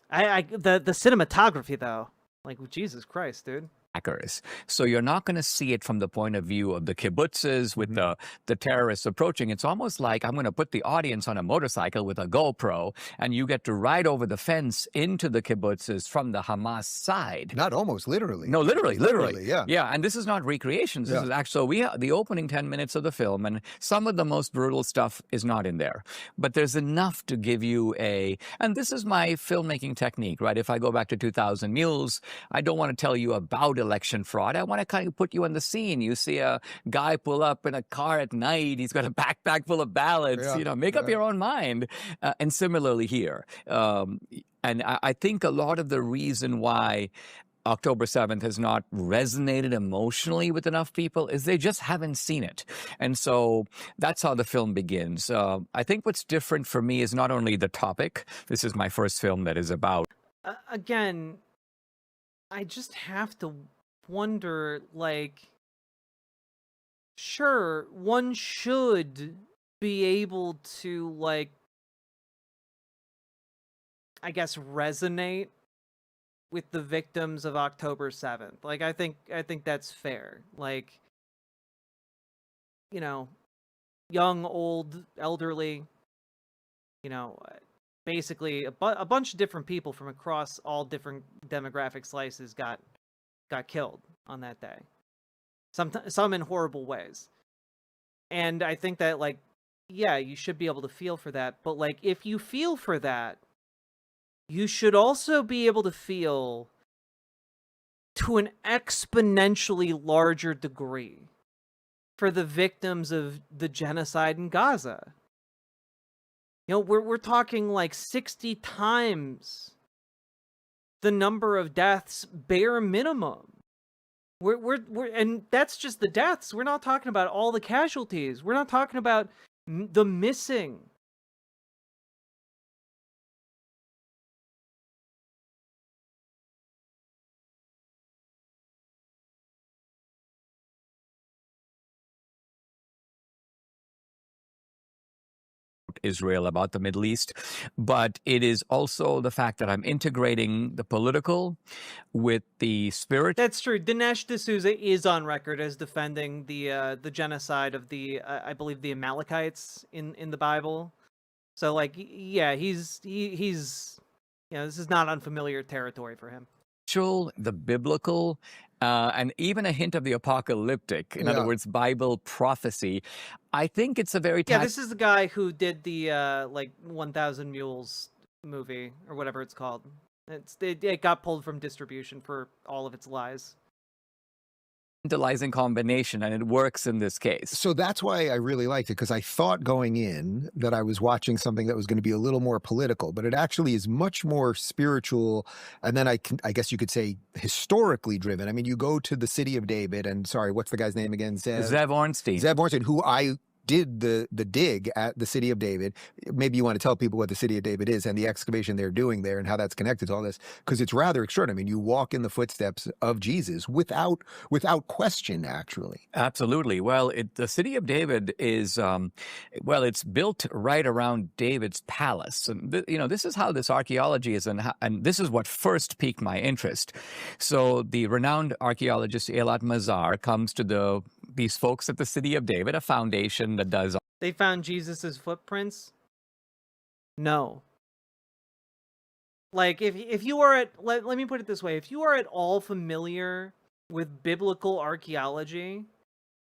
The cinematography, though, like, Jesus Christ, dude. Attackers. So you're not going to see it from the point of view of the kibbutzes with the terrorists approaching. It's almost like I'm going to put the audience on a motorcycle with a GoPro, and you get to ride over the fence into the kibbutzes from the Hamas side. Not almost, literally. No, literally. Yeah. Yeah, and this is not recreations. This is actually, so we have the opening 10 minutes of the film, and some of the most brutal stuff is not in there. But there's enough to give you and this is my filmmaking technique, right? If I go back to 2000 Mules, I don't want to tell you about election fraud. I want to kind of put you on the scene. You see a guy pull up in a car at night. He's got a backpack full of ballots. You know, make up your own mind. And similarly here. And I think a lot of the reason why October 7th has not resonated emotionally with enough people is they just haven't seen it. And so that's how the film begins. I think what's different for me is not only the topic. This is my first film that is about. Again, I just have to wonder, like, sure, one should be able to, like, I guess, resonate with the victims of October 7th. Like, I think that's fair. Like, you know, young, old, elderly, you know, basically a bunch of different people from across all different demographic slices got killed on that day. Some in horrible ways. And I think that, like, yeah, you should be able to feel for that. But, like, if you feel for that, you should also be able to feel to an exponentially larger degree for the victims of the genocide in Gaza. You know, we're talking like 60 times the number of deaths bare minimum. And that's just the deaths. We're not talking about all the casualties. We're not talking about the missing. Israel, about the Middle East, but it is also the fact that I'm integrating the political with the spirit. That's true. Dinesh D'Souza is on record as defending the genocide of the I believe the Amalekites in the Bible. So like, yeah, he's this is not unfamiliar territory for him. The biblical, and even a hint of the apocalyptic. In other words, Bible prophecy. I think it's a very this is the guy who did the like 1,000 Mules movie or whatever it's called. It got pulled from distribution for all of its lies. Tantalizing combination, and it works in this case. So that's why I really liked it, because I thought going in that I was watching something that was going to be a little more political, but it actually is much more spiritual. And then I guess you could say historically driven. I mean, you go to the city of David, and sorry, what's the guy's name again? Zev Ornstein. Zev Ornstein, who I did the dig at the city of David. Maybe you want to tell people what the city of David is and the excavation they're doing there and how that's connected to all this, because it's rather extraordinary. I mean, you walk in the footsteps of Jesus without question, actually. Absolutely. Well, the city of David is, it's built right around David's palace. And, this is how this archaeology is, and this is what first piqued my interest. So the renowned archaeologist Eilat Mazar comes to these folks at the city of David, a foundation that does. They found Jesus's footprints? No. Like, if you are let me put it this way, if you are at all familiar with biblical archaeology,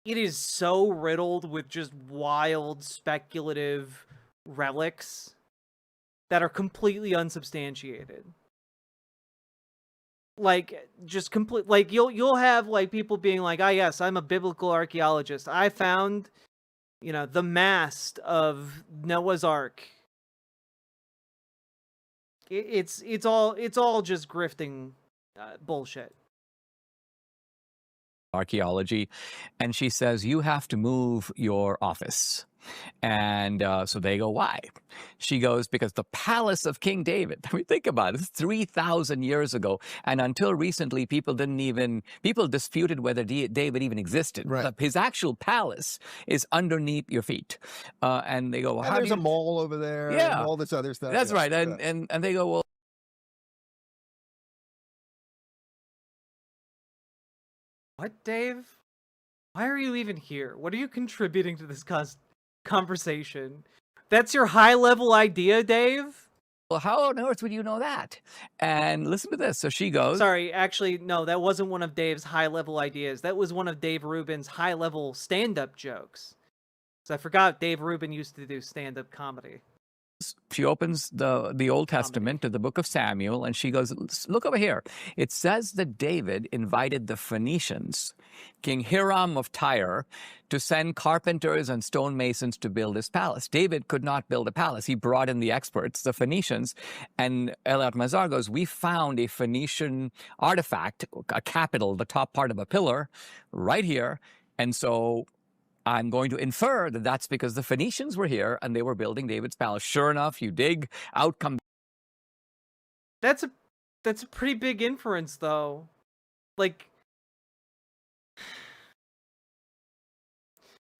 it is so riddled with just wild, speculative relics that are completely unsubstantiated. Like, just complete, like, you'll have, like, people being like, ah, yes, I'm a biblical archaeologist. I found, the mast of Noah's Ark. It's all just grifting bullshit. Archaeology, and she says, you have to move your office. And so they go, why? She goes, because the palace of King David, I mean, think about it, it's 3,000 years ago. And until recently, people disputed whether David even existed. Right. His actual palace is underneath your feet. And they go, well, and there's a mall over there and all this other stuff. That's right. And they go, well, what, Dave? Why are you even here? What are you contributing to this conversation? That's your high-level idea, Dave? Well, how on earth would you know that? And listen to this. So she goes... Sorry, actually, no, that wasn't one of Dave's high-level ideas. That was one of Dave Rubin's high-level stand-up jokes. So I forgot Dave Rubin used to do stand-up comedy. She opens the Old Testament to the book of Samuel, and she goes, look over here. It says that David invited the Phoenicians, King Hiram of Tyre, to send carpenters and stonemasons to build his palace. David could not build a palace. He brought in the experts, the Phoenicians, and Eilat Mazar goes, we found a Phoenician artifact, a capital, the top part of a pillar, right here, and so I'm going to infer that that's because the Phoenicians were here and they were building David's palace. Sure enough, you dig, out come... That's a pretty big inference, though. Like,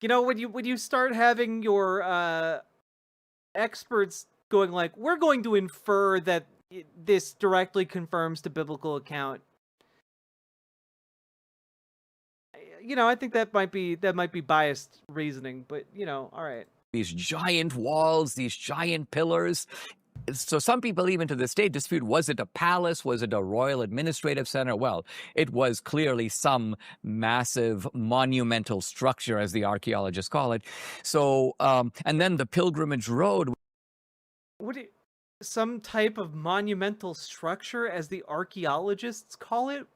when you start having your experts going like, we're going to infer that this directly confirms the biblical account. I think that might be biased reasoning, but all right. These giant walls, these giant pillars. So some people even to this day dispute, was it a palace? Was it a royal administrative center? Well, it was clearly some massive monumental structure, as the archaeologists call it. So, and then the pilgrimage road. Some type of monumental structure, as the archaeologists call it?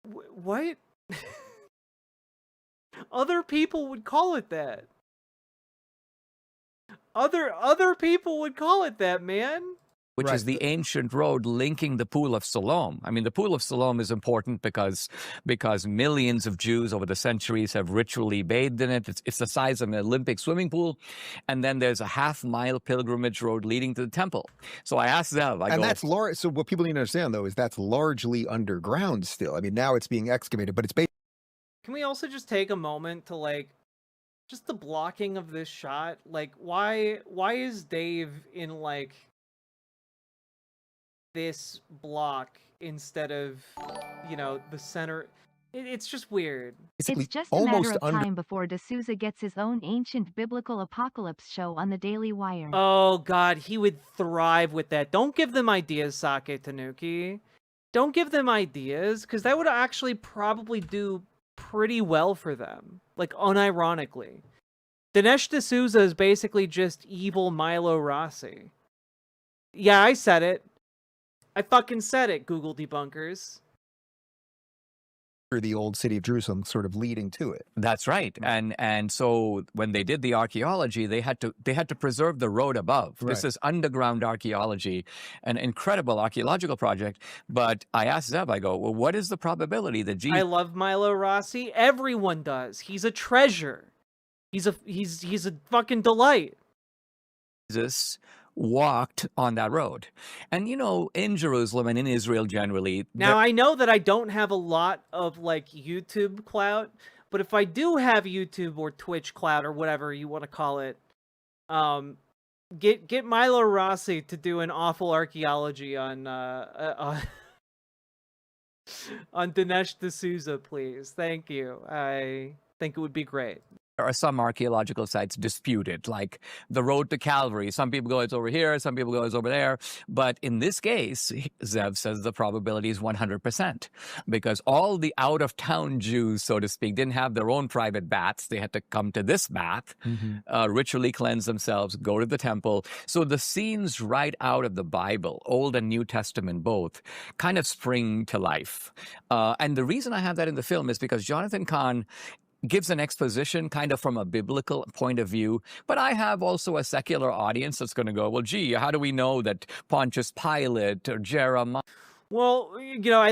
What? Other people would call it that. Other people would call it that, man. Which is the ancient road linking the Pool of Siloam. I mean, the Pool of Siloam is important because millions of Jews over the centuries have ritually bathed in it. It's the size of an Olympic swimming pool. And then there's a half-mile pilgrimage road leading to the temple. So I asked Zev, that's large. So what people need to understand, though, is that's largely underground still. I mean, now it's being excavated, but it's basically... Can we also just take a moment to, like, just the blocking of this shot. Like, why is Dave in like this block instead of, you know, the center? It's just weird. It's just a matter of time before D'Souza gets his own ancient biblical apocalypse show on the Daily Wire. Oh God, he would thrive with that. Don't give them ideas, Sake Tanuki. Don't give them ideas, because that would actually probably do pretty well for them. Like, unironically. Dinesh D'Souza is basically just evil Milo Rossi. Yeah, I said it. I fucking said it, Google debunkers. The old city of Jerusalem sort of leading to it. That's right. And so when they did the archaeology, they had to preserve the road above. Right. This is underground archaeology, an incredible archaeological project. But I asked Zeb, I go, well, what is the probability that Jesus... I love Milo Rossi. Everyone does. He's a treasure. He's a fucking delight. Jesus walked on that road. And, you know, in Jerusalem and in Israel generally... Now, I know that I don't have a lot of, like, YouTube clout, but if I do have YouTube or Twitch clout or whatever you want to call it, get Milo Rossi to do an awful archaeology on Dinesh D'Souza, please. Thank you. I think it would be great. There are some archaeological sites disputed, like the road to Calvary. Some people go, it's over here. Some people go, it's over there. But in this case, Zev says the probability is 100%, because all the out-of-town Jews, so to speak, didn't have their own private baths. They had to come to this bath, ritually cleanse themselves, go to the temple. So the scenes right out of the Bible, Old and New Testament both, kind of spring to life. And the reason I have that in the film is because Jonathan Cahn gives an exposition kind of from a biblical point of view, but I have also a secular audience that's going to go, well, gee, how do we know that Pontius Pilate or Jeremiah... Well, you know, I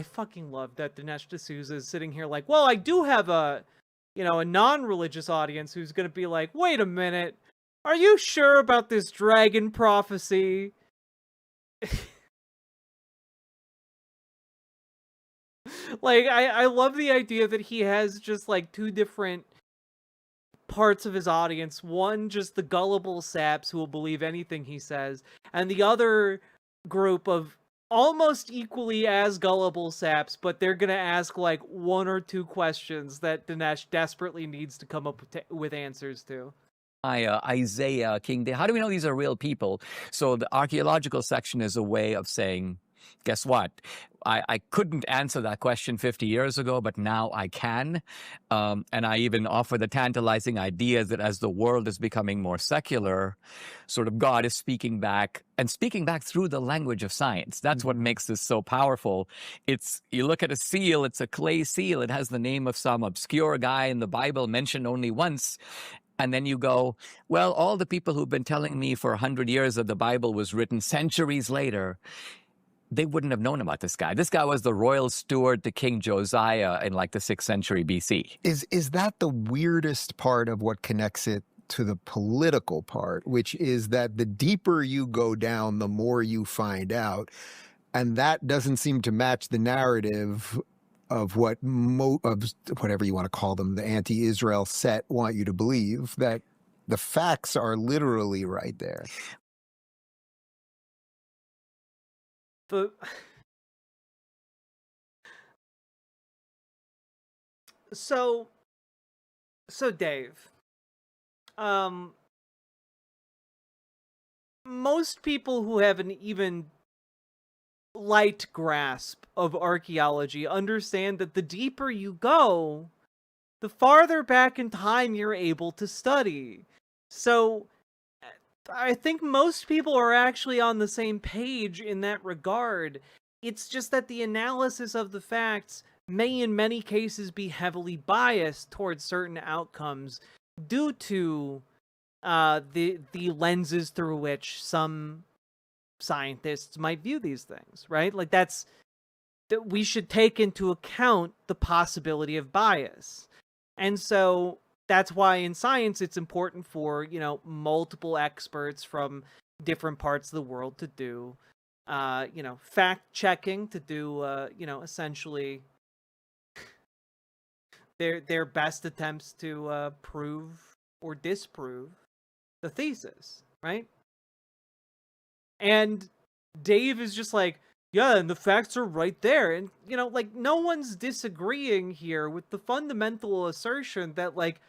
fucking love that Dinesh D'Souza is sitting here like, well, I do have a non-religious audience who's going to be like, wait a minute, are you sure about this dragon prophecy? Like, I love the idea that he has just, like, two different parts of his audience. One, just the gullible saps who will believe anything he says, and the other group of almost equally as gullible saps, but they're gonna ask, like, one or two questions that Dinesh desperately needs to come up with answers to. Isaiah, King David. How do we know these are real people? So the archaeological section is a way of saying, guess what? I couldn't answer that question 50 years ago, but now I can. And I even offer the tantalizing idea that as the world is becoming more secular, sort of God is speaking back, and speaking back through the language of science. That's what makes this so powerful. You look at a seal, it's a clay seal. It has the name of some obscure guy in the Bible mentioned only once. And then you go, well, all the people who've been telling me for 100 years that the Bible was written centuries later, they wouldn't have known about this guy. This guy was the royal steward to King Josiah in like the 6th century BC. Is that the weirdest part of what connects it to the political part, which is that the deeper you go down, the more you find out. And that doesn't seem to match the narrative of what whatever you want to call them, the anti-Israel set want you to believe, that the facts are literally right there. So Dave, most people who have an even light grasp of archaeology understand that the deeper you go, the farther back in time you're able to study. So I think most people are actually on the same page in that regard. It's just that the analysis of the facts may in many cases be heavily biased towards certain outcomes due to the lenses through which some scientists might view these things, right? Like that we should take into account the possibility of bias. And so that's why in science it's important for, multiple experts from different parts of the world to do, fact checking, to do, essentially their best attempts to prove or disprove the thesis, right? And Dave is just like, yeah, and the facts are right there. And, you know, like, no one's disagreeing here with the fundamental assertion that, like,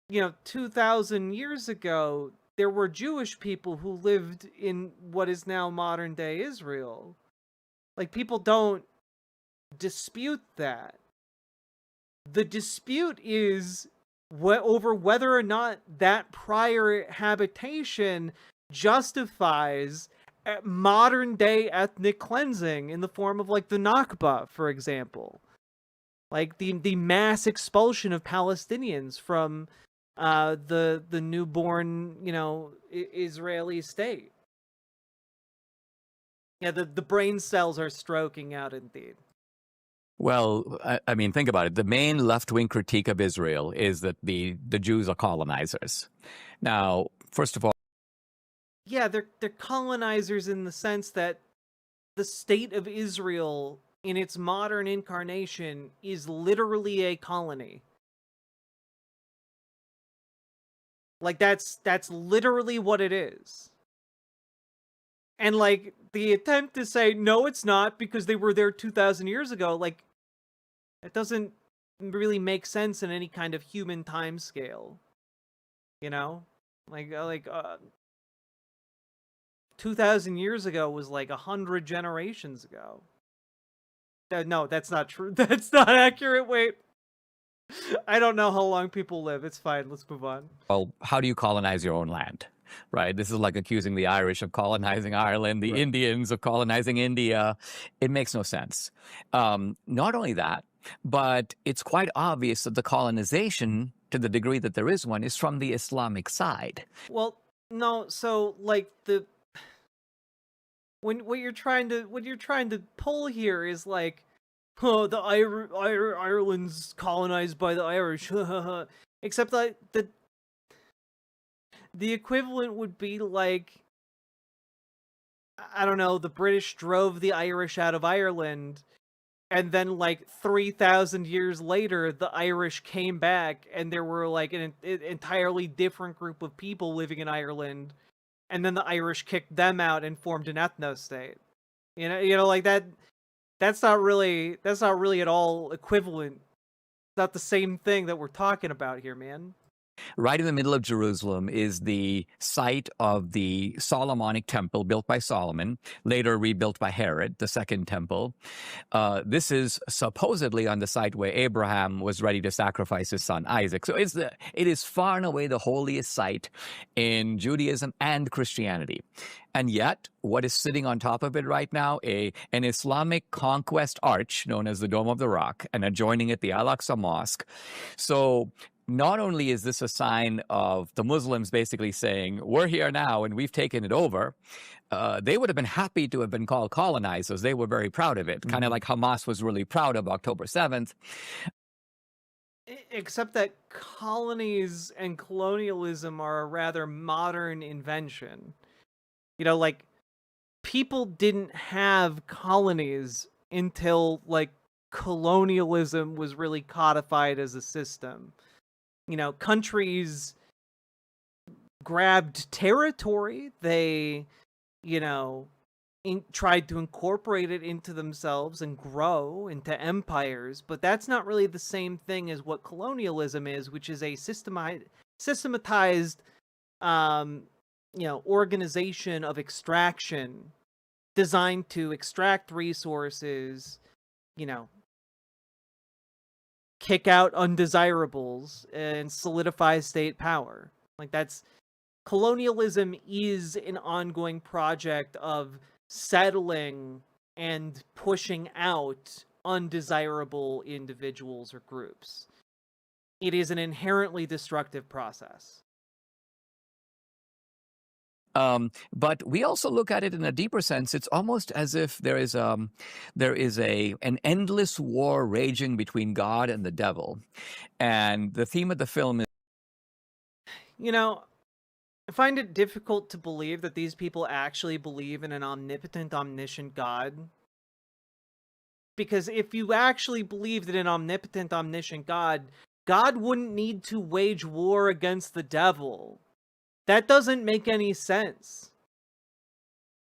you know, 2,000 years ago, there were Jewish people who lived in what is now modern day Israel. Like, people don't dispute that. The dispute is over whether or not that prior habitation justifies modern day ethnic cleansing in the form of, like, the Nakba, for example. Like the mass expulsion of Palestinians from the newborn, you know, Israeli state. Yeah, the brain cells are stroking out indeed. Well, I mean, think about it. The main left-wing critique of Israel is that the Jews are colonizers. Now, first of all, yeah, they're colonizers in the sense that the state of Israel in its modern incarnation is literally a colony. Like, that's literally what it is. And, like, the attempt to say, no, it's not because they were there 2,000 years ago, like, it doesn't really make sense in any kind of human time scale. You know? Like 2,000 years ago was like 100 generations ago. No, that's not true. That's not accurate. Wait. I don't know how long people live. It's fine. Let's move on. well, how do you colonize your own land? Right? This is like accusing the Irish of colonizing Ireland, the Indians of colonizing India. It makes no sense. Not only that, but it's quite obvious that the colonization, to the degree that there is one, is from the Islamic side. Well, no, so like what you're trying to pull here is like, oh, the Ireland's colonized by the Irish, except that the equivalent would be like, I don't know, the British drove the Irish out of Ireland, and then like 3,000 years later, the Irish came back, and there were like an entirely different group of people living in Ireland, and then the Irish kicked them out and formed an ethno-state. You know, like that. That's not really at all equivalent. It's not the same thing that we're talking about here, man. Right in the middle of Jerusalem is the site of the Solomonic temple built by Solomon, later rebuilt by Herod, the second temple. This is supposedly on the site where Abraham was ready to sacrifice his son Isaac. So it is far and away the holiest site in Judaism and Christianity. And yet, what is sitting on top of it right now, an Islamic conquest arch known as the Dome of the Rock, and adjoining it the Al-Aqsa Mosque. So not only is this a sign of the Muslims basically saying, we're here now and we've taken it over, they would have been happy to have been called colonizers. They were very proud of it, kind of like Hamas was really proud of October 7th. Except that colonies and colonialism are a rather modern invention. You know, like, people didn't have colonies until, like, colonialism was really codified as a system. You know, countries grabbed territory, they, you know, tried to incorporate it into themselves and grow into empires, but that's not really the same thing as what colonialism is, which is a systematized, you know, organization of extraction designed to extract resources, you know, kick out undesirables and solidify state power. Like, that's colonialism is an ongoing project of settling and pushing out undesirable individuals or groups. It is an inherently destructive process. But we also look at it in a deeper sense. It's almost as if there is an endless war raging between God and the devil. And the theme of the film is, you know, I find it difficult to believe that these people actually believe in an omnipotent, omniscient God. because if you actually believed in an omnipotent, omniscient God, God wouldn't need to wage war against the devil. That doesn't make any sense.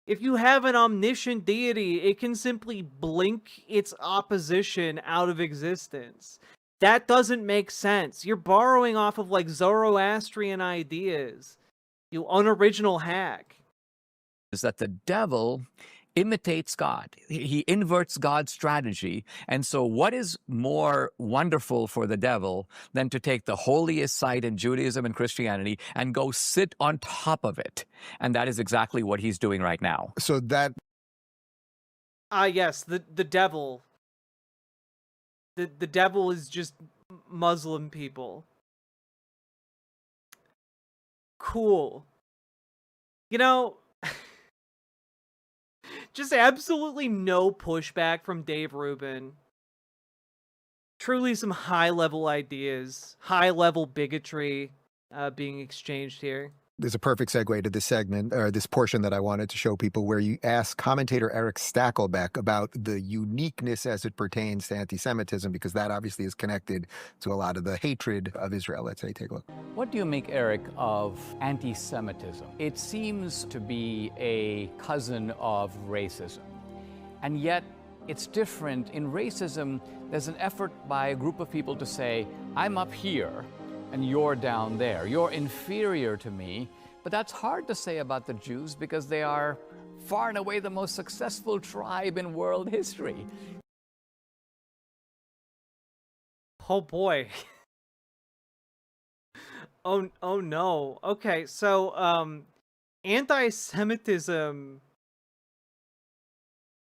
If you have an omniscient deity, it can simply blink its opposition out of existence. That doesn't make sense. You're borrowing off of like Zoroastrian ideas, you unoriginal hack. Is that the devil imitates God. He inverts God's strategy. And so what is more wonderful for the devil than to take the holiest site in Judaism and Christianity and go sit on top of it? And that is exactly what he's doing right now. So that... Yes, the devil. The devil is just Muslim people. Cool. You know, just absolutely no pushback from Dave Rubin. Truly some high-level ideas, high-level bigotry being exchanged here. There's a perfect segue to this segment, or this portion that I wanted to show people, where you ask commentator Eric Stakelbeck about the uniqueness as it pertains to anti-Semitism, because that obviously is connected to a lot of the hatred of Israel. Let's say, take a look. What do you make, Eric, of anti-Semitism? It seems to be a cousin of racism, and yet it's different. In racism, there's an effort by a group of people to say, I'm up here, and you're down there. You're inferior to me. But that's hard to say about the Jews because they are far and away the most successful tribe in world history. Oh boy. Oh no. Okay, so anti-Semitism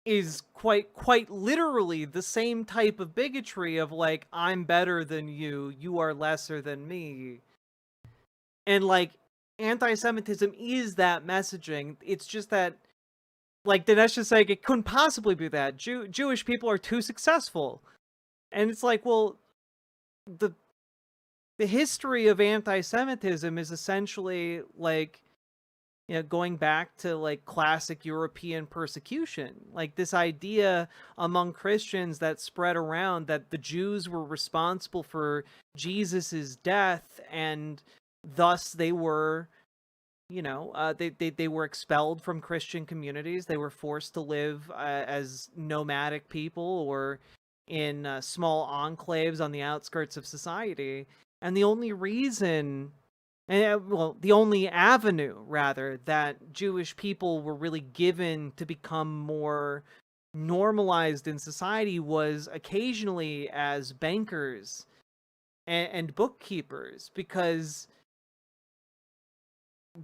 is quite literally the same type of bigotry of like, I'm better than you, you are lesser than me. And like, anti-Semitism is that messaging. It's just that, like Dinesh is saying, it couldn't possibly be that. Jewish people are too successful. And it's like, well, the history of anti-Semitism is essentially like, you know, going back to like classic European persecution, like this idea among Christians that spread around that the Jews were responsible for Jesus's death, and thus they were, you know, they were expelled from Christian communities. They were forced to live as nomadic people or in small enclaves on the outskirts of society. And the only reason, well, the only avenue, rather, that Jewish people were really given to become more normalized in society was occasionally as bankers and bookkeepers, because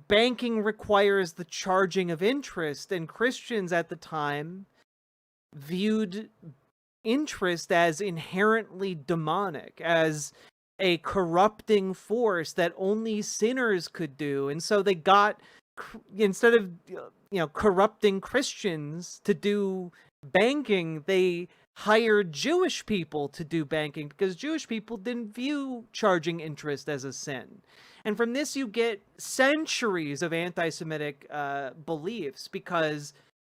banking requires the charging of interest, and Christians at the time viewed interest as inherently demonic, as a corrupting force that only sinners could do. And so they got, instead of, you know, corrupting Christians to do banking, they hired Jewish people to do banking because Jewish people didn't view charging interest as a sin. And from this you get centuries of anti-Semitic beliefs, because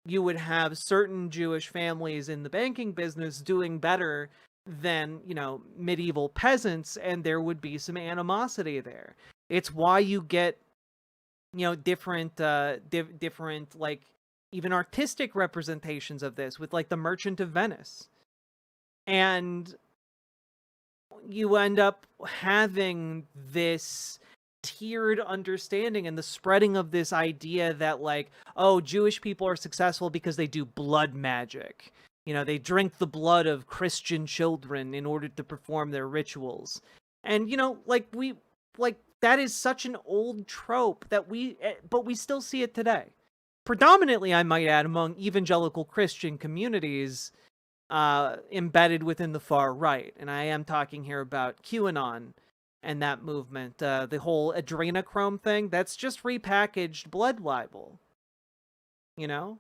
you would have certain Jewish families in the banking business doing better than, you know, medieval peasants, and there would be some animosity there. It's why you get, you know, different different like even artistic representations of this with like the Merchant of Venice. And you end up having this tiered understanding and the spreading of this idea that like, oh, Jewish people are successful because they do blood magic. You know, they drink the blood of Christian children in order to perform their rituals. And, you know, like that is such an old trope that but we still see it today. Predominantly, I might add, among evangelical Christian communities embedded within the far right. And I am talking here about QAnon and that movement. The whole adrenochrome thing, that's just repackaged blood libel. You know?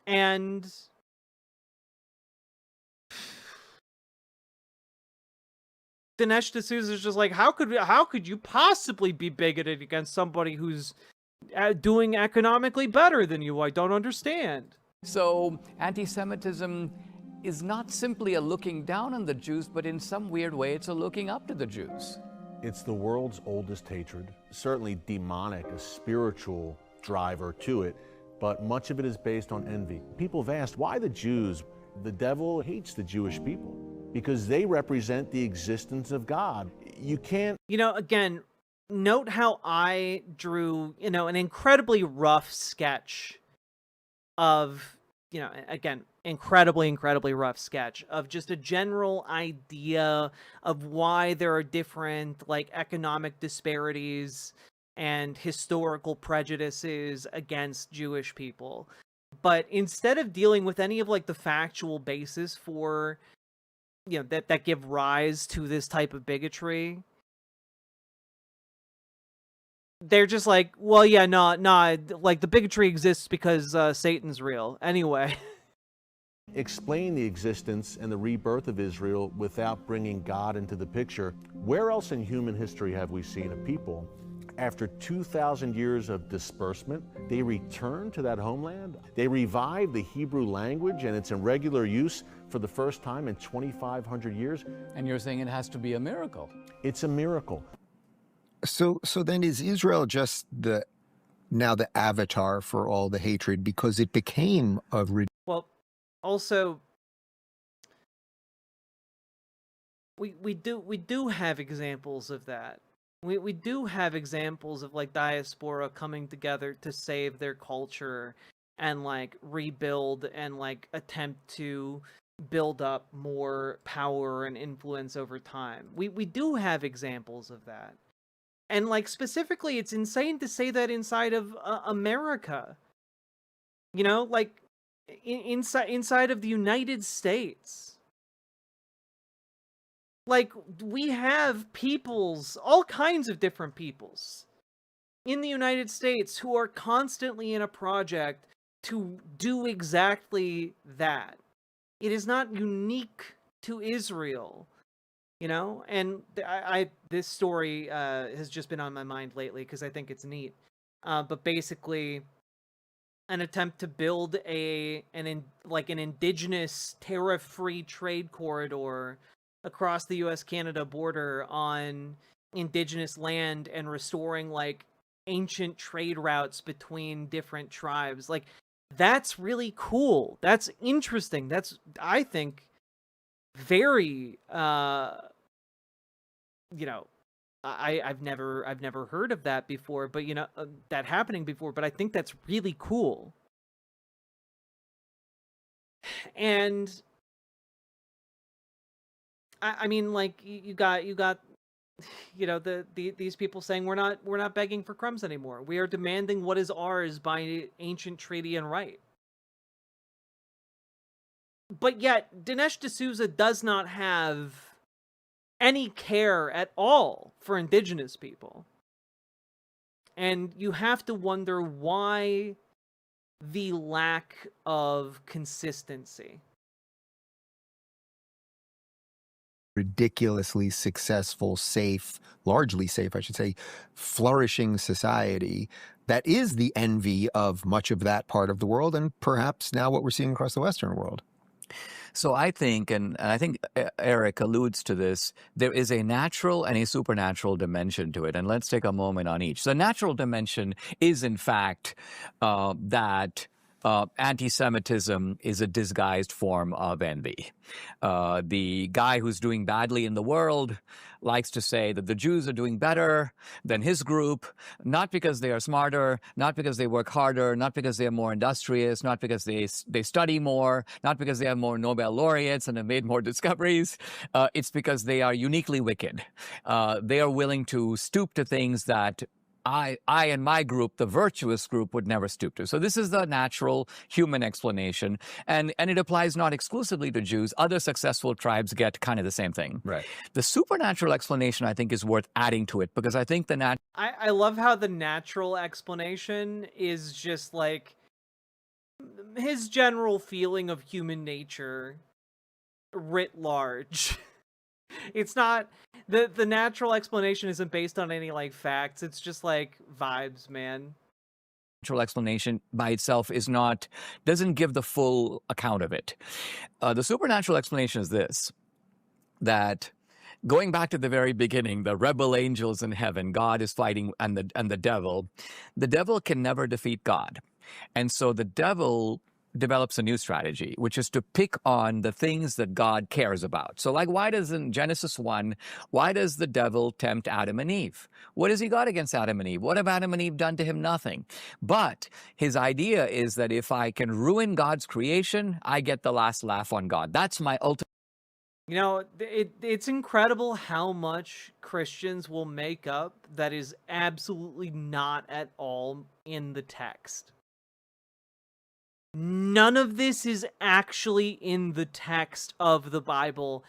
And Dinesh D'Souza is just like, how could you possibly be bigoted against somebody who's doing economically better than you? I don't understand. So anti-Semitism is not simply a looking down on the Jews, but in some weird way, it's a looking up to the Jews. It's the world's oldest hatred, certainly demonic, a spiritual driver to it, but much of it is based on envy. People have asked, why the Jews? The devil hates the Jewish people because they represent the existence of God. You can't... You know, again, note how I drew, you know, an incredibly rough sketch of, you know, again, incredibly rough sketch of just a general idea of why there are different, like, economic disparities and historical prejudices against Jewish people. But instead of dealing with any of, like, the factual basis for, you know, that give rise to this type of bigotry, they're just like, well, yeah, no, like, the bigotry exists because Satan's real. Anyway. Explain the existence and the rebirth of Israel without bringing God into the picture. Where else in human history have we seen a people, after 2,000 years of disbursement, they return to that homeland? They revive the Hebrew language and it's in regular use for the first time in 2,500 years. And you're saying it has to be a miracle. It's a miracle. So then is Israel just now the avatar for all the hatred because it became a... Well, also, we do have examples of that. We do have examples of, like, diaspora coming together to save their culture and, like, rebuild and, like, attempt to build up more power and influence over time. We do have examples of that. And, like, specifically, it's insane to say that inside of America. You know, like, inside of the United States. Like, we have peoples, all kinds of different peoples in the United States who are constantly in a project to do exactly that. It is not unique to Israel, you know? And this story has just been on my mind lately because I think it's neat. But basically, an attempt to build an indigenous tariff-free trade corridor across the US-Canada border on indigenous land and restoring, like, ancient trade routes between different tribes. Like, that's really cool. That's interesting. That's, I think, very, you know, I've never heard of that before, but, you know, that happening before, but I think that's really cool. And I mean, like, you got, you know, these people saying we're not begging for crumbs anymore. We are demanding what is ours by ancient treaty and right. But yet, Dinesh D'Souza does not have any care at all for indigenous people. And you have to wonder why the lack of consistency. Ridiculously successful, safe, largely safe, I should say, flourishing society that is the envy of much of that part of the world and perhaps now what we're seeing across the Western world. So I think, and I think Eric alludes to this, there is a natural and a supernatural dimension to it. And let's take a moment on each. The natural dimension is, in fact, that anti-Semitism is a disguised form of envy. The guy who's doing badly in the world likes to say that the Jews are doing better than his group, not because they are smarter, not because they work harder, not because they are more industrious, not because they study more, not because they have more Nobel laureates and have made more discoveries. It's because they are uniquely wicked. They are willing to stoop to things that I and my group, the virtuous group, would never stoop to. So this is the natural human explanation. And it applies not exclusively to Jews. Other successful tribes get kind of the same thing. Right. The supernatural explanation, I think, is worth adding to it because I think I love how the natural explanation is just like his general feeling of human nature writ large. It's not the natural explanation isn't based on any like facts. It's just like vibes, man. explanation by itself doesn't give the full account of it. The supernatural explanation is this, that going back to the very beginning, the rebel angels in heaven, God is fighting, and the devil can never defeat God. And so the devil develops a new strategy, which is to pick on the things that God cares about. So like, why does in Genesis 1, why does the devil tempt Adam and Eve? What has he got against Adam and Eve? What have Adam and Eve done to him? Nothing. But his idea is that if I can ruin God's creation, I get the last laugh on God. That's my ultimate. You know, it's incredible how much Christians will make up that is absolutely not at all in the text. None of this is actually in the text of the Bible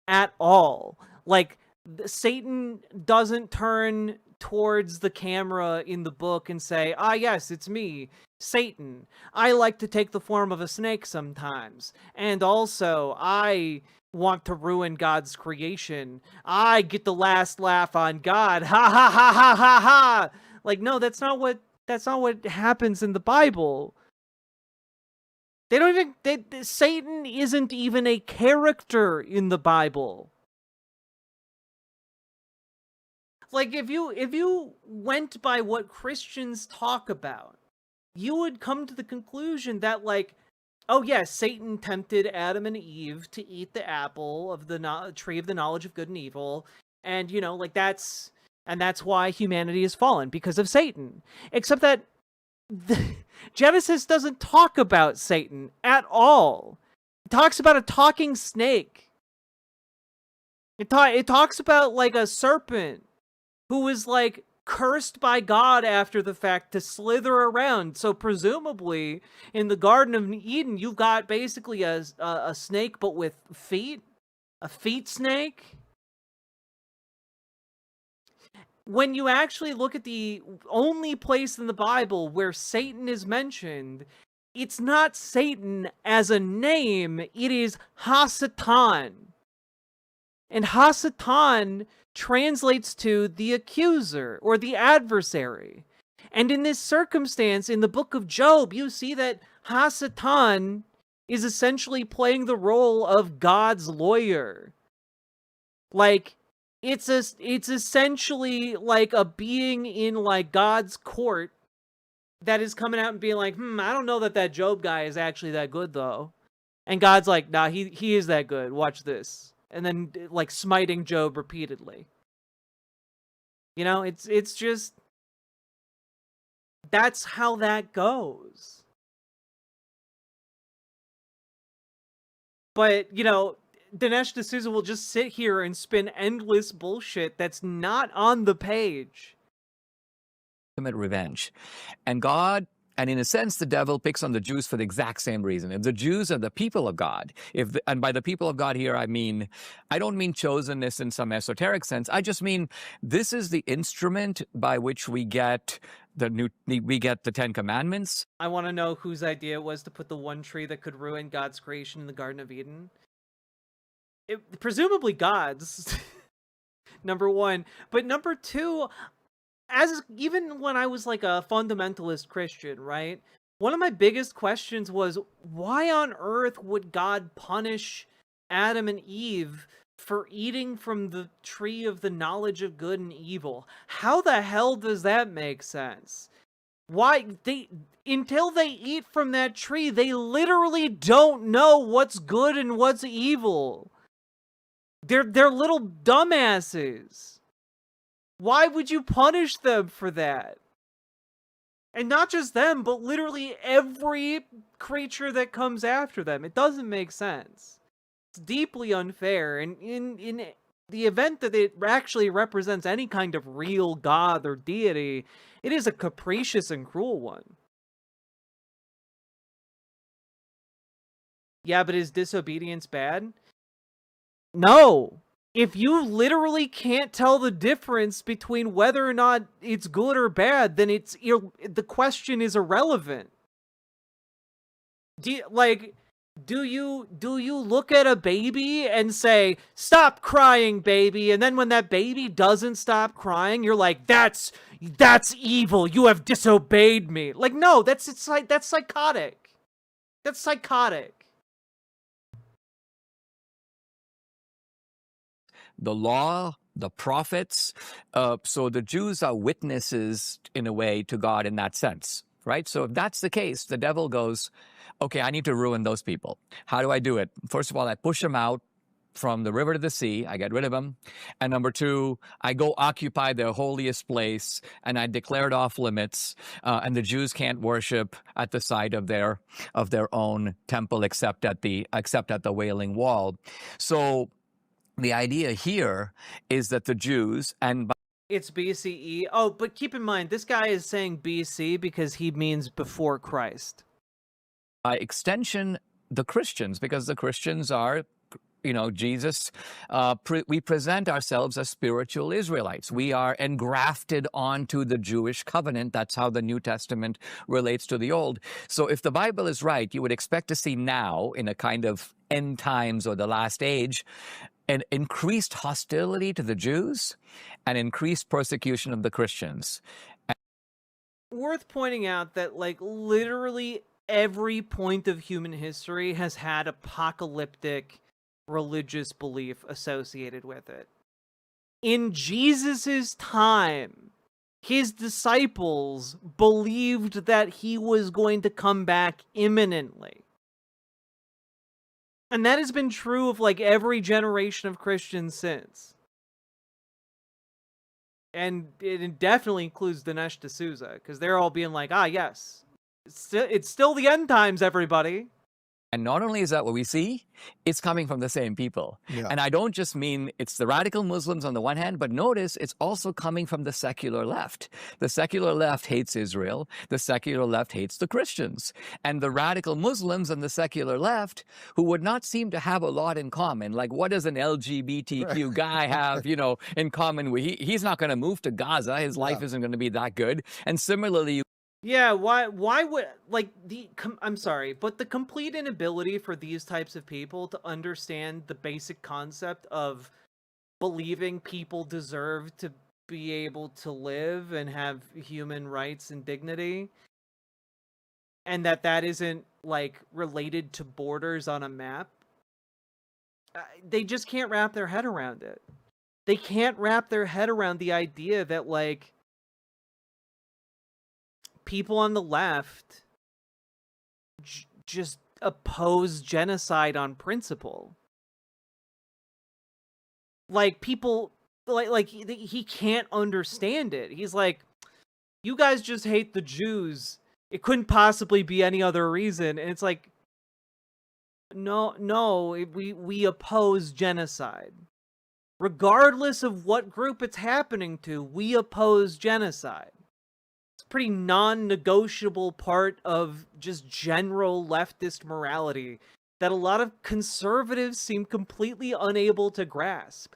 at all. Like, Satan doesn't turn towards the camera in the book and say, "Ah, yes, it's me, Satan. I like to take the form of a snake sometimes. And also, I want to ruin God's creation. I get the last laugh on God. Ha ha ha ha ha ha." Like, no, that's not what happens in the Bible. They don't even, Satan isn't even a character in the Bible. Like, if you went by what Christians talk about, you would come to the conclusion that, like, oh yes, Satan tempted Adam and Eve to eat the apple of the tree of the knowledge of good and evil, and, you know, like, that's why humanity has fallen, because of Satan. Except that Genesis doesn't talk about Satan at all. It talks about a talking snake. It talks about, like, a serpent who was, like, cursed by God after the fact to slither around. So presumably in the Garden of Eden, you've got basically a snake but with feet, a feet snake. When you actually look at the only place in the Bible where Satan is mentioned, it's not Satan as a name, it is Hasatan. And Hasatan translates to the accuser or the adversary. And in this circumstance, in the book of Job, you see that Hasatan is essentially playing the role of God's lawyer. Like, it's essentially like a being in, like, God's court that is coming out and being like, I don't know that Job guy is actually that good, though. And God's like, nah, he is that good. Watch this. And then, like, smiting Job repeatedly. You know, it's just, that's how that goes. But, you know, Dinesh D'Souza will just sit here and spin endless bullshit that's not on the page. Revenge. And God, and in a sense, the devil picks on the Jews for the exact same reason. If the Jews are the people of God, and by the people of God here, I don't mean chosenness in some esoteric sense. I just mean this is the instrument by which we get the Ten Commandments. I want to know whose idea it was to put the one tree that could ruin God's creation in the Garden of Eden. Presumably God's, number one. But number two, even when I was like a fundamentalist Christian, right? One of my biggest questions was, why on earth would God punish Adam and Eve for eating from the tree of the knowledge of good and evil? How the hell does that make sense? Why until they eat from that tree, they literally don't know what's good and what's evil. They're little dumbasses. Why would you punish them for that? And not just them, but literally every creature that comes after them. It doesn't make sense. It's deeply unfair. And in the event that it actually represents any kind of real god or deity, it is a capricious and cruel one. Yeah, but is disobedience bad? No. If you literally can't tell the difference between whether or not it's good or bad, then the question is irrelevant. Do you look at a baby and say, "Stop crying, baby," and then when that baby doesn't stop crying, you're like, "That's evil. You have disobeyed me." Like, no, that's psychotic. That's psychotic. The law, the prophets. So the Jews are witnesses in a way to God in that sense, right? So if that's the case, the devil goes, okay, I need to ruin those people. How do I do it? First of all, I push them out from the river to the sea. I get rid of them. And number two, I go occupy their holiest place and I declare it off limits. And the Jews can't worship at the site of their own temple except at the Wailing Wall. So the idea here is that the Jews, and it's BCE. Oh, but keep in mind, this guy is saying BC because he means before Christ. by extension, the Christians, because the Christians are, Jesus, we present ourselves as spiritual Israelites. We are engrafted onto the Jewish covenant. That's how the New Testament relates to the Old. So if the Bible is right, you would expect to see now, in a kind of end times or the last age, an increased hostility to the Jews and increased persecution of the Christians. Worth pointing out that, like, literally every point of human history has had apocalyptic religious belief associated with it. In Jesus's time, his disciples believed that he was going to come back imminently. And that has been true of, like, every generation of Christians since. And it definitely includes Dinesh D'Souza, because they're all being like, yes, it's still the end times, everybody. And not only is that what we see, it's coming from the same people. Yeah. And I don't just mean it's the radical Muslims on the one hand, but notice it's also coming from the secular left. The secular left hates Israel. The secular left hates the Christians. And the radical Muslims and the secular left, who would not seem to have a lot in common, like what does an LGBTQ guy have, in common with? He's not going to move to Gaza. His life isn't going to be that good. And similarly, yeah, why would, like, I'm sorry, but the complete inability for these types of people to understand the basic concept of believing people deserve to be able to live and have human rights and dignity, and that isn't, like, related to borders on a map, they just can't wrap their head around it. They can't wrap their head around the idea that, like, people on the left just oppose genocide on principle. Like, people, like he can't understand it. He's like, you guys just hate the Jews. It couldn't possibly be any other reason. And it's like, no, we oppose genocide. Regardless of what group it's happening to, we oppose genocide. Pretty non-negotiable part of just general leftist morality that a lot of conservatives seem completely unable to grasp.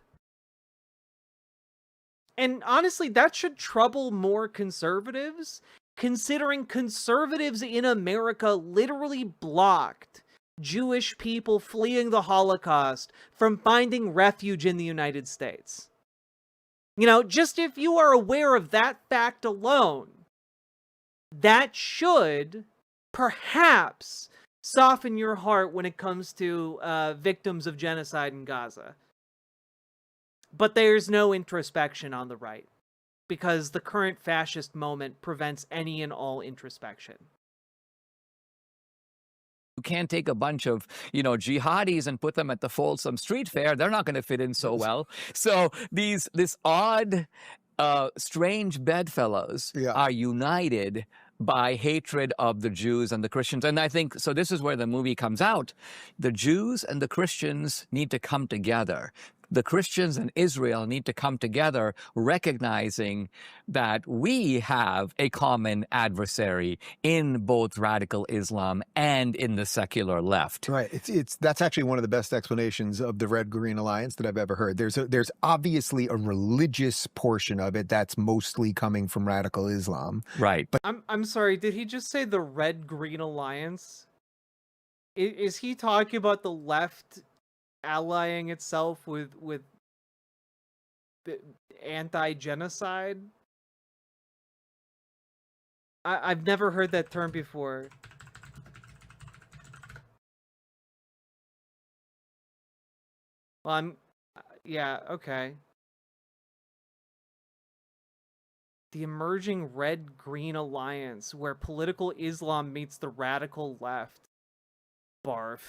And honestly, that should trouble more conservatives, considering conservatives in America literally blocked Jewish people fleeing the Holocaust from finding refuge in the United States. Just if you are aware of that fact alone, that should perhaps soften your heart when it comes to victims of genocide in Gaza. But there's no introspection on the right, because the current fascist moment prevents any and all introspection. You can't take a bunch of, jihadis and put them at the Folsom Street Fair. They're not going to fit in so well. So this odd, strange bedfellows are united by hatred of the Jews and the Christians. And I think, so this is where the movie comes out. The Jews and the Christians need to come together. The Christians and Israel need to come together, recognizing that we have a common adversary in both radical Islam and in the secular left. Right. That's actually one of the best explanations of the Red-Green Alliance that I've ever heard. There's obviously a religious portion of it that's mostly coming from radical Islam. Right. But I'm sorry, did he just say the Red-Green Alliance? Is he talking about the left allying itself with anti-genocide? I've never heard that term before. Well, yeah, okay. The emerging red-green alliance, where political Islam meets the radical left. Barf.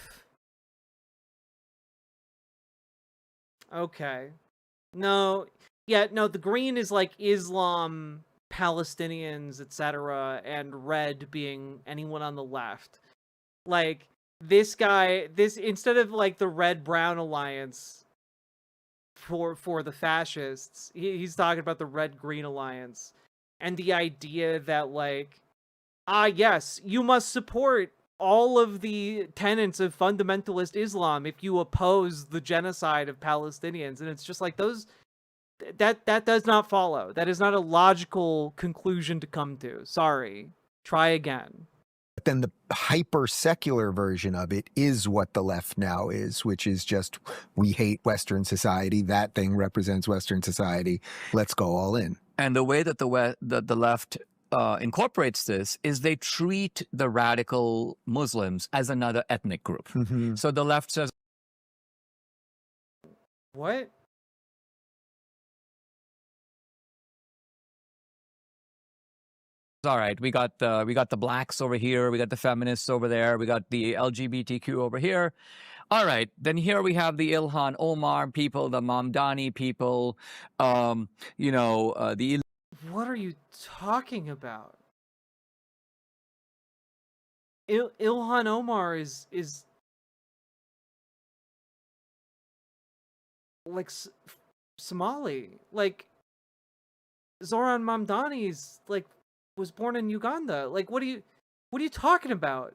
Okay. No, yeah, no, the green is like Islam, Palestinians, etc., and red being anyone on the left. Like, this guy, instead of like the red-brown alliance for the fascists, he's talking about the red-green alliance. And the idea that, like, yes, you must support all of the tenets of fundamentalist Islam if you oppose the genocide of Palestinians. And it's just like, that does not follow. That is not a logical conclusion to come to. Sorry. Try again. But then the hyper-secular version of it is what the left now is, which is just, we hate Western society. That thing represents Western society. Let's go all in. And the way that the left incorporates this is they treat the radical Muslims as another ethnic group. Mm-hmm. So the left says, what? all right, we got the blacks over here, we got the feminists over there, we got the LGBTQ over here. All right, then here we have the Ilhan Omar people, the Mamdani people, the... What are you talking about? Ilhan Omar is like Somali. Like, Zoran Mamdani's like was born in Uganda. Like, what are you talking about?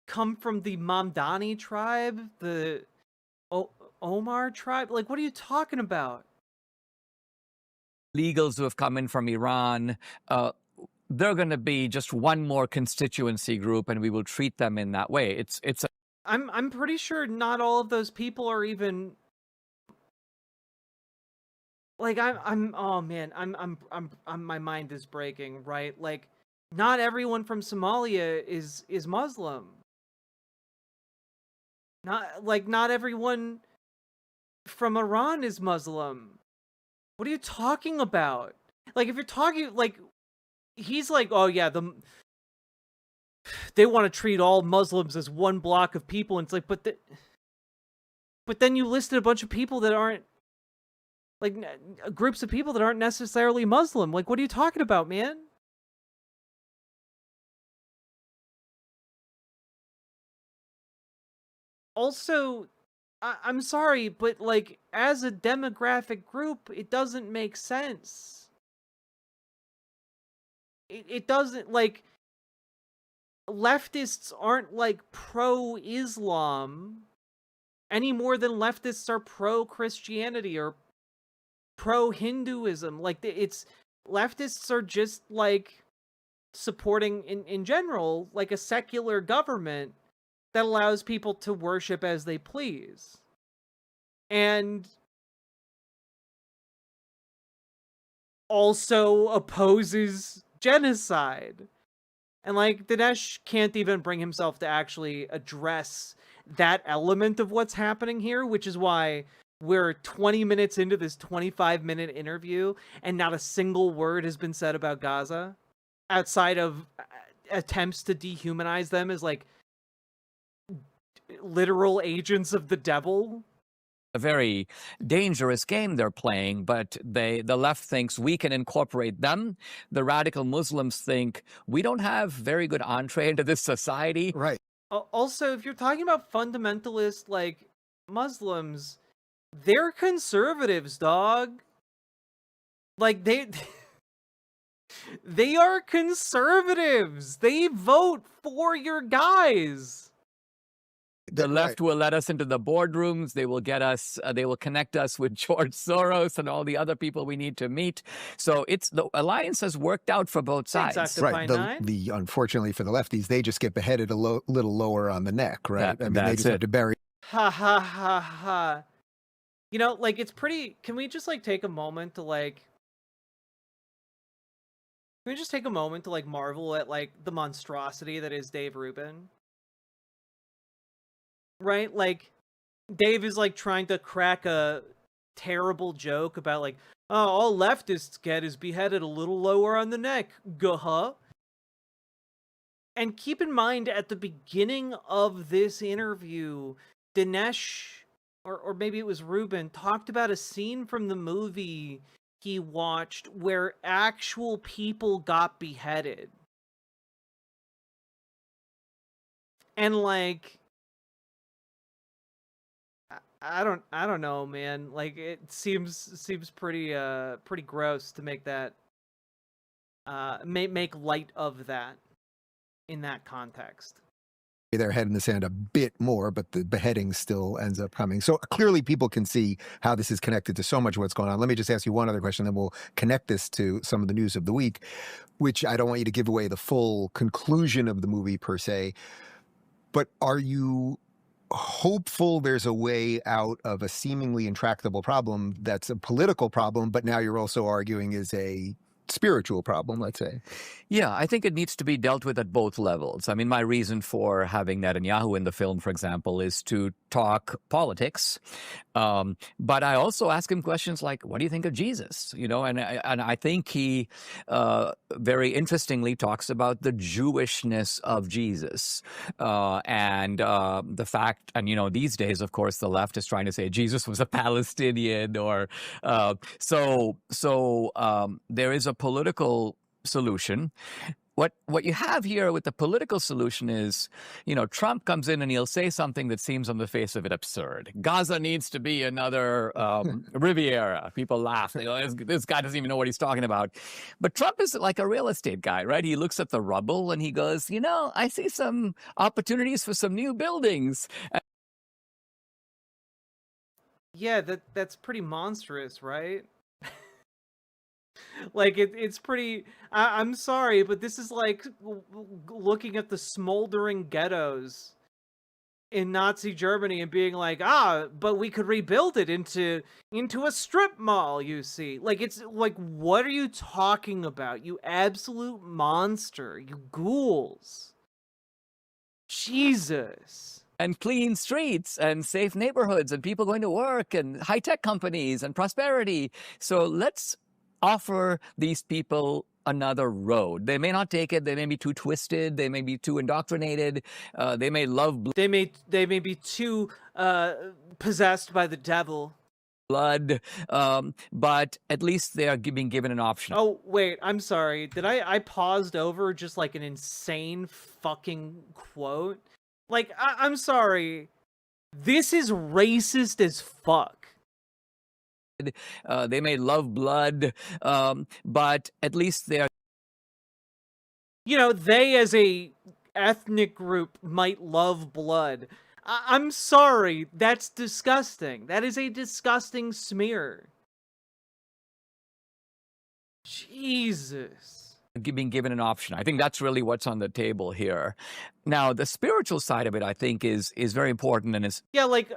Come from the Mamdani tribe, the Omar tribe? Like, what are you talking about? Legals who have come in from Iran, they're going to be just one more constituency group, and we will treat them in that way. It's. I'm pretty sure not all of those people are even. Like, oh man, my mind is breaking, right? Like, not everyone from Somalia is Muslim. Not everyone from Iran is Muslim. What are you talking about? Like, if you're talking, like, he's like, oh yeah, they want to treat all Muslims as one block of people, and it's like, but then you listed a bunch of people that aren't, like, groups of people that aren't necessarily Muslim. Like, what are you talking about, man? Also, I'm sorry, but, like, as a demographic group, it doesn't make sense. It doesn't, like, leftists aren't, like, pro-Islam any more than leftists are pro-Christianity or pro-Hinduism. Like, leftists are just, like, supporting, in general, like, a secular government that allows people to worship as they please. And also opposes genocide. And, like, Dinesh can't even bring himself to actually address that element of what's happening here, which is why we're 20 minutes into this 25-minute interview and not a single word has been said about Gaza outside of attempts to dehumanize them as, like, literal agents of the devil. A very dangerous game they're playing, but the left thinks we can incorporate them. The radical Muslims think we don't have very good entree into this society. Right. Also, if you're talking about fundamentalist, like, Muslims, they're conservatives, dog. Like, they are conservatives. They vote for your guys. The left will let us into the boardrooms. They will get us. They will connect us with George Soros and all the other people we need to meet. So the alliance has worked out for both sides. Right. The unfortunately for the lefties, they just get beheaded a little lower on the neck, right? I mean, they just have to bury. Ha ha ha ha. You know, like, it's pretty. Can we just like take a moment to like? Can we just take a moment to like marvel at like the monstrosity that is Dave Rubin? Right? Like, Dave is like trying to crack a terrible joke about like, oh, all leftists get is beheaded a little lower on the neck. Guh-huh. And keep in mind, at the beginning of this interview, Dinesh, or maybe it was Rubin, talked about a scene from the movie he watched where actual people got beheaded. And like, I don't know, man. Like, it seems pretty pretty gross to make that make light of that in that context. Their head in the sand a bit more, but the beheading still ends up coming. So clearly people can see how this is connected to so much of what's going on. Let me just ask you one other question, then we'll connect this to some of the news of the week, which I don't want you to give away the full conclusion of the movie per se, but are you hopeful there's a way out of a seemingly intractable problem that's a political problem, but now you're also arguing is a spiritual problem, let's say? Yeah, I think it needs to be dealt with at both levels. I mean, my reason for having Netanyahu in the film, for example, is to talk politics. But I also ask him questions like, what do you think of Jesus? You know, and I think he very interestingly talks about the Jewishness of Jesus. And the fact, and, you know, these days, of course, the left is trying to say Jesus was a Palestinian or so there is a political solution. What you have here with the political solution is, you know, Trump comes in and he'll say something that seems on the face of it absurd. Gaza needs to be another Riviera. People laugh. You know, this guy doesn't even know what he's talking about. But Trump is like a real estate guy, right? He looks at the rubble and he goes, you know, I see some opportunities for some new buildings. Yeah, that's pretty monstrous, right? Like, it's pretty. I'm sorry, but this is like looking at the smoldering ghettos in Nazi Germany and being like, but we could rebuild it into a strip mall. You see, like, it's like, what are you talking about? You absolute monster! You ghouls! Jesus. And clean streets and safe neighborhoods and people going to work and high-tech companies and prosperity. So let's offer these people another road. They may not take it. They may be too twisted. They may be too indoctrinated. They may love They may be too possessed by the devil. Blood, but at least they are being given an option. Oh, wait, I'm sorry. Did I paused over just like an insane fucking quote? Like, I'm sorry. This is racist as fuck. They may love blood, but at least they are. You know, they as a ethnic group might love blood. I'm sorry. That's disgusting. That is a disgusting smear. Jesus. Being given an option. I think that's really what's on the table here. Now, the spiritual side of it, I think, is very important and is. Yeah, like,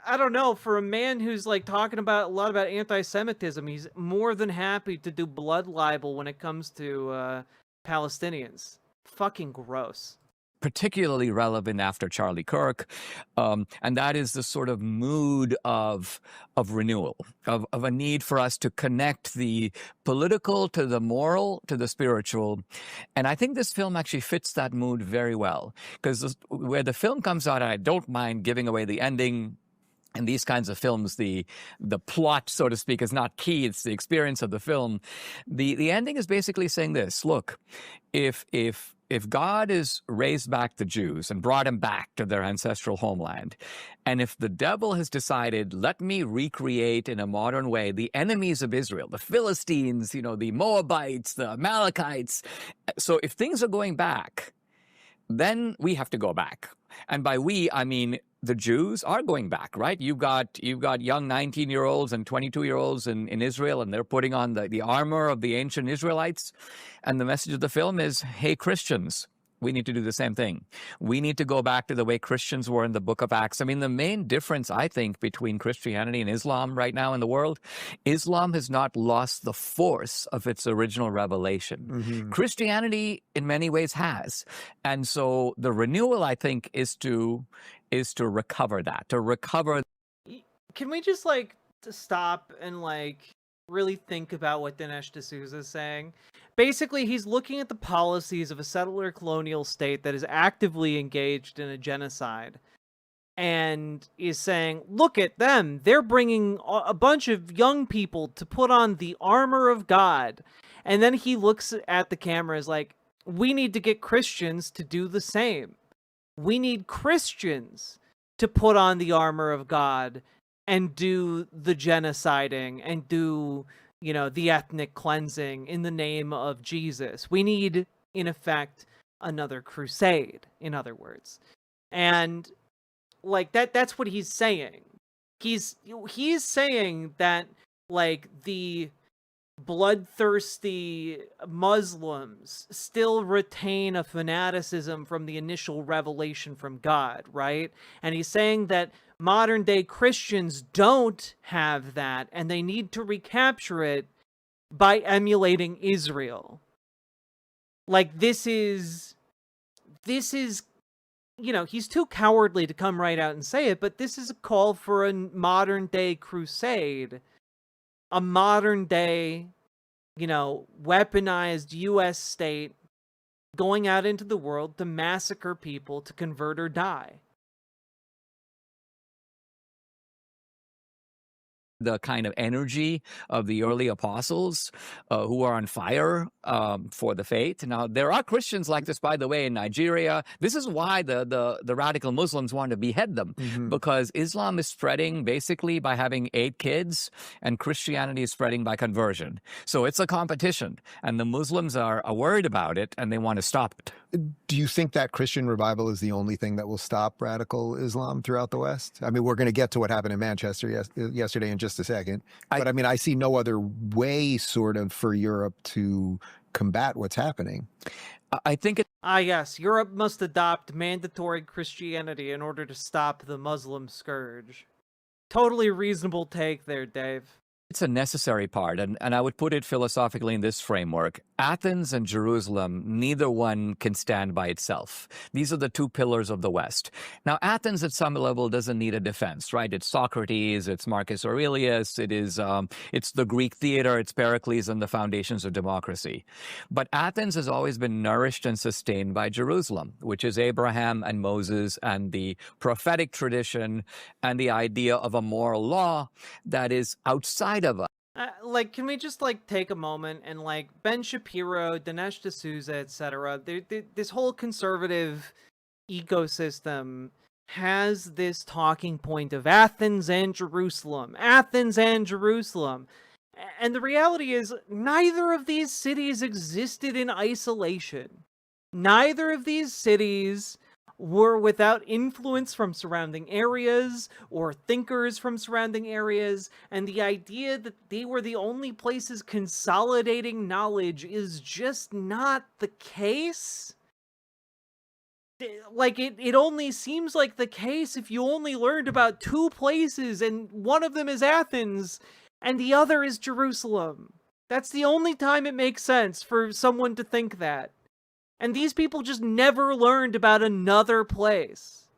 I don't know, for a man who's like talking about a lot about anti-Semitism, he's more than happy to do blood libel when it comes to Palestinians. Fucking gross. Particularly relevant after Charlie Kirk, and that is the sort of mood of renewal, of a need for us to connect the political to the moral to the spiritual, and I think this film actually fits that mood very well, because where the film comes out, and I don't mind giving away the ending. In these kinds of films, the plot, so to speak, is not key. It's the experience of the film. The ending is basically saying this: look, if God has raised back the Jews and brought them back to their ancestral homeland, and if the devil has decided, let me recreate in a modern way the enemies of Israel, the Philistines, you know, the Moabites, the Amalekites. So if things are going back, then we have to go back. And by we, I mean the Jews are going back, right? You've got young 19-year-olds and 22-year-olds in Israel, and they're putting on the armor of the ancient Israelites. And the message of the film is, hey, Christians, we need to do the same thing. We need to go back to the way Christians were in the book of Acts. I mean, the main difference, I think, between Christianity and Islam right now in the world, Islam has not lost the force of its original revelation. Christianity, in many ways, has. And so the renewal, I think, is to recover that, to recover. Can we just like to stop and like really think about what Dinesh D'Souza is saying? Basically, he's looking at the policies of a settler colonial state that is actively engaged in a genocide and is saying, look at them. They're bringing a bunch of young people to put on the armor of God. And then he looks at the cameras like, we need to get Christians to do the same. We need Christians to put on the armor of God and do the genociding and do, you know, the ethnic cleansing in the name of Jesus. We need, in effect, another crusade, in other words. And like that's what he's saying. He's saying that like the bloodthirsty Muslims still retain a fanaticism from the initial revelation from God, right? And he's saying that modern day Christians don't have that, and they need to recapture it by emulating Israel. Like, this is, you know, he's too cowardly to come right out and say it, but this is a call for a modern day crusade, a modern day, you know, weaponized U.S. state going out into the world to massacre people, to convert or die. The kind of energy of the early apostles who are on fire for the faith. Now, there are Christians like this, by the way, in Nigeria. This is why the radical Muslims want to behead them, because Islam is spreading basically by having 8 kids, and Christianity is spreading by conversion. So it's a competition, and the Muslims are worried about it, and they want to stop it. Do you think that Christian revival is the only thing that will stop radical Islam throughout the West? I mean, we're going to get to what happened in Manchester yesterday in just a second. But I mean, I see no other way sort of for Europe to combat what's happening. I think yes, Europe must adopt mandatory Christianity in order to stop the Muslim scourge. Totally reasonable take there, Dave. It's a necessary part, and I would put it philosophically in this framework. Athens and Jerusalem, neither one can stand by itself. These are the 2 pillars of the West. Now, Athens at some level doesn't need a defense, right? It's Socrates, it's Marcus Aurelius, it's the Greek theater, it's Pericles and the foundations of democracy. But Athens has always been nourished and sustained by Jerusalem, which is Abraham and Moses and the prophetic tradition and the idea of a moral law that is outside of us. Like, can we just like take a moment and like Ben Shapiro, Dinesh D'Souza, etc. This whole conservative ecosystem has this talking point of Athens and Jerusalem, Athens and Jerusalem. And the reality is neither of these cities existed in isolation. Neither of these cities were without influence from surrounding areas or thinkers from surrounding areas, and the idea that they were the only places consolidating knowledge is just not the case. Like, it only seems like the case if you only learned about 2 places, and one of them is Athens, and the other is Jerusalem. That's the only time it makes sense for someone to think that. And these people just never learned about another place.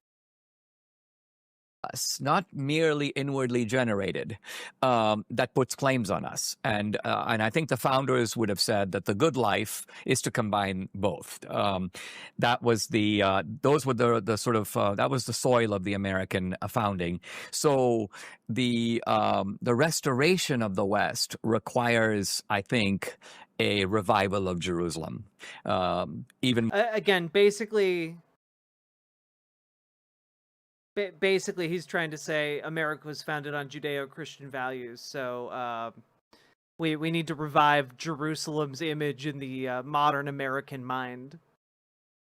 Us, not merely inwardly generated, that puts claims on us. And I think the founders would have said that the good life is to combine both. That was those were the sort of, that was the soil of the American founding. So the restoration of the West requires, I think, a revival of Jerusalem. Again, basically, he's trying to say America was founded on Judeo-Christian values, so we need to revive Jerusalem's image in the modern American mind.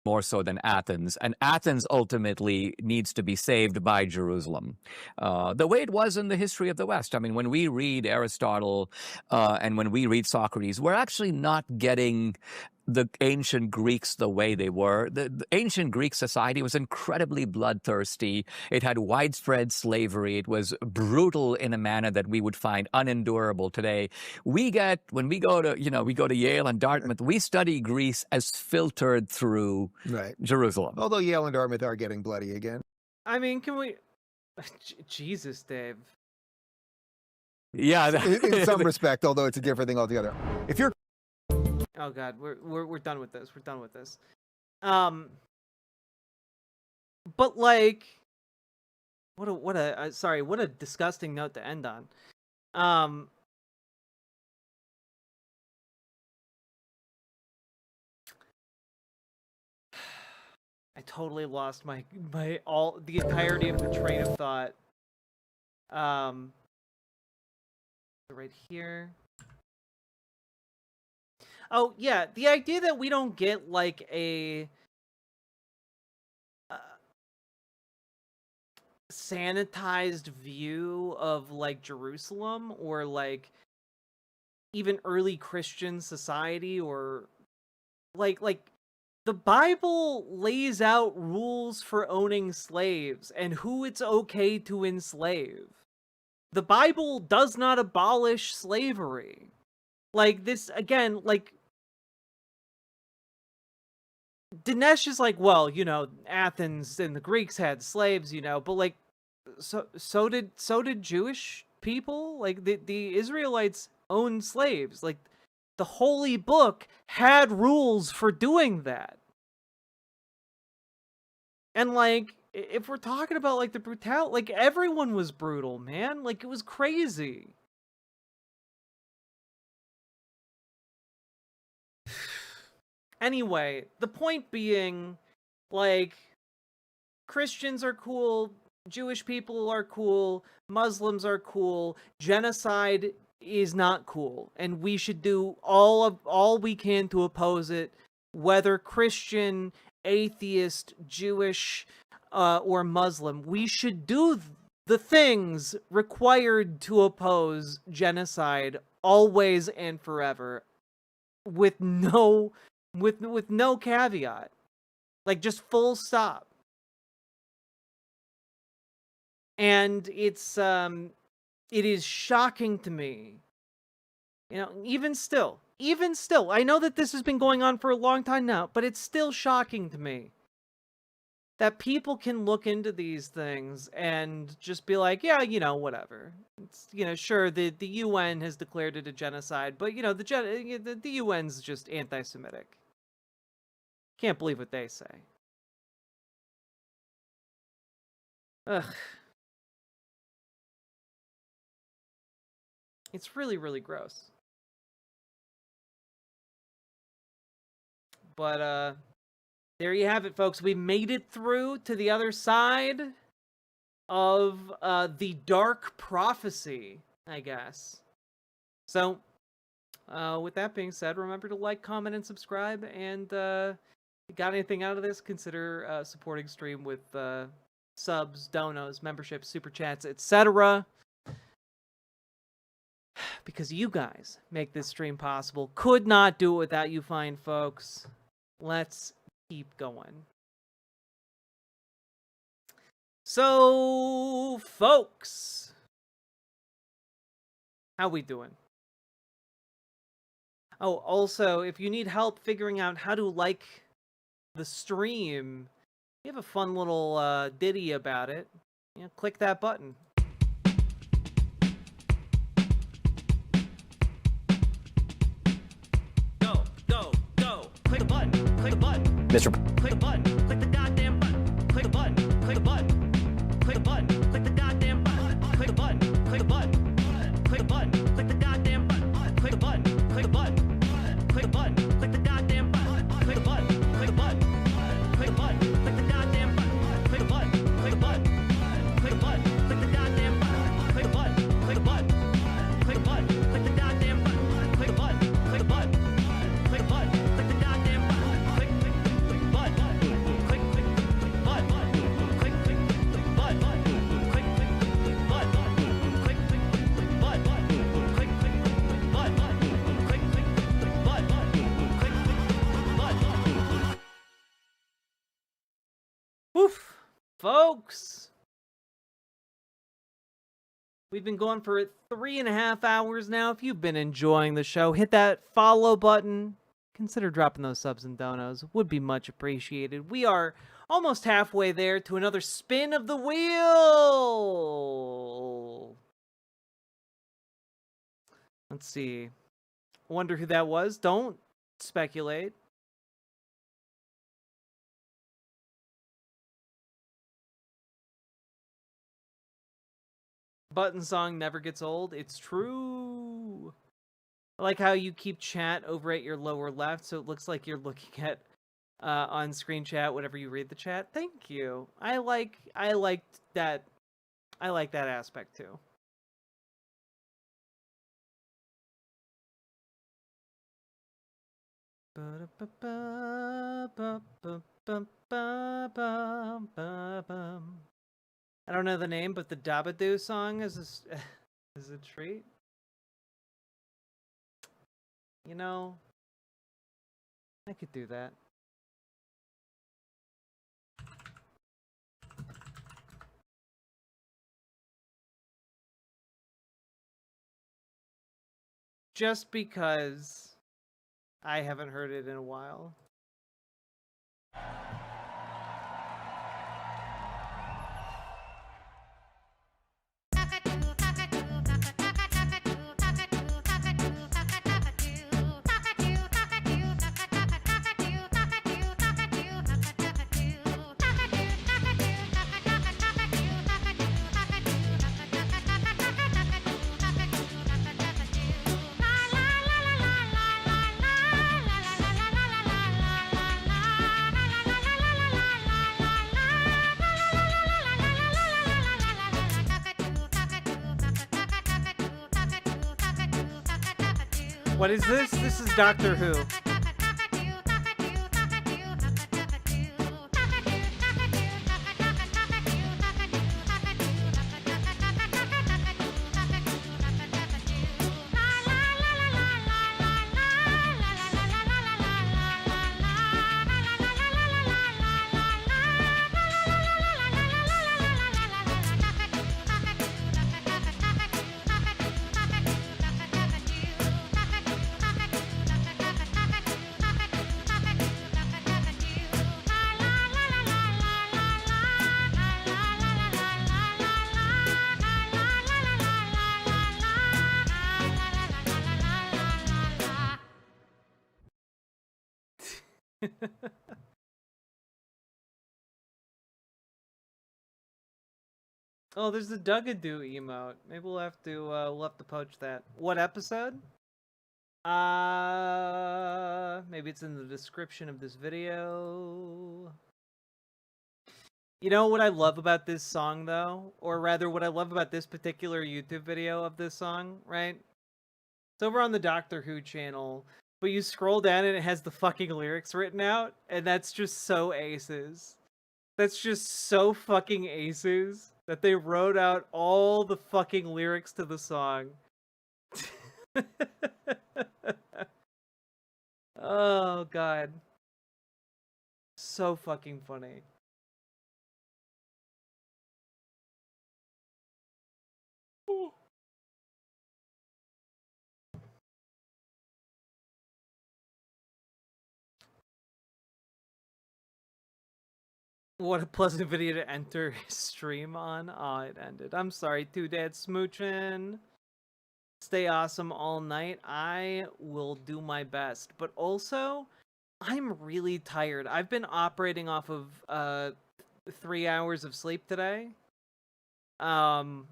more so than Athens, and Athens ultimately needs to be saved by Jerusalem. The way it was in the history of the West. I mean, when we read Aristotle and when we read Socrates, we're actually not getting the ancient Greeks the way they were. The ancient Greek society was incredibly bloodthirsty. It had widespread slavery. It was brutal in a manner that we would find unendurable today. When we go to Yale and Dartmouth, we study Greece as filtered through Jerusalem. Although Yale and Dartmouth are getting bloody again. I mean, can we... Jesus, Dave. Yeah. In some respect, although it's a different thing altogether. If you're... Oh God, we're done with this. We're done with this. But like, what a disgusting note to end on. I totally lost the entirety of the train of thought. Right here. Oh, yeah, the idea that we don't get, like, a sanitized view of, like, Jerusalem, or, like, even early Christian society, or, like, the Bible lays out rules for owning slaves and who it's okay to enslave. The Bible does not abolish slavery. Like, this, again, like, Dinesh is like, well, you know, Athens and the Greeks had slaves, you know, but like, so did Jewish people. Like the Israelites owned slaves. Like the Holy Book had rules for doing that. And like, if we're talking about like the brutality, like everyone was brutal, man. Like it was crazy. Anyway, the point being, like, Christians are cool, Jewish people are cool, Muslims are cool, genocide is not cool, and we should do all we can to oppose it, whether Christian, atheist, Jewish, or Muslim. We should do the things required to oppose genocide always and forever, with no caveat, like just full stop. And it is shocking to me, you know, even still, I know that this has been going on for a long time now, but it's still shocking to me that people can look into these things and just be like, yeah, you know, whatever. It's, you know, sure, the UN has declared it a genocide, but, you know, the UN's just anti-Semitic. Can't believe what they say. Ugh. It's really, really gross. But, there you have it, folks. We made it through to the other side of the dark prophecy, I guess. So, with that being said, remember to like, comment, and subscribe. And if you got anything out of this, consider supporting stream with subs, donos, memberships, super chats, etc. Because you guys make this stream possible. Could not do it without you fine folks. Let's keep going. So, folks, how we doing? Oh, also, if you need help figuring out how to like the stream, we have a fun little ditty about it. You know, click that button. Go. Click the button. Click the button. Mr. Click the button. Click the goddamn button. Click the button. Click the button. Click the button. Click the goddamn button. Click the button. Click the button. Click the button. Click the goddamn button. Click the button. Click the button. Click the button. Click the goddamn button. Click the button. Click the button. Click the button. Click the goddamn button. Click the button. Click the button. Click the button. Click the goddamn button. Click the button. Click the button. Click the button. Click the goddamn button. Click the button. Click the button. Click the button. Click the goddamn button. Click the button. folks. We've been going for 3.5 hours now. If you've been enjoying the show, hit that follow button. Consider dropping those subs and donos. Would be much appreciated. We are almost halfway there to another spin of the wheel. Let's see. Wonder who that was. Don't speculate. Button song never gets old. It's true. I like how you keep chat over at your lower left, so it looks like you're looking at on-screen chat whenever you read the chat. Thank you. I like that. I like that aspect too. I don't know the name, but the Dabadoo song is a treat. You know, I could do that. Just because I haven't heard it in a while. What is this? This is Doctor Who. Oh, there's the Dugadoo emote. Maybe we'll have to poach that. What episode? Maybe it's in the description of this video. You know what I love about this song, though? Or rather, what I love about this particular YouTube video of this song, right? It's over on the Doctor Who channel, but you scroll down and it has the fucking lyrics written out, and that's just so aces. That's just so fucking aces that they wrote out all the fucking lyrics to the song. Oh, God. So fucking funny. What a pleasant video to enter stream on. Oh, it ended. I'm sorry, Two Dad Smoochin'. Stay awesome all night. I will do my best. But also, I'm really tired. I've been operating off of 3 hours of sleep today. Barring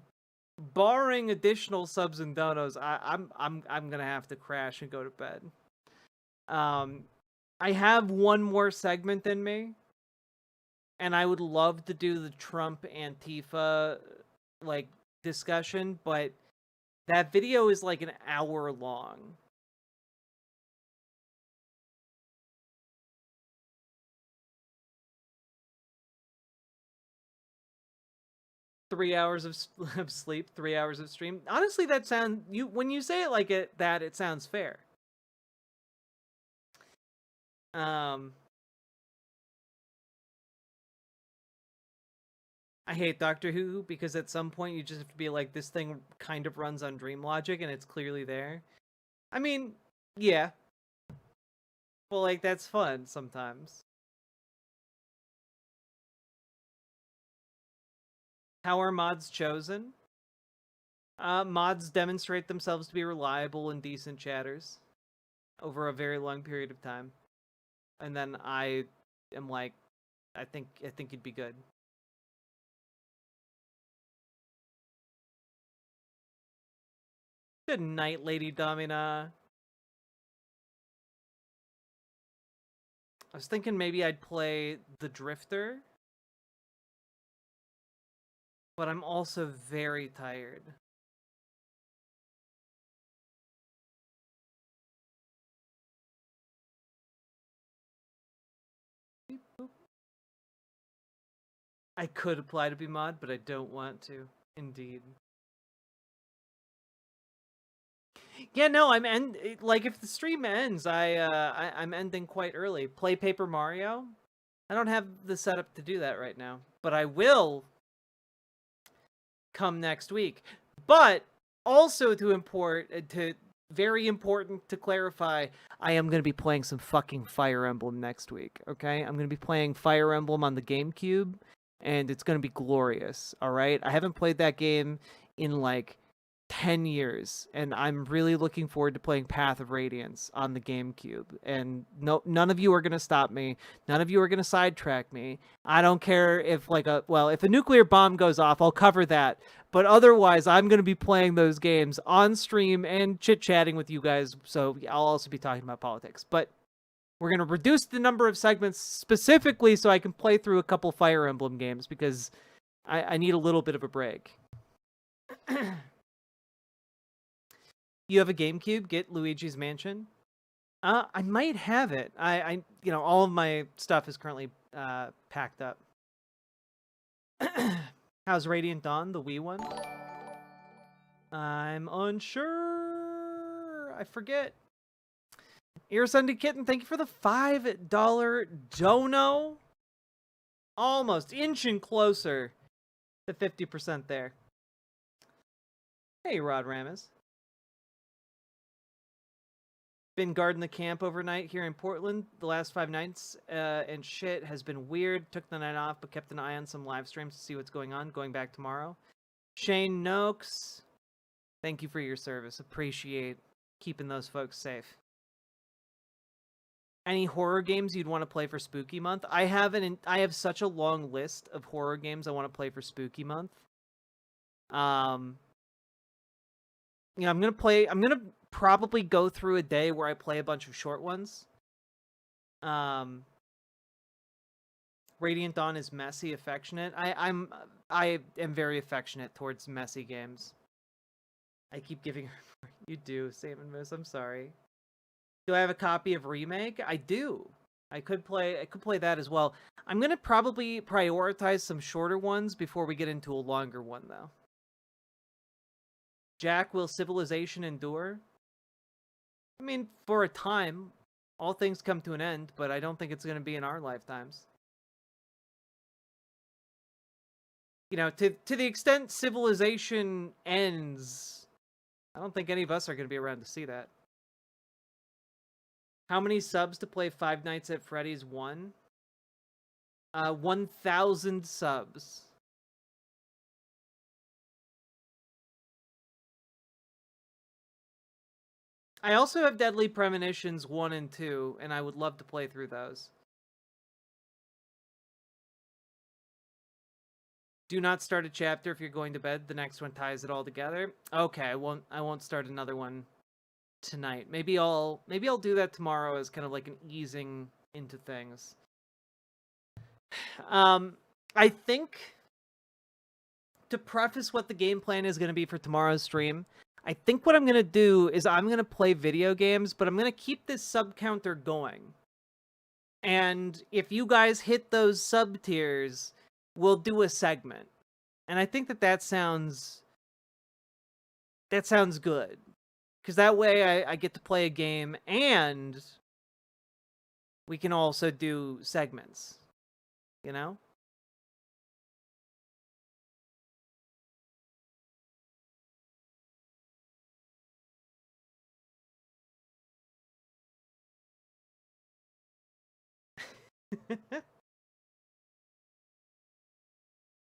additional subs and donos, I'm gonna have to crash and go to bed. I have one more segment in me. And I would love to do the Trump Antifa, like, discussion, but that video is like an hour long. Three hours of sleep, 3 hours of stream. Honestly, that sounds, when you say it like that, it sounds fair. I hate Doctor Who because at some point you just have to be like, this thing kind of runs on dream logic and it's clearly there. I mean, yeah. Well, like, that's fun sometimes. How are mods chosen? Mods demonstrate themselves to be reliable and decent chatters over a very long period of time. And then I am like, I think you'd be good. Good night, Lady Domina. I was thinking maybe I'd play the Drifter. But I'm also very tired. I could apply to be mod, but I don't want to. Indeed. Yeah, no, like if the stream ends, I'm ending quite early. Play Paper Mario. I don't have the setup to do that right now, but I will come next week. But also very important to clarify, I am going to be playing some fucking Fire Emblem next week, okay? I'm going to be playing Fire Emblem on the GameCube, and it's going to be glorious, all right? I haven't played that game in like 10 years, and I'm really looking forward to playing Path of Radiance on the GameCube. And none of you are going to stop me. None of you are going to sidetrack me. I don't care if if a nuclear bomb goes off, I'll cover that. But otherwise, I'm going to be playing those games on stream and chit-chatting with you guys, so I'll also be talking about politics. But we're going to reduce the number of segments specifically so I can play through a couple Fire Emblem games, because I need a little bit of a break. You have a GameCube? Get Luigi's Mansion? I might have it. All of my stuff is currently packed up. How's Radiant Dawn, the Wii one? I'm unsure. I forget. Ear Sunday Kitten, thank you for the $5 dono. Almost inching closer to 50% there. Hey, Rod Ramis. Been guarding the camp overnight here in Portland the last 5 nights, and shit has been weird. Took the night off, but kept an eye on some live streams to see what's going on. Going back tomorrow. Shane Noakes, thank you for your service. Appreciate keeping those folks safe. Any horror games you'd want to play for Spooky Month? I have such a long list of horror games I want to play for Spooky Month. I'm gonna probably go through a day where I play a bunch of short ones. Radiant Dawn is messy, affectionate. I am very affectionate towards messy games. I keep giving her. You do, Salmon Moose. I'm sorry. Do I have a copy of Remake? I do. I could play that as well. I'm gonna probably prioritize some shorter ones before we get into a longer one, though. Jack, will civilization endure? I mean, for a time, all things come to an end, but I don't think it's going to be in our lifetimes. To the extent civilization ends, I don't think any of us are going to be around to see that. How many subs to play Five Nights at Freddy's 1? 1,000 subs. I also have Deadly Premonitions 1 and 2, and I would love to play through those. Do not start a chapter if you're going to bed. The next one ties it all together. Okay, I won't start another one tonight. Maybe I'll do that tomorrow as kind of like an easing into things. I think to preface what the game plan is going to be for tomorrow's stream, I think what I'm going to do is I'm going to play video games, but I'm going to keep this sub counter going. And if you guys hit those sub tiers, we'll do a segment. And I think that sounds good. Because that way I get to play a game and we can also do segments.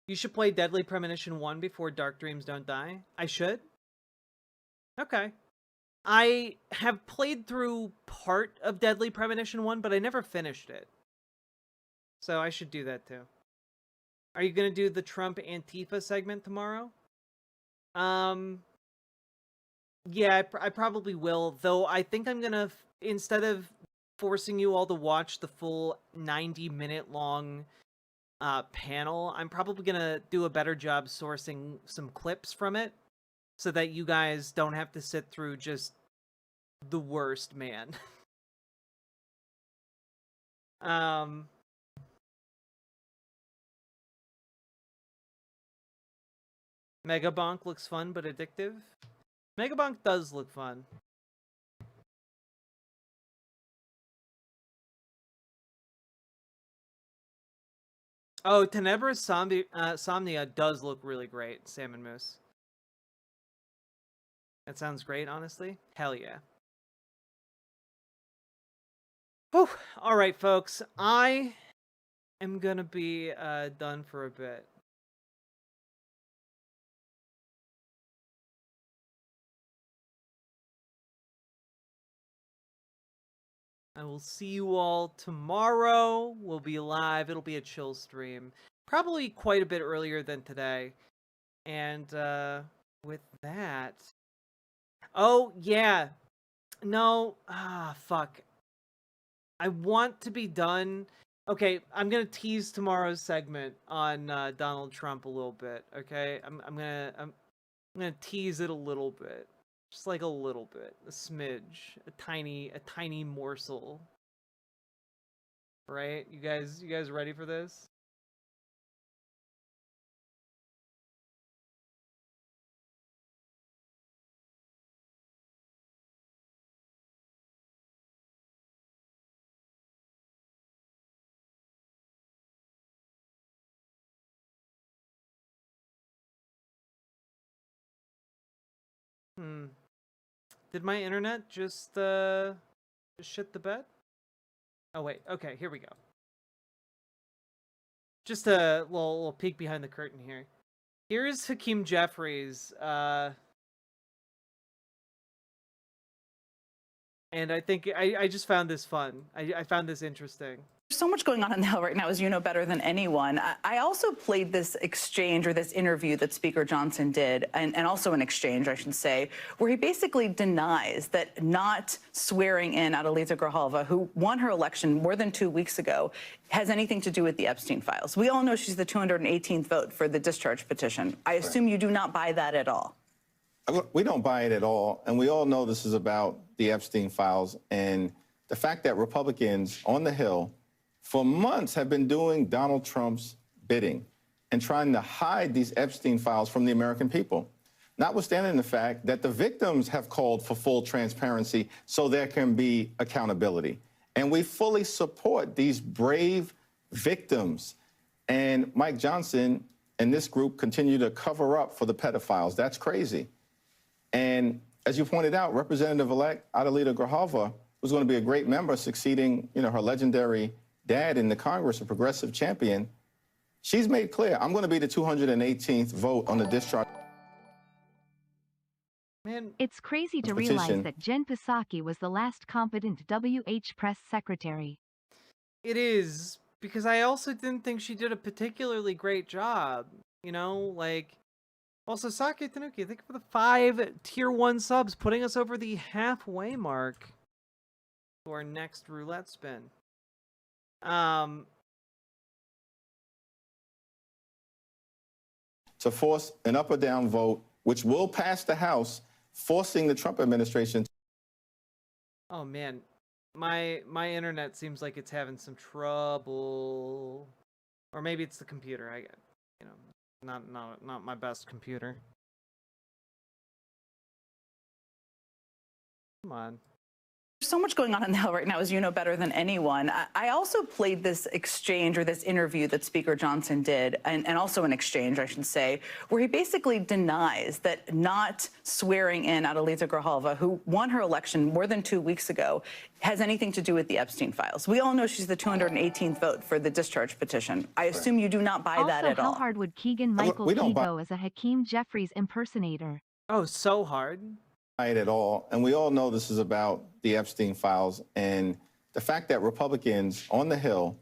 You should play Deadly Premonition 1 before Dark Dreams Don't Die. I should? Okay. I have played through part of Deadly Premonition 1, but I never finished it. So I should do that too. Are you going to do the Trump Antifa segment tomorrow? Yeah, I probably will, though I think I'm going to, instead of forcing you all to watch the full 90-minute long panel, I'm probably going to do a better job sourcing some clips from it so that you guys don't have to sit through just the worst, man. Megabonk looks fun but addictive. Megabonk does look fun. Oh, Tenebra's Somnia does look really great, Salmon Moose. That sounds great, honestly. Hell yeah. Whew. Alright, folks. I am gonna be done for a bit. I will see you all tomorrow. We'll be live. It'll be a chill stream. Probably quite a bit earlier than today. And with that... Oh, yeah. No. Fuck. I want to be done... Okay, I'm gonna tease tomorrow's segment on Donald Trump a little bit, okay? I'm gonna tease it a little bit. Just like a little bit, a smidge, a tiny morsel. Right? You guys ready for this? Did my internet just shit the bed? Oh wait, okay, here we go. Just a little peek behind the curtain here. Here's Hakeem Jeffries, and I think I just found this fun. I found this interesting. There's so much going on in the Hill right now, as you know better than anyone. I also played this exchange or this interview that Speaker Johnson did, and also an exchange, I should say, where he basically denies that not swearing in Adalita Grijalva, who won her election more than 2 weeks ago, has anything to do with the Epstein files. We all know she's the 218th vote for the discharge petition. I assume you do not buy that at all. We don't buy it at all, and we all know this is about the Epstein files and the fact that Republicans on the Hill for months have been doing Donald Trump's bidding and trying to hide these Epstein files from the American people, notwithstanding the fact that the victims have called for full transparency so there can be accountability. And we fully support these brave victims. And Mike Johnson and this group continue to cover up for the pedophiles. That's crazy. And as you pointed out, Representative-elect Adalita Grijalva was going to be a great member, succeeding, her legendary dad in the Congress, a progressive champion. She's made clear, I'm going to be the 218th vote on the discharge. Man, it's crazy to realize that Jen Psaki was the last competent WH press secretary. It is, because I also didn't think she did a particularly great job. Also, Sake Tanuki, thank you for the 5 tier 1 subs, putting us over the halfway mark to our next roulette spin. To force an up or down vote, which will pass the House, forcing the Trump administration. Oh man, my internet seems like it's having some trouble, or maybe it's the computer. Not my best computer. Come on. There's so much going on in the Hill right now, as you know better than anyone. I also played this exchange or this interview that Speaker Johnson did, and also an exchange, I should say, where he basically denies that not swearing in Adeliza Grijalva, who won her election more than 2 weeks ago, has anything to do with the Epstein files. We all know she's the 218th vote for the discharge petition. I assume you do not buy that at Also, all. how hard would Keegan-Michael Key go as a Hakeem Jeffries impersonator? Oh, so hard. At all, and we all know this is about the Epstein files and the fact that Republicans on the Hill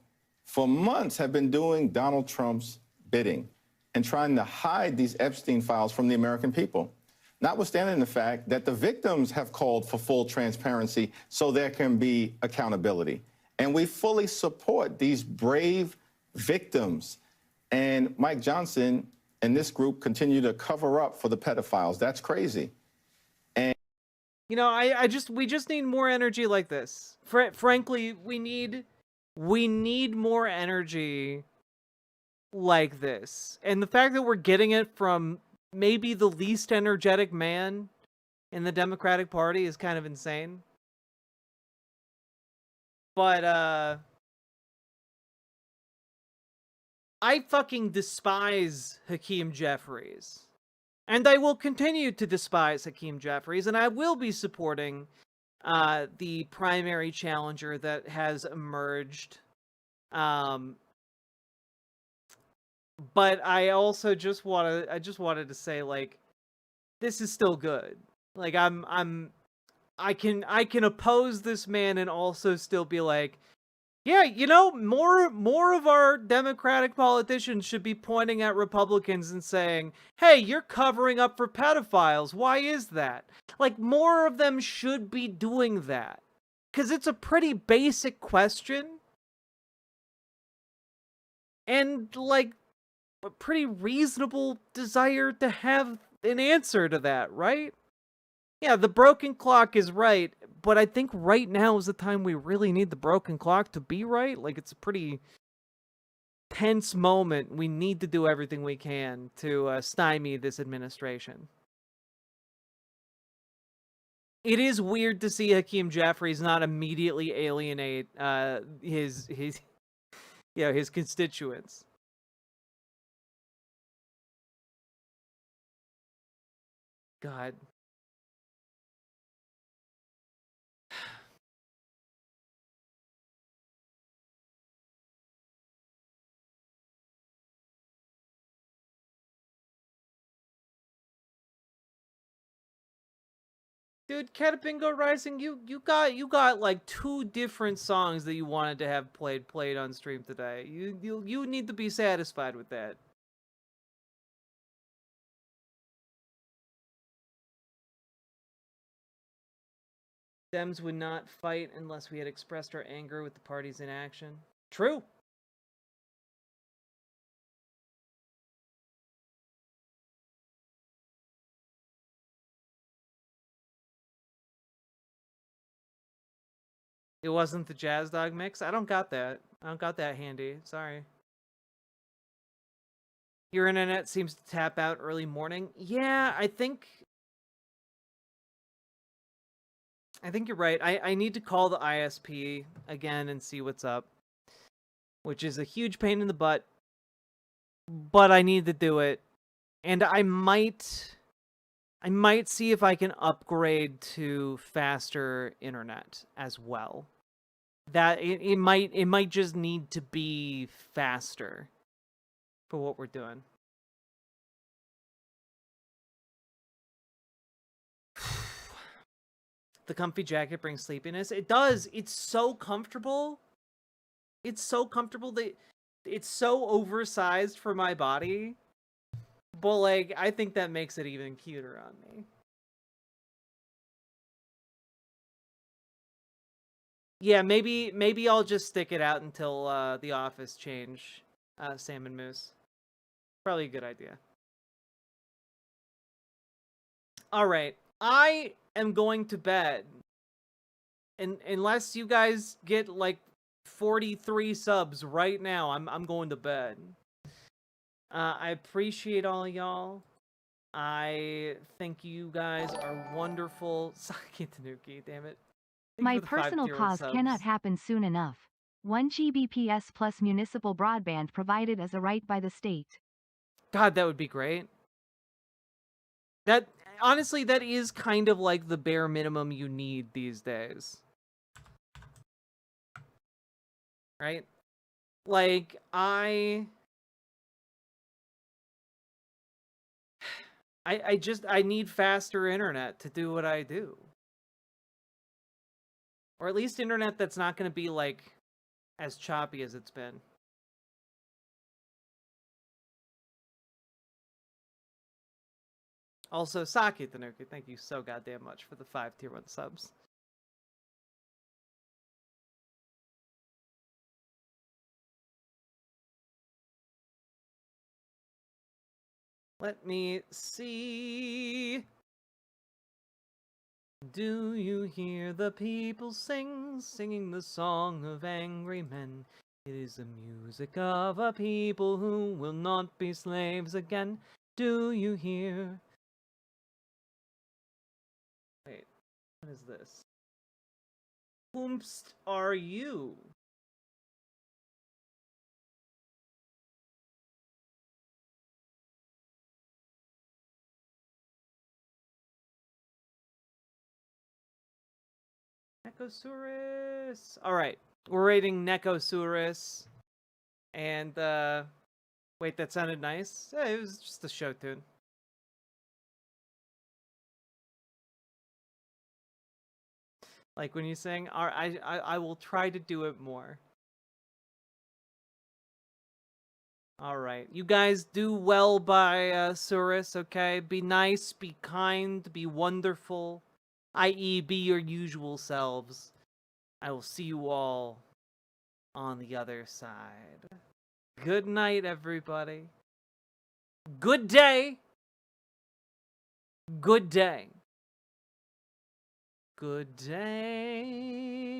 for months have been doing Donald Trump's bidding and trying to hide these Epstein files from the American people, notwithstanding the fact that the victims have called for full transparency so there can be accountability. And we fully support these brave victims. And Mike Johnson and this group continue to cover up for the pedophiles. That's crazy. You know, we just need more energy like this. Frankly, we need more energy like this. And the fact that we're getting it from maybe the least energetic man in the Democratic Party is kind of insane. But I fucking despise Hakeem Jeffries. And I will continue to despise Hakeem Jeffries, and I will be supporting the primary challenger that has emerged. But I also just wanted to say, like, this is still good. Like, I can oppose this man and also still be like, yeah, you know, more of our Democratic politicians should be pointing at Republicans and saying, hey, you're covering up for pedophiles. Why is that? Like, more of them should be doing that. Because it's a pretty basic question. And, like, a pretty reasonable desire to have an answer to that, right? Yeah, the broken clock is right, but I think right now is the time we really need the broken clock to be right. Like, it's a pretty tense moment. We need to do everything we can to stymie this administration. It is weird to see Hakeem Jeffries not immediately alienate his constituents. God. Dude, Catabingo Rising, you got like 2 different songs that you wanted to have played on stream today. You need to be satisfied with that. Dems would not fight unless we had expressed our anger with the party's inaction. True. It wasn't the Jazz Dog mix? I don't got that. I don't got that handy. Sorry. Your internet seems to tap out early morning. Yeah, I think you're right. I need to call the ISP again and see what's up, which is a huge pain in the butt, but I need to do it. And I might see if I can upgrade to faster internet as well. That it might just need to be faster for what we're doing. The comfy jacket brings sleepiness. It does. It's so comfortable. It's so comfortable that it's so oversized for my body. But like, I think that makes it even cuter on me. Yeah, maybe I'll just stick it out until the office change Salmon Moose. Probably a good idea. All right, I am going to bed. And unless you guys get like 43 subs right now, I'm going to bed. I appreciate all of y'all. I think you guys are wonderful. Saki Tanuki, damn it. My for the 5 personal tier cause subs. cannot happen soon enough. 1 Gbps plus municipal broadband provided as a right by the state. God, that would be great. That, honestly, that is kind of like the bare minimum you need these days. Right? Like, I need faster internet to do what I do. Or at least internet that's not going to be, like, as choppy as it's been. Also, Saki Tanuki, thank you so goddamn much for the 5 tier 1 subs. Let me see. Do you hear the people singing the song of angry men? It is the music of a people who will not be slaves again. Do you hear? Wait, what is this? Whomst are you? Necosaurus. All right, we're rating Necosaurus, and wait, that sounded nice. It was just a show tune. Like when you sing, I will try to do it more. All right, you guys do well by Surus. Okay, be nice, be kind, be wonderful, i.e., be your usual selves. I will see you all on the other side. Good night, everybody. Good day. Good day. Good day.